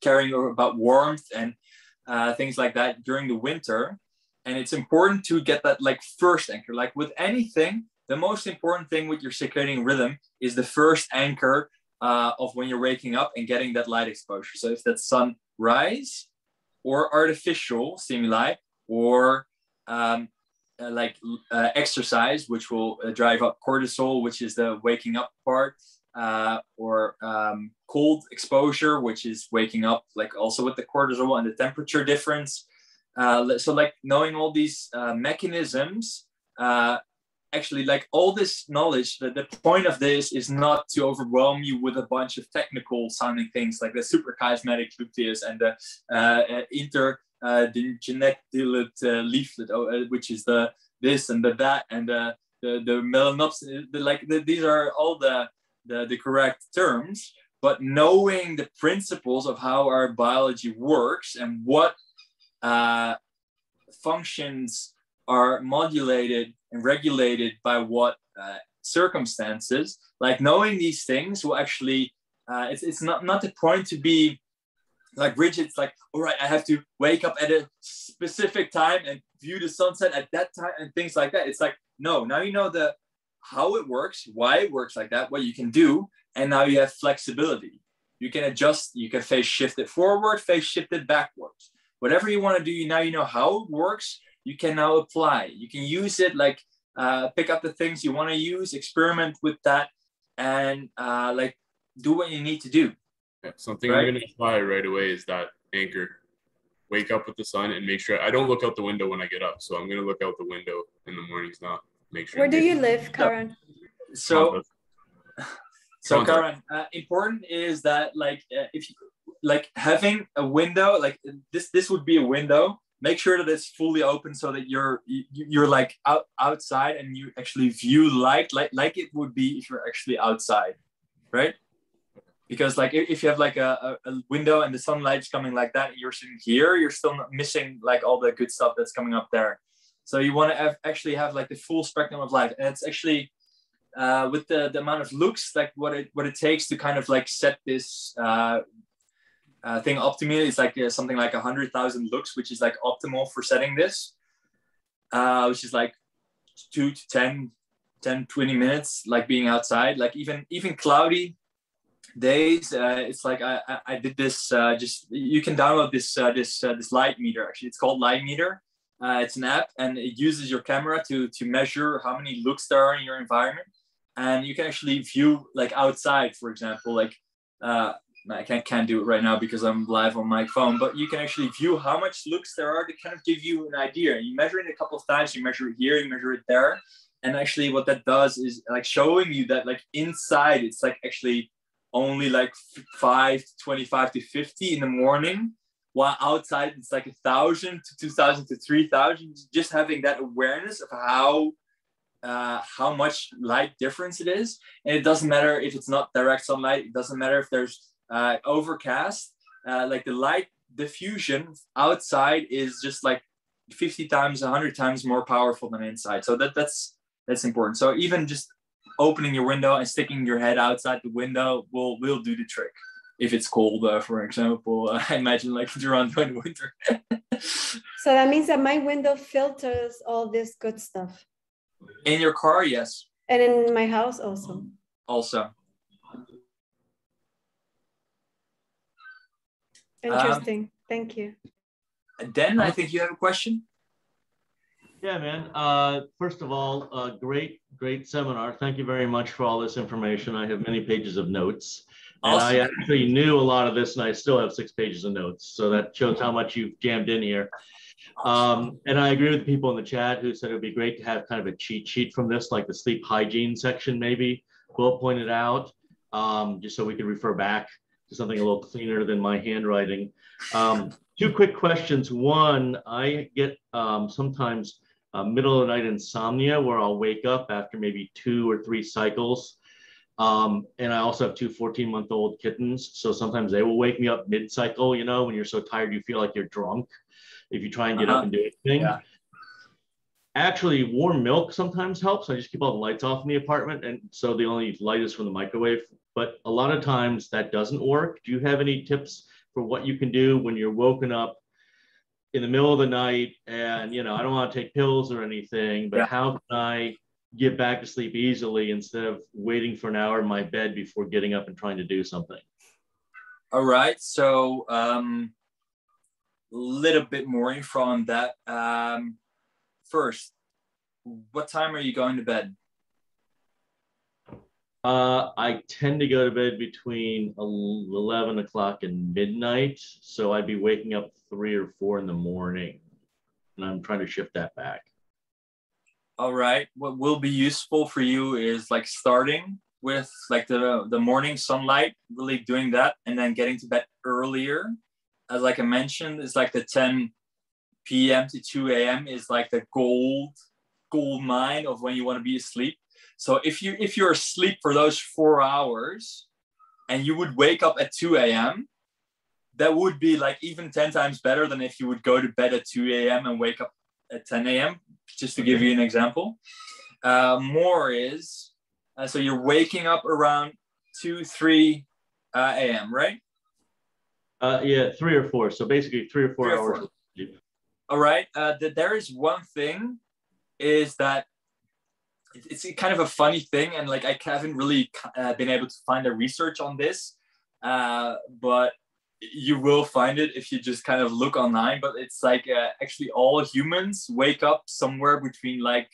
caring about warmth and things like that during the winter. And it's important to get that like first anchor. Like with anything, the most important thing with your circadian rhythm is the first anchor of when you're waking up and getting that light exposure. So if that's sunrise or artificial stimuli or exercise, which will drive up cortisol, which is the waking up part, or cold exposure, which is waking up like also with the cortisol and the temperature difference. So like knowing all these mechanisms, actually like all this knowledge, the point of this is not to overwhelm you with a bunch of technical sounding things like the Suprachiasmatic Nucleus and the Epigenetics leaflet, which is the this and the that and the melanopsin. These are all the correct terms, but knowing the principles of how our biology works and what functions are modulated and regulated by what circumstances, like knowing these things will actually it's not the point to be like rigid. It's like, all right, I have to wake up at a specific time and view the sunset at that time and things like that. It's like, no, now you know how it works, why it works like that, what you can do, and now you have flexibility. You can adjust, you can phase shift it forward, phase shift it backwards. Whatever you want to do, now you know how it works, you can now apply. You can use it, like pick up the things you want to use, experiment with that, and like do what you need to do. Yeah, something I'm going to apply right away is that anchor. Wake up with the sun and make sure I don't look out the window when I get up. So I'm going to look out the window in the mornings now. Make sure. Where do you live, Karan? So Karan, important is that like if you like having a window like this would be a window. Make sure that it's fully open so that you're like outside and you actually view light like it would be if you're actually outside, right? Because like if you have like a window and the sunlight's coming like that, you're sitting here, you're still not missing like all the good stuff that's coming up there. So you want to actually have like the full spectrum of light. And it's actually with the amount of looks, like what it takes to kind of like set this thing optimally. It's like something like 100,000 looks, which is like optimal for setting this, which is like 2 to 10, 20 minutes, like being outside, like even cloudy days. It's like I did this, just, you can download this light meter. Actually, it's called Light Meter. It's an app, and it uses your camera to measure how many looks there are in your environment. And you can actually view, like outside, for example, like I can't do it right now because I'm live on my phone, but you can actually view how much looks there are to kind of give you an idea. You measure it a couple of times, you measure it here, you measure it there. And actually what that does is like showing you that like inside, it's like actually only like 5 to 25 to 50 in the morning, while outside it's like 1,000 to 2,000 to 3,000. Just having that awareness of how much light difference it is. And it doesn't matter if it's not direct sunlight. It doesn't matter if there's overcast. Like the light diffusion outside is just like 50 times, 100 times more powerful than inside. So that's important. So even just opening your window and sticking your head outside the window will do the trick. If it's cold, for example, I imagine like Toronto in winter. So that means that my window filters all this good stuff. In your car, yes. And in my house also. Also. Interesting. Thank you. Dan, I think you have a question. Yeah, man. First of all, great seminar. Thank you very much for all this information. I have many pages of notes. And awesome. I actually knew a lot of this, and I still have 6 pages of notes. So that shows how much you've jammed in here. And I agree with the people in the chat who said it would be great to have kind of a cheat sheet from this, like the sleep hygiene section, maybe. Will pointed out, just so we could refer back to something a little cleaner than my handwriting. 2 quick questions. One, I get sometimes middle of the night insomnia where I'll wake up after maybe 2 or 3 cycles. And I also have 2 14-month-old kittens. So sometimes they will wake me up mid-cycle, you know, when you're so tired, you feel like you're drunk if you try and get up and do anything. Yeah. Actually, warm milk sometimes helps. I just keep all the lights off in the apartment. And so the only light is from the microwave. But a lot of times that doesn't work. Do you have any tips for what you can do when you're woken up in the middle of the night and, you know, I don't want to take pills or anything, but how can I get back to sleep easily instead of waiting for an hour in my bed before getting up and trying to do something? All right. So little bit more info on that. First, what time are you going to bed? I tend to go to bed between 11 o'clock and midnight. So I'd be waking up 3 or 4 in the morning, and I'm trying to shift that back. All right. What will be useful for you is like starting with like the morning sunlight, really doing that, and then getting to bed earlier. As like I mentioned, it's like the 10 p.m. to 2 a.m. is like the gold mine of when you want to be asleep. So if you're asleep for those 4 hours and you would wake up at 2 a.m., that would be like even 10 times better than if you would go to bed at 2 a.m. and wake up at 10 a.m., just to give you an example. More is, so you're waking up around 2, 3 a.m., right? Yeah, 3 or 4. So basically 3 or 4 hours. All right. There is one thing is that it's kind of a funny thing. And like, I haven't really been able to find a research on this, but you will find it if you just kind of look online. But it's like actually all humans wake up somewhere between like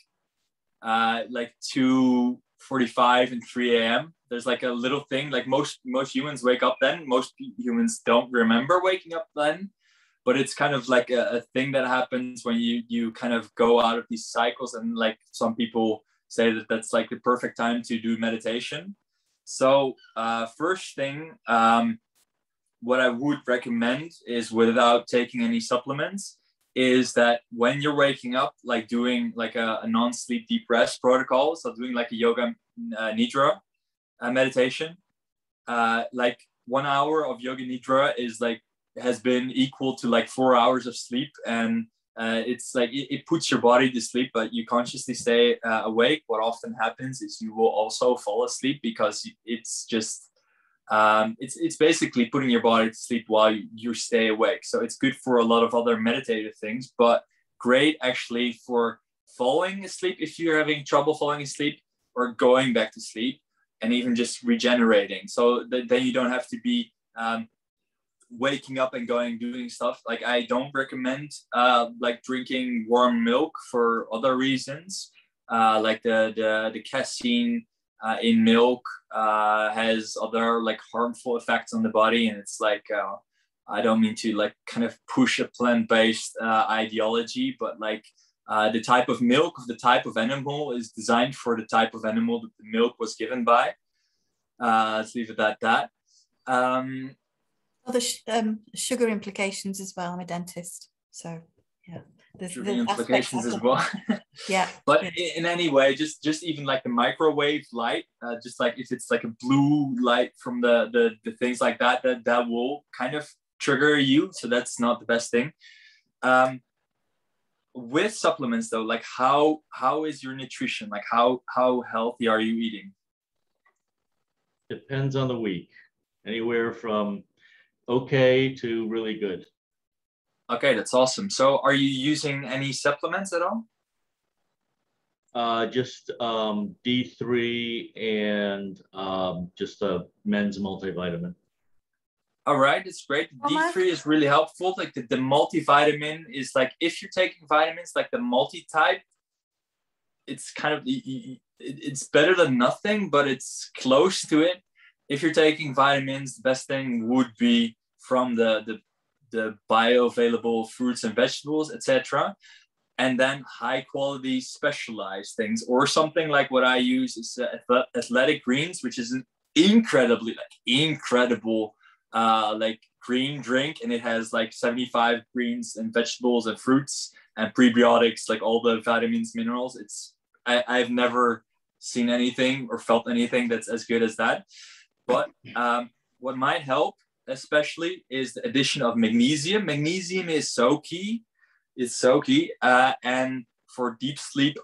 2:45 and 3 a.m. There's like a little thing, like most humans wake up then. Most humans don't remember waking up then, but it's kind of like a thing that happens when you kind of go out of these cycles. And like some people say that that's like the perfect time to do meditation. So first thing, what I would recommend is, without taking any supplements, is that when you're waking up, like doing like a non-sleep deep rest protocol. So doing like a yoga nidra meditation, like 1 hour of yoga nidra is like, has been equal to like 4 hours of sleep. And It's like it puts your body to sleep, but you consciously stay awake. What often happens is you will also fall asleep because it's just it's basically putting your body to sleep while you stay awake. So it's good for a lot of other meditative things, but great actually for falling asleep if you're having trouble falling asleep or going back to sleep, and even just regenerating. So then you don't have to be waking up and doing stuff. Like I don't recommend like drinking warm milk for other reasons. Like the caffeine in milk has other like harmful effects on the body, and it's like I don't mean to like kind of push a plant-based ideology, but like the type of milk of the type of animal is designed for the type of animal that the milk was given by. Let's leave it at that. Other sugar implications as well. I'm a dentist, so yeah. Sugar implications as well. Yeah. But in any way, just even like the microwave light, just like if it's like a blue light from the things like that will kind of trigger you. So that's not the best thing. With supplements though, like how is your nutrition? Like how healthy are you eating? Depends on the week. Anywhere from okay to really good. Okay, that's awesome. So are you using any supplements at all? Just D3 and just a men's multivitamin. All right, it's great. D3 is really helpful. Like the multivitamin is like, if you're taking vitamins like the multi-type, it's kind of, it's better than nothing, but it's close to it. If you're taking vitamins, the best thing would be from the bioavailable fruits and vegetables, etc. And then high quality specialized things, or something like what I use is Athletic Greens, which is an incredible like green drink, and it has like 75 greens and vegetables and fruits and prebiotics, like all the vitamins, minerals. I've never seen anything or felt anything that's as good as that. But what might help especially is the addition of magnesium. Magnesium is so key. It's so key. And for deep sleep,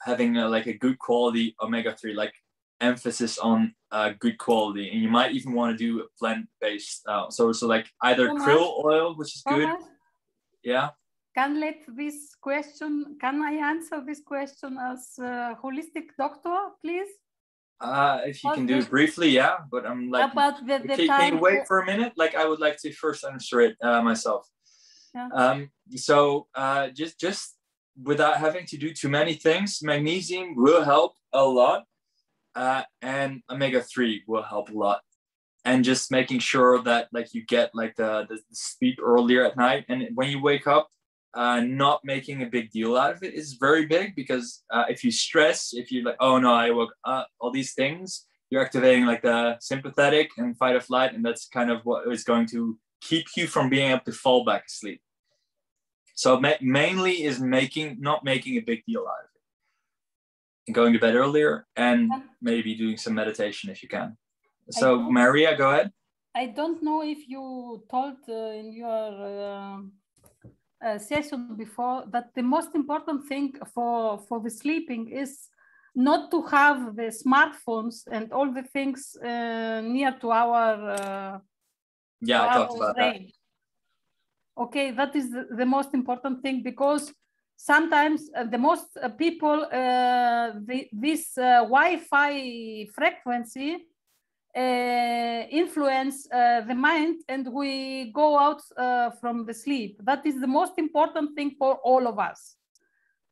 having like a good quality omega-3, like emphasis on good quality. And you might even want to do a plant-based. So like either krill oil, which is good. Yeah. Can I answer this question as a holistic doctor, please? If you can do it briefly, yeah. But I'm like, about can you wait for a minute? Like I would like to first answer it myself. Yeah. So just without having to do too many things, magnesium will help a lot, and omega-3 will help a lot. And just making sure that like you get like the sleep earlier at night, and when you wake up, not making a big deal out of it is very big, because if you stress, if you're like, oh no, I woke up, all these things, you're activating like the sympathetic and fight or flight, and that's kind of what is going to keep you from being able to fall back asleep. So mainly is not making a big deal out of it, and going to bed earlier, and maybe doing some meditation if you can. So Maria, go ahead. I don't know if you told in your session before that the most important thing for the sleeping is not to have the smartphones and all the things near to our I talked about brain. That. Okay, that is the most important thing, because sometimes the most people this Wi-Fi frequency influence the mind, and we go out from the sleep. That is the most important thing for all of us.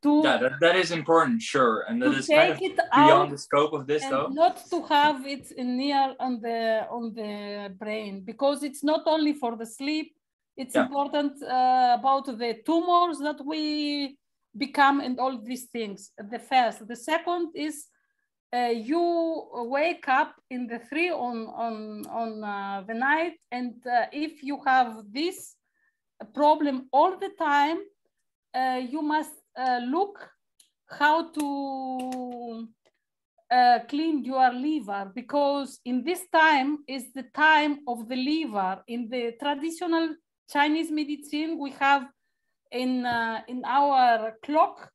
That is important, sure, and that is kind of beyond the scope of this, though. Not to have it near on the brain, because it's not only for the sleep. It's important about the tumors that we become and all these things. The first, the second is. You wake up in the 3 on the night, and if you have this problem all the time, you must look how to clean your liver, because in this time is the time of the liver. In the traditional Chinese medicine, we have in our clock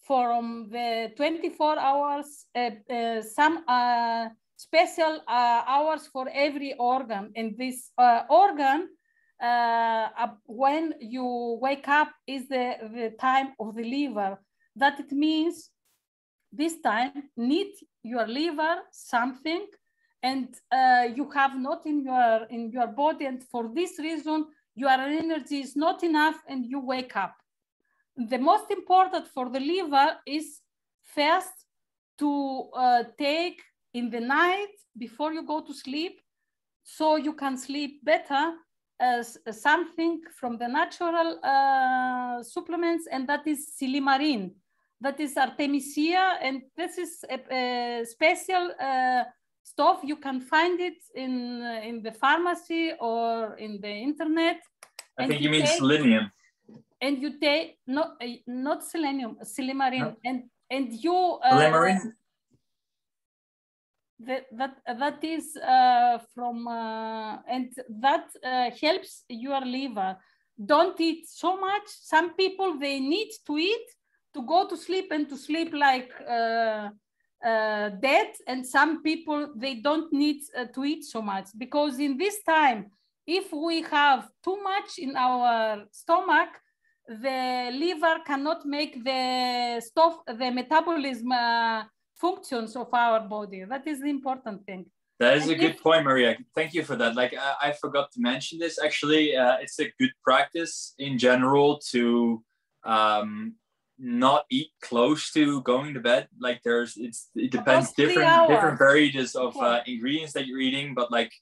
from the 24 hours, some special hours for every organ. And this organ, when you wake up, is the time of the liver. That it means this time need your liver something, and you have not in your body, and for this reason your energy is not enough and you wake up. The most important for the liver is first to take in the night before you go to sleep, so you can sleep better, as something from the natural supplements, and that is silimarin. That is Artemisia, and this is a special stuff. You can find it in the pharmacy or in the internet. I think you mean selenium. And you take not selenium, silimarin, no. and you silimarin. That is from and that helps your liver. Don't eat so much. Some people, they need to eat to go to sleep and to sleep like dead, and some people, they don't need to eat so much, because in this time, if we have too much in our stomach, the liver cannot make the stuff, the metabolism functions of our body. That is the important thing. That is a good point, Maria. Thank you for that. Like I forgot to mention this. Actually, it's a good practice in general to not eat close to going to bed. Like it depends, different varieties of ingredients that you're eating, but like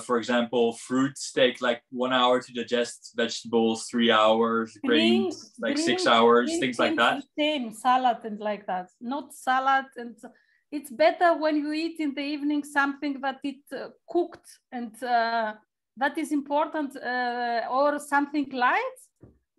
for example, fruits take like 1 hour to digest, vegetables 3 hours, grains like 6 hours, things like that. Same salad and like that, not salad. And it's better when you eat in the evening something that it cooked, and that is important, or something light.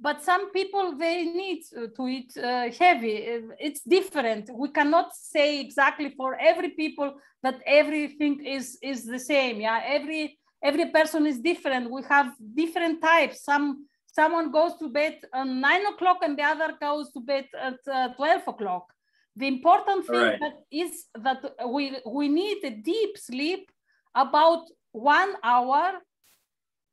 But some people, they need to eat heavy. It's different. We cannot say exactly for every people that everything is the same. Yeah, every person is different. We have different types. Someone goes to bed at 9 o'clock and the other goes to bed at 12 o'clock. The important thing is that we need a deep sleep, about 1 hour.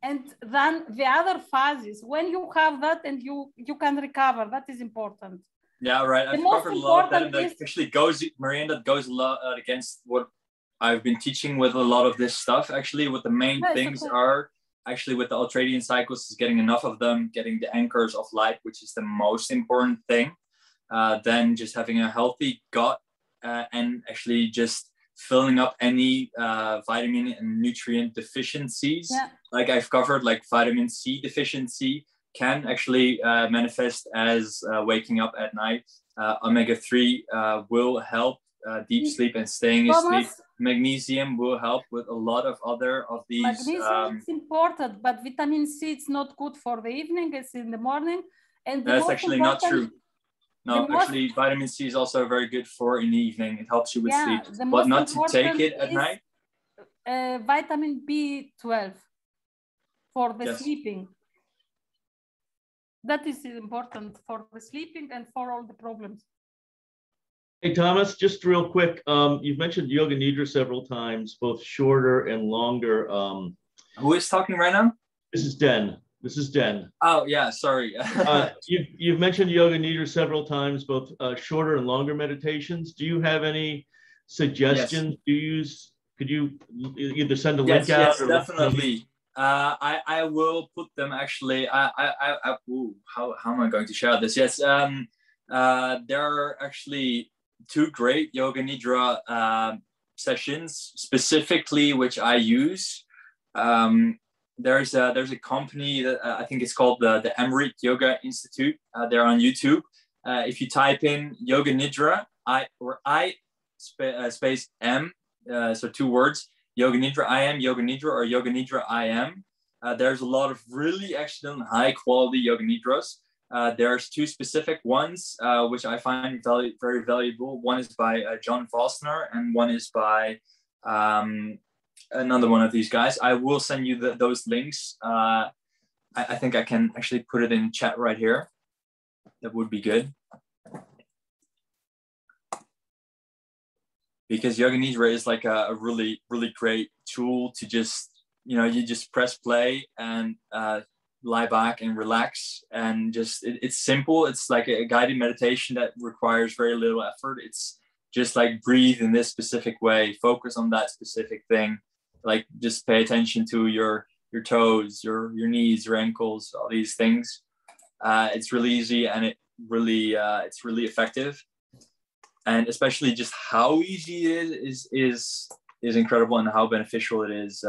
And then the other phases, when you have that and you can recover, that is important. Yeah, right. I've covered a lot of that, and that actually goes, Marianne, that goes a lot against what I've been teaching with a lot of this stuff. Actually, what the main things are, actually with the ultradian cycles, is getting enough of them, getting the anchors of light, which is the most important thing. Then just having a healthy gut, and actually just filling up any vitamin and nutrient deficiencies. Yeah. Like I've covered, like vitamin C deficiency can actually manifest as waking up at night. Omega-3 will help deep sleep and staying asleep. Magnesium will help with a lot of other of these. Magnesium is important, but vitamin C, it's not good for the evening, it's in the morning. And that's actually not true. No, actually, vitamin C is also very good for in the evening. It helps you with sleep, but not to take it at night. Vitamin B12 for the sleeping. That is important for the sleeping and for all the problems. Hey, Thomas, just real quick. You've mentioned Yoga Nidra several times, both shorter and longer. Who is talking right now? This is Den. This is Den. Oh, yeah, sorry. You've mentioned Yoga Nidra several times, both shorter and longer meditations. Do you have any suggestions? Yes. Could you either send a link out? Yes, definitely. I will put them actually. Ooh, how am I going to share this? Yes, there are actually 2 great Yoga Nidra sessions specifically, which I use. There's a company that I think it's called the Emdr Yoga Institute. They're on YouTube. If you type in Yoga Nidra, space M, so 2 words, Yoga Nidra IM, Yoga Nidra, or Yoga Nidra IM. There's a lot of really excellent, high quality Yoga Nidras. There's 2 specific ones which I find very valuable. One is by John Vosner, and one is by another one of these guys. I will send you those links. I think I can actually put it in chat right here. that would be good. Because Yoga Nidra is like a really, really great tool to just, you just press play and lie back and relax. And just, it's simple. It's like a guided meditation that requires very little effort. It's just like breathe in this specific way, focus on that specific thing. Like just pay attention to your toes, your knees, your ankles, all these things. It's really easy, and it's really effective. And especially just how easy it is incredible, and how beneficial it is.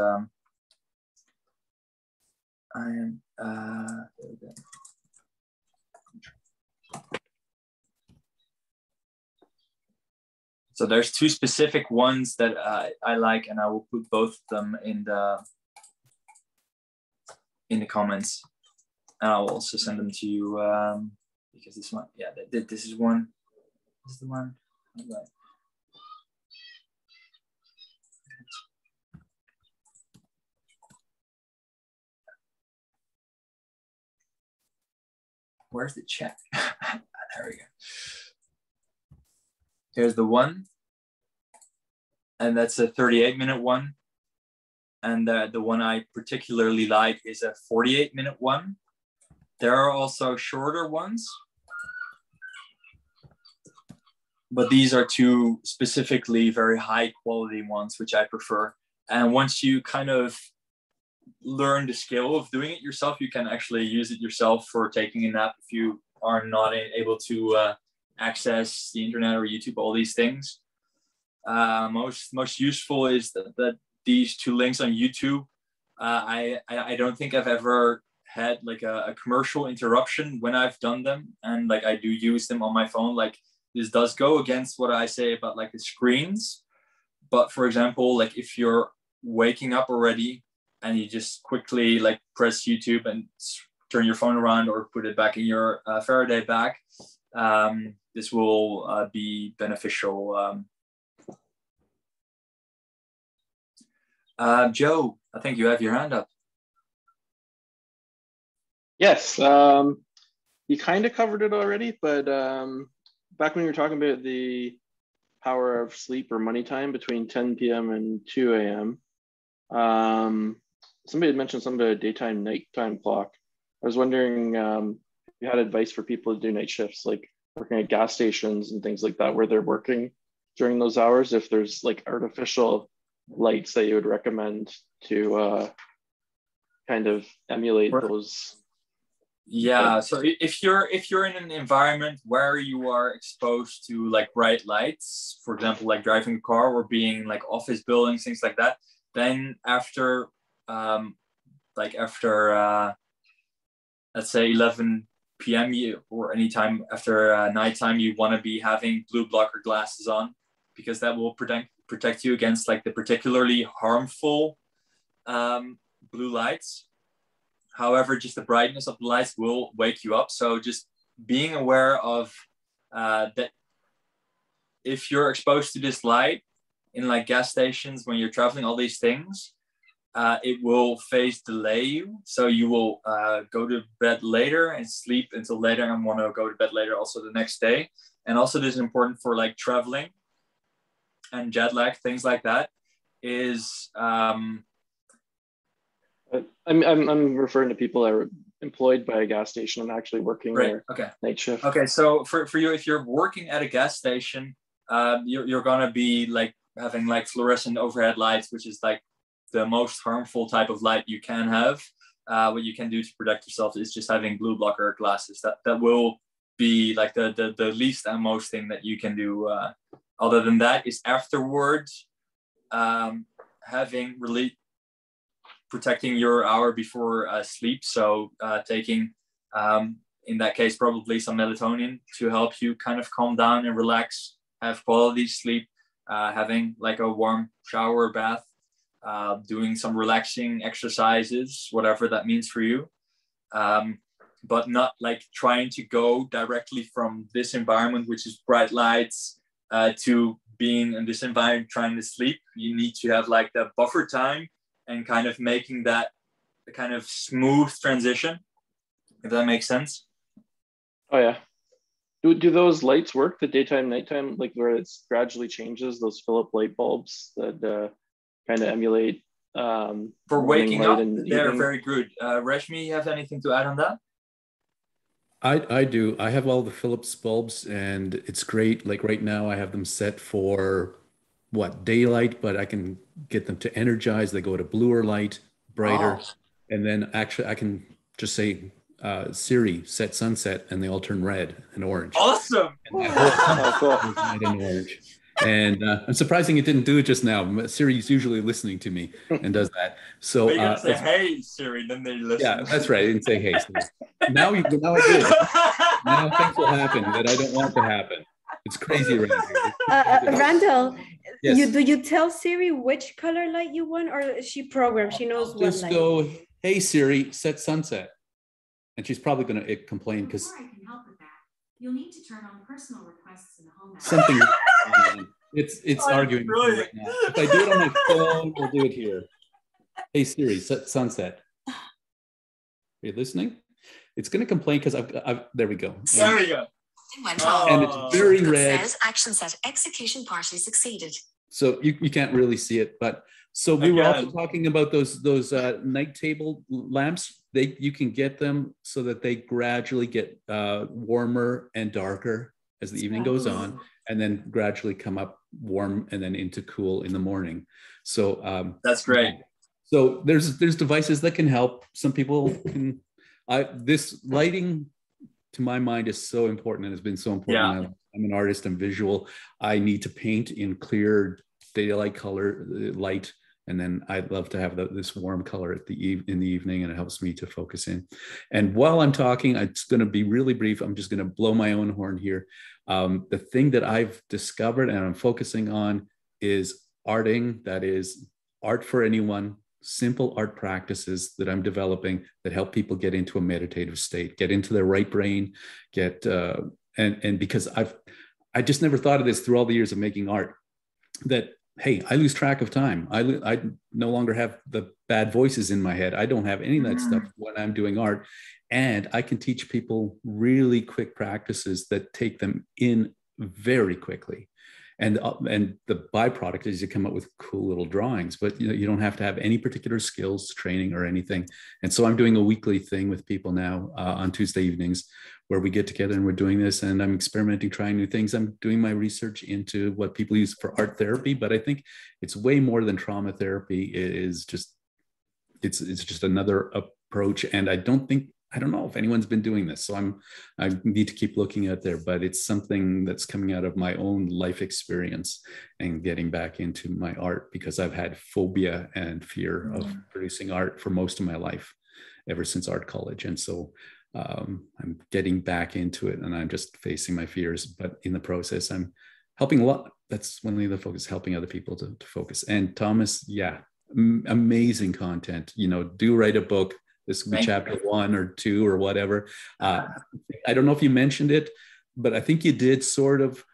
So there's two specific ones that I like, and I will put both of them in the comments, and I will also send them to you because this one, yeah, this is one. This is the one. All right. Where's the chat? There we go. Here's the one. And that's a 38-minute one. And the one I particularly like is a 48-minute one. There are also shorter ones, but these are two specifically very high quality ones, which I prefer. And once you kind of learn the skill of doing it yourself, you can actually use it yourself for taking a nap if you are not able to access the internet or YouTube, all these things. Most useful is that these two links on YouTube. I don't think I've ever had like a commercial interruption when I've done them, and like I do use them on my phone. Like this does go against what I say about like the screens, but for example, like if you're waking up already and you just quickly like press YouTube and turn your phone around or put it back in your Faraday bag, this will be beneficial. Joe, I think you have your hand up. Yes, you kind of covered it already, but back when you were talking about the power of sleep or money time between 10 p.m. and 2 a.m., somebody had mentioned something about a daytime, nighttime clock. I was wondering if you had advice for people to do night shifts, like working at gas stations and things like that, where they're working during those hours, if there's like artificial lights that you would recommend to kind of emulate those. Yeah, so if you're in an environment where you are exposed to like bright lights, for example, like driving a car or being like office buildings, things like that, then after let's say 11 p.m. or anytime after nighttime, you want to be having blue blocker glasses on, because that will protect you against like the particularly harmful blue lights. However, just the brightness of the lights will wake you up. So just being aware of that if you're exposed to this light in like gas stations, when you're traveling, all these things, it will phase delay you. So you will go to bed later and sleep until later and want to go to bed later also the next day. And also this is important for like traveling and jet lag, things like that, is I'm referring to people that are employed by a gas station and actually working their night shift. Okay, so for you, if you're working at a gas station, you're gonna be like having like fluorescent overhead lights, which is like the most harmful type of light you can have. What you can do to protect yourself is just having blue blocker glasses. That will be like the least and most thing that you can do. Other than that is afterwards having really protecting your hour before sleep. So taking, in that case, probably some melatonin to help you kind of calm down and relax, have quality sleep, having like a warm shower or bath, doing some relaxing exercises, whatever that means for you. But not like trying to go directly from this environment, which is bright lights, to being in this environment trying to sleep. You need to have like the buffer time and kind of making that a kind of smooth transition, if that makes sense. Oh yeah, Do those lights work, the daytime, nighttime, like where it's gradually changes, those Philip light bulbs that kind of emulate for waking up? They're evening? very good. Rashmi, you have anything to add on that? I do. I have all the Philips bulbs and it's great. Like right now I have them set for what, daylight, but I can get them to energize. They go to bluer light, brighter. Oh. And then actually I can just say, Siri, set sunset, and they all turn red and orange. Awesome. And and orange. And I'm surprising it didn't do it just now. Siri's usually listening to me and does that. So but you gotta say, hey, Siri, then they listen. Yeah, that's right. I didn't say, hey, Siri. Now I did. Now things will happen that I don't want to happen. It's crazy around here. Randall, yes. Do you tell Siri which color light you want, or is she programmed? She knows what just light. Go, hey, Siri, set sunset. And she's probably going to complain because you'll need to turn on personal requests in the home app. Something it's arguing right now. If I do it on my phone, I'll do it here. Hey Siri, set sunset. Are you listening? It's going to complain because I've there we go. There we go. And it's very red. Says action set execution partially succeeded. So you can't really see it, but so we were also talking about those night table lamps. You can get them so that they gradually get warmer and darker as the evening goes on, and then gradually come up warm and then into cool in the morning. So that's great. So there's devices that can help. Some people can. This lighting, to my mind, is so important and has been so important. Yeah. I'm an artist. I'm visual. I need to paint in clear daylight color light. And then I'd love to have this warm color in the evening, and it helps me to focus in. And while I'm talking, it's going to be really brief. I'm just going to blow my own horn here. The thing that I've discovered and I'm focusing on is arting. That is art for anyone, simple art practices that I'm developing that help people get into a meditative state, get into their right brain, and because I just never thought of this through all the years of making art, that hey, I lose track of time. I no longer have the bad voices in my head. I don't have any of that stuff when I'm doing art. And I can teach people really quick practices that take them in very quickly. And the byproduct is you come up with cool little drawings, but you don't have to have any particular skills, training, or anything. And so I'm doing a weekly thing with people now on Tuesday evenings where we get together and we're doing this, and I'm experimenting, trying new things. I'm doing my research into what people use for art therapy, but I think it's way more than trauma therapy. It's just another approach. And I don't know if anyone's been doing this. So I need to keep looking at there, but it's something that's coming out of my own life experience and getting back into my art, because I've had phobia and fear of producing art for most of my life, ever since art college. And so I'm getting back into it, and I'm just facing my fears, but in the process, I'm helping a lot. That's one of the focus, helping other people to focus. And Thomas, amazing content, do write a book. This could be chapter 1 or 2 or whatever. I don't know if you mentioned it, but I think you did sort of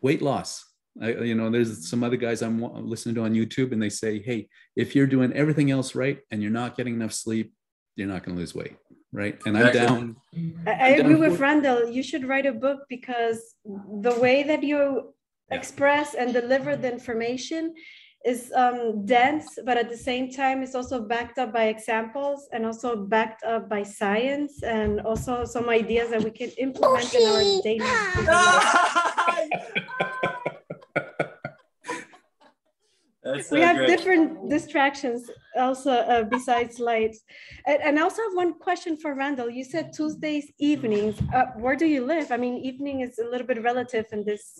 weight loss. There's some other guys I'm listening to on YouTube, and they say, hey, if you're doing everything else right and you're not getting enough sleep, you're not going to lose weight, right? And I'm down. I agree with Randall. You should write a book, because the way that you express and deliver the information is dense, but at the same time, it's also backed up by examples and also backed up by science, and also some ideas that we can implement in our daily life. We have different distractions also besides lights. And I also have one question for Randall. You said Tuesdays evenings. Where do you live? I mean, evening is a little bit relative in this.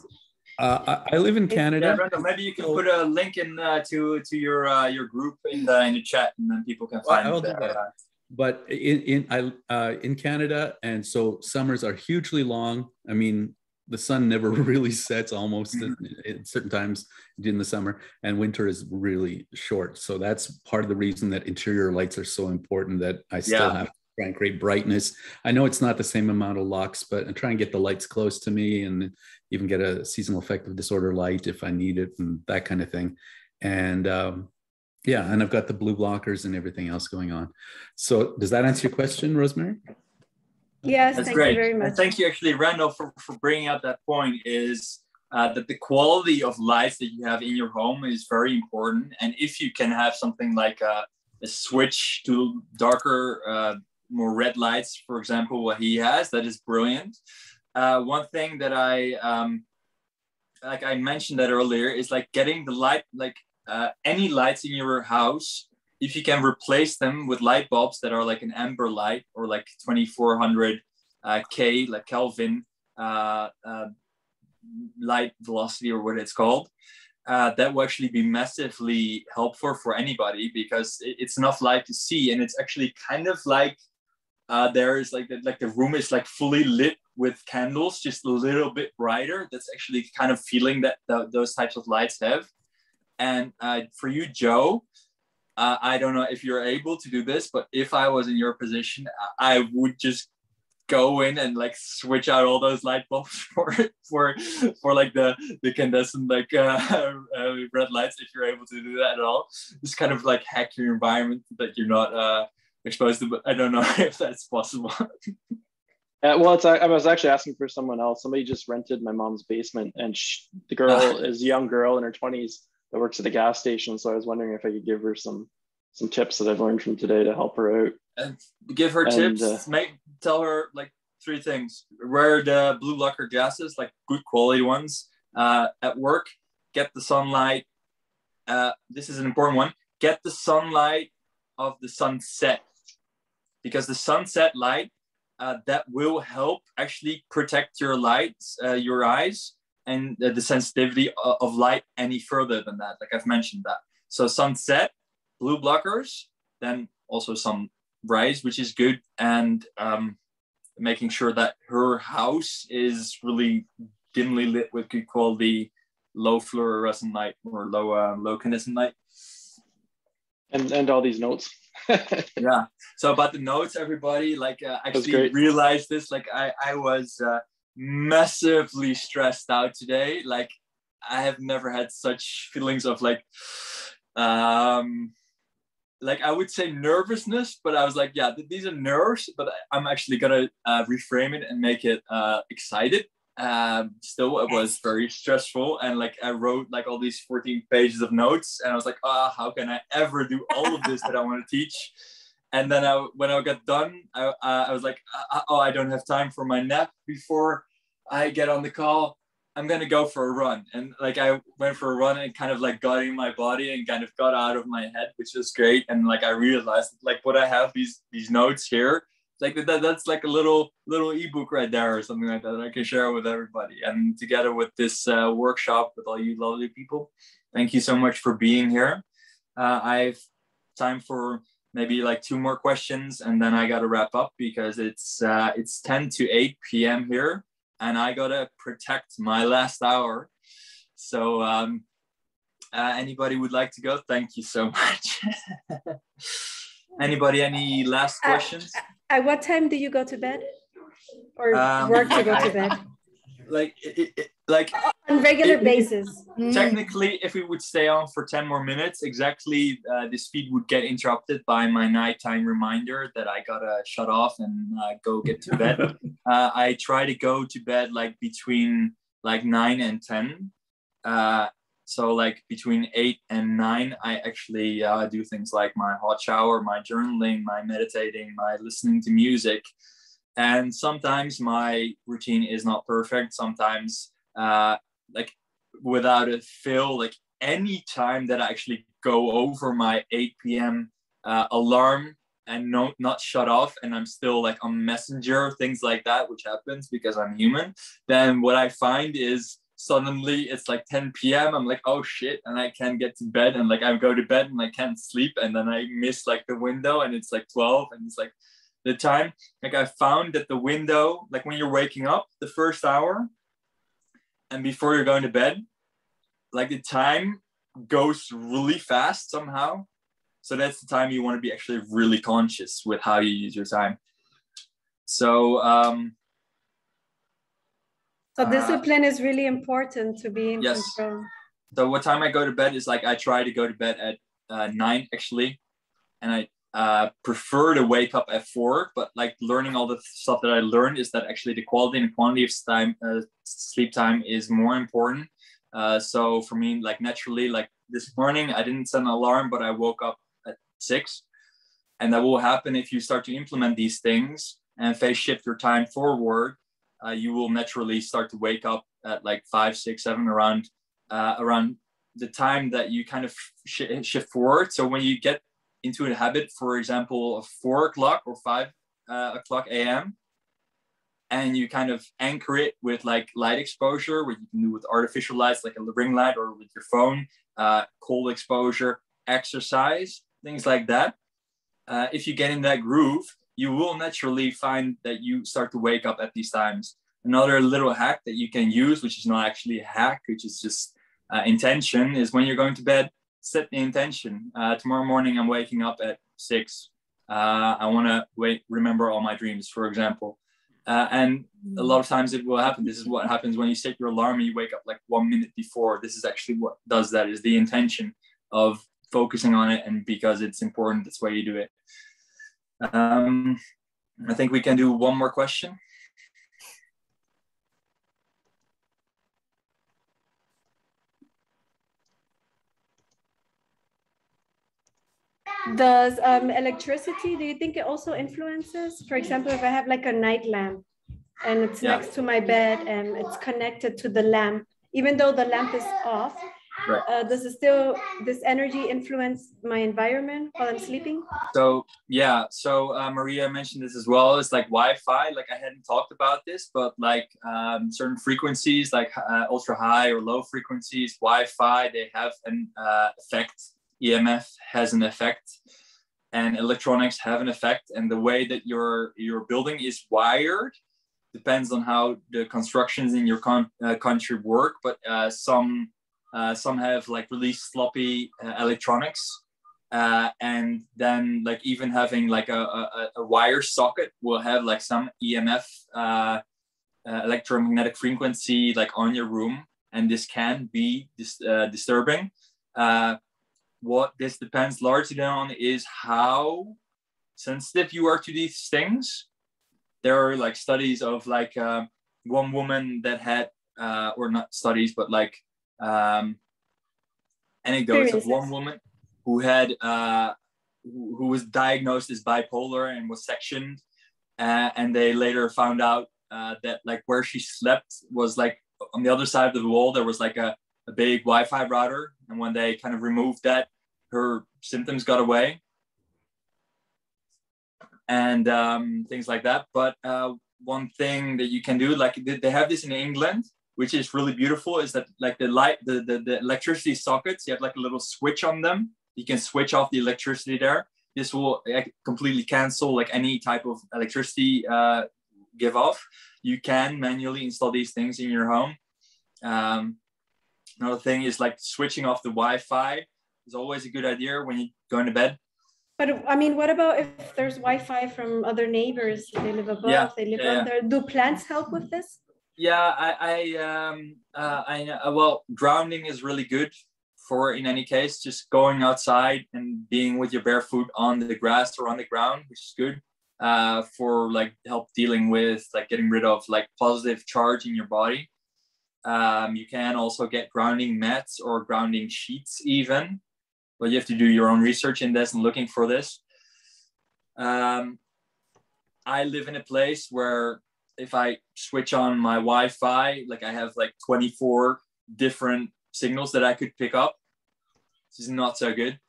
I live in Canada. Yeah, Randall, maybe you can put a link in to your group in the chat, and then people can find it there. But in Canada, and so summers are hugely long. I mean, the sun never really sets almost at certain times in the summer, and winter is really short. So that's part of the reason that interior lights are so important, that I still have to try and create brightness. I know it's not the same amount of lux, but I try and get the lights close to me, and even get a seasonal affective disorder light if I need it, and that kind of thing. And and I've got the blue blockers and everything else going on. So does that answer your question, Rosemary? Yes, that's thank great. you very much. And thank you, actually, Randall, for bringing up that point. Is that the quality of lights that you have in your home is very important. And if you can have something like a switch to darker, more red lights, for example, what he has, that is brilliant. One thing that I mentioned that earlier, is like getting the light, like any lights in your house, if you can replace them with light bulbs that are like an amber light or like 2400 K, like Kelvin, light velocity, or what it's called, that will actually be massively helpful for anybody, because it's enough light to see. And it's actually kind of like there is like the room is like fully lit with candles, just a little bit brighter. That's actually kind of feeling that those types of lights have. And for you, Joe, I don't know if you're able to do this, but if I was in your position, I would just go in and like switch out all those light bulbs for like the incandescent like red lights, if you're able to do that at all. Just kind of like hack your environment that you're not exposed to, but I don't know if that's possible. Well, I was actually asking for someone else. Somebody just rented my mom's basement, and the girl is a young girl in her 20s that works at a gas station. So I was wondering if I could give her some tips that I've learned from today to help her out. And give her tips. Tell her like 3 things. Wear the blue blocker glasses, like good quality ones. At work, get the sunlight. This is an important one. Get the sunlight of the sunset, because the sunset light that will help actually protect your lights, your eyes, and the sensitivity of light any further than that. Like I've mentioned that. So sunset, blue blockers, then also some rays, which is good, and making sure that her house is really dimly lit with good quality, low fluorescent light, or low incandescent light. And all these notes. Yeah. So about the notes, everybody, like actually realized this. Like I was massively stressed out today. Like I have never had such feelings of like I would say nervousness, but I was like, yeah, these are nerves, but I'm actually gonna reframe it and make it excited. Still, it was very stressful, and like I wrote like all these 14 pages of notes, and I was like, how can I ever do all of this that I want to teach? And then when I got done, I was like, I don't have time for my nap before I get on the call. I'm gonna go for a run. And like I went for a run and kind of like got in my body and kind of got out of my head, which was great. And like I realized like what I have these notes here, like that's like a little ebook right there or something like that I can share with everybody. And together with this workshop with all you lovely people, thank you so much for being here. I have time for maybe like 2 more questions, and then I got to wrap up because it's 10 to 8 p.m. here, and I got to protect my last hour. So anybody would like to go? Thank you so much. Anybody, any last questions? At what time do you go to bed, or work to go to bed? Like on regular basis. Technically, if we would stay on for 10 more minutes, exactly, this feed would get interrupted by my nighttime reminder that I gotta shut off and go get to bed. I try to go to bed like between like 9 and 10. So like between 8 and 9, I actually do things like my hot shower, my journaling, my meditating, my listening to music. And sometimes my routine is not perfect. Sometimes like without a fail, like any time that I actually go over my 8 p.m. Alarm and not shut off, and I'm still like on Messenger, things like that, which happens because I'm human, then what I find is suddenly it's like 10 p.m. I'm like, oh shit, and I can't get to bed, and like I go to bed and I can't sleep, and then I miss like the window, and it's like 12, and it's like the time. Like I found that the window, like when you're waking up, the first hour and before you're going to bed, like the time goes really fast somehow. So that's the time you want to be actually really conscious with how you use your time. So discipline is really important to be in control. So what time I go to bed is like I try to go to bed at 9 actually, and I prefer to wake up at 4, but like learning all the stuff that I learned is that actually the quality and quantity of sleep time is more important. So for me, like naturally, like this morning, I didn't set an alarm, but I woke up at 6. And that will happen if you start to implement these things and phase shift your time forward. You will naturally start to wake up at like 5, 6, 7 around the time that you kind of shift forward. So when you get into a habit, for example, of 4 o'clock or 5 o'clock a.m., and you kind of anchor it with like light exposure, what you can do with artificial lights, like a ring light, or with your phone, cold exposure, exercise, things like that. If you get in that groove, you will naturally find that you start to wake up at these times. Another little hack that you can use, which is not actually a hack, which is just intention, is when you're going to bed, set the intention. Tomorrow morning, I'm waking up at 6. I want to remember all my dreams, for example. And a lot of times it will happen. This is what happens when you set your alarm and you wake up like 1 minute before. This is actually what does that, is the intention of focusing on it, and because it's important, that's why you do it. I think we can do one more question. Does electricity, do you think it also influences? For example, if I have like a night lamp and it's next to my bed and it's connected to the lamp, even though the lamp is off, right. Does it still, this energy influence my environment while I'm sleeping? So yeah, so Maria mentioned this as well. It's like Wi-Fi. Like I hadn't talked about this, but like certain frequencies, like ultra high or low frequencies, Wi-Fi, they have an effect. EMF has an effect, and electronics have an effect. And the way that your building is wired depends on how the constructions in your country work. But some have like really sloppy electronics, and then like even having like a wire socket will have like some EMF, electromagnetic frequency, like on your room, and this can be disturbing. What this depends largely on is how sensitive you are to these things. There are like studies of like one woman that had, or not studies, but like anecdotes of one woman who had, who was diagnosed as bipolar and was sectioned. And they later found out that like where she slept was like on the other side of the wall, there was like a big Wi-Fi router. And when they kind of removed that, her symptoms got away, and things like that. But one thing that you can do, like they have this in England, which is really beautiful, is that like the electricity sockets, you have like a little switch on them. You can switch off the electricity there. This will completely cancel like any type of electricity give off. You can manually install these things in your home. Another thing is like switching off the Wi-Fi is always a good idea when you're going to bed. But I mean, what about if there's Wi-Fi from other neighbors? They live above, they live under. Do plants help with this? Yeah, well, grounding is really good for, in any case, just going outside and being with your bare foot on the grass or on the ground, which is good for like help dealing with like getting rid of like positive charge in your body. You can also get grounding mats or grounding sheets even, but you have to do your own research in this and looking for this. I live in a place where if I switch on my Wi-Fi, like I have like 24 different signals that I could pick up. This is not so good.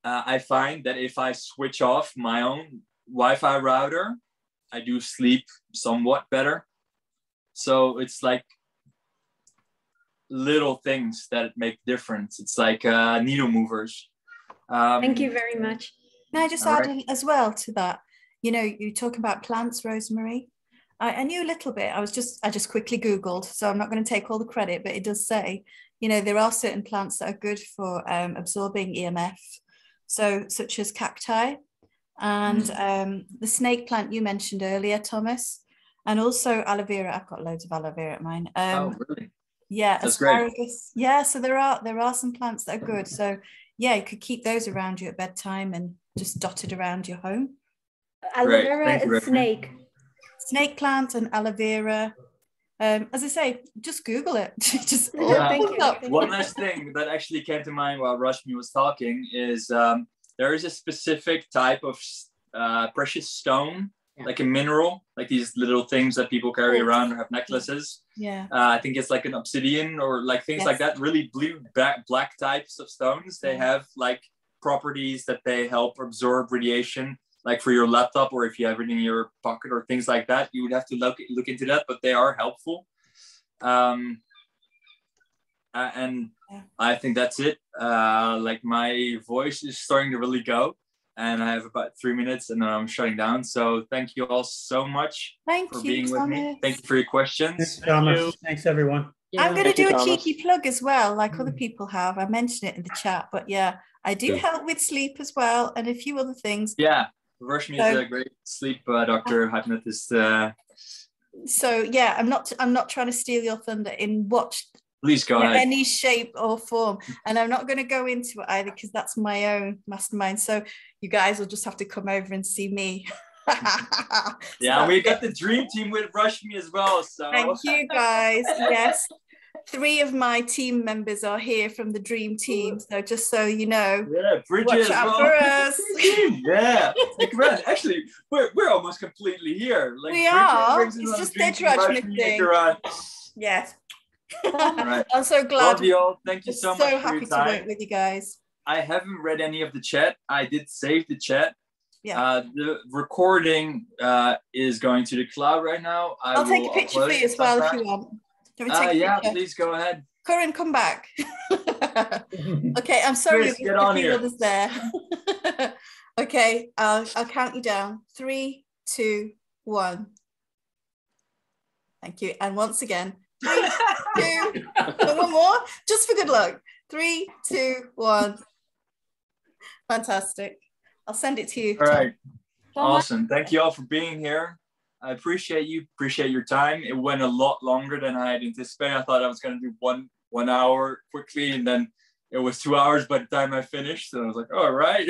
I find that if I switch off my own Wi-Fi router, I do sleep somewhat better. So it's like little things that make difference. It's like needle movers. Thank you very much. Can I just add as well to that? You know, you talk about plants, Rosemary. I knew a little bit. I just quickly Googled, so I'm not going to take all the credit, but it does say, you know, there are certain plants that are good for absorbing EMF. So such as cacti and the snake plant you mentioned earlier, Thomas, and also aloe vera. I've got loads of aloe vera at mine. Oh, really? Yeah, that's asparagus. Great. Yeah, so there are some plants that are good. So yeah, you could keep those around you at bedtime, and just dotted around your home. Aloe vera and snake. Snake plant and aloe vera. As I say, just Google it. Just One last thing that actually came to mind while Rashmi was talking is there is a specific type of precious stone, like a mineral, like these little things that people carry around or have necklaces. Yeah. I think it's like an obsidian or like things like that, really blue, black types of stones. They have like properties that they help absorb radiation, like for your laptop, or if you have it in your pocket or things like that, you would have to look into that, but they are helpful. And I think that's it. Like my voice is starting to really go, and I have about 3 minutes and then I'm shutting down. So thank you all so much for being with me. Thank you for your questions. Thanks, Thomas. Thanks, everyone. I'm going to do a cheeky plug as well, like other people have. I mentioned it in the chat, but yeah, I do help with sleep as well and a few other things. Yeah, Rashmi is a great sleep doctor, hypnotist. So yeah, I'm not trying to steal your thunder in Please go ahead. Any shape or form, and I'm not going to go into it either because that's my own mastermind. So you guys will just have to come over and see me. Yeah, we got the dream team with Rashmi as well. So thank you guys. Yes, 3 of my team members are here from the dream team. So just so you know, Bridget watch out for us. Yeah, actually, we're almost completely here. Like, we are. It's just Diderik missing. Yes. Right. I'm so glad. Love you all. Thank you so much. So happy to work with you guys. I haven't read any of the chat. I did save the chat. Yeah. The recording is going to the cloud right now. I'll take a picture for you as well if you want. Yeah, please go ahead. Corinne, come back. Okay, I'm sorry. Chris, get on here. Others there. Okay, I'll count you down. 3, 2, 1. Thank you. And once again, 3, 2, one more, just for good luck. 3, 2, 1. Fantastic. I'll send it to you. All right. Awesome. Thank you all for being here. I appreciate you. Appreciate your time. It went a lot longer than I had anticipated. I thought I was going to do one hour quickly, and then it was 2 hours by the time I finished. So I was like, all right.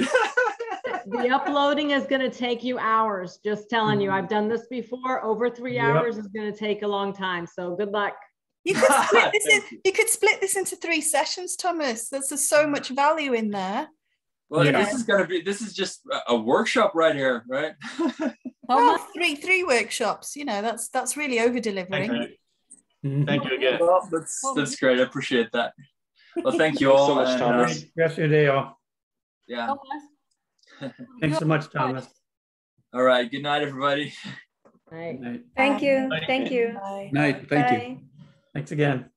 The uploading is going to take you hours. Just telling you, I've done this before. Over 3 hours is going to take a long time. So good luck. You could split this into 3 sessions, Thomas. There's so much value in there. Well, this is just a workshop right here, right? Well, three workshops. You know, that's really over delivering. Thank you again. Well, that's great. I appreciate that. Well, thank you all. So much, Thomas. Rest of your day, all. Yeah. Thanks so much, Thomas. All right. Good night, everybody. Night. Thank you. Thank you. Night. Thank you. Thanks again.